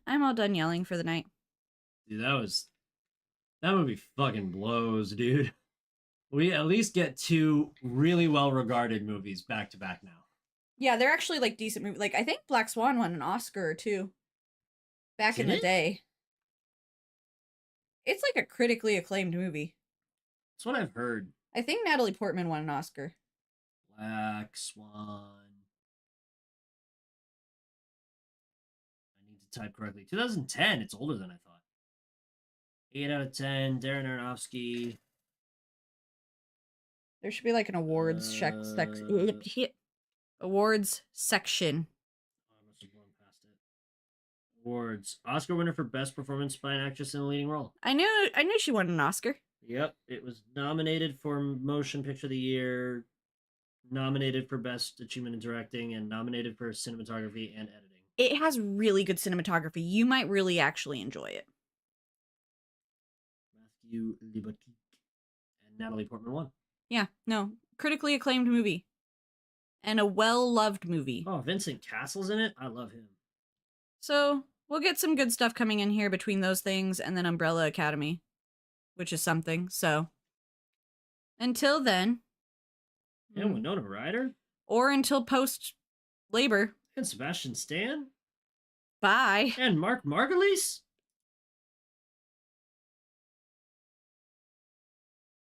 I'm all done yelling for the night. Dude, that movie fucking blows, dude. We at least get 2 really well-regarded movies back to back now. Yeah, they're actually like decent movies. Like, I think Black Swan won an Oscar or 2 back in Did the it? day. It's like a critically acclaimed movie. That's what I've heard. I think Natalie Portman won an Oscar. Black Swan. I need to type correctly. 2010. It's older than I thought. 8 out of 10. Darren Aronofsky. There should be like an awards awards section. I must have blown past it. Awards. Oscar winner for best performance by an actress in a leading role. I knew she won an Oscar. Yep, it was nominated for Motion Picture of the Year, nominated for Best Achievement in Directing, and nominated for Cinematography and Editing. It has really good cinematography. You might really actually enjoy it. Matthew Libatique and Natalie Portman won. Yeah, no, critically acclaimed movie. And a well-loved movie. Oh, Vincent Cassel's in it? I love him. So, we'll get some good stuff coming in here between those things and then Umbrella Academy, which is something. So, until then. And Winona Ryder. Or until post-labor. And Sebastian Stan. Bye. And Mark Margulies.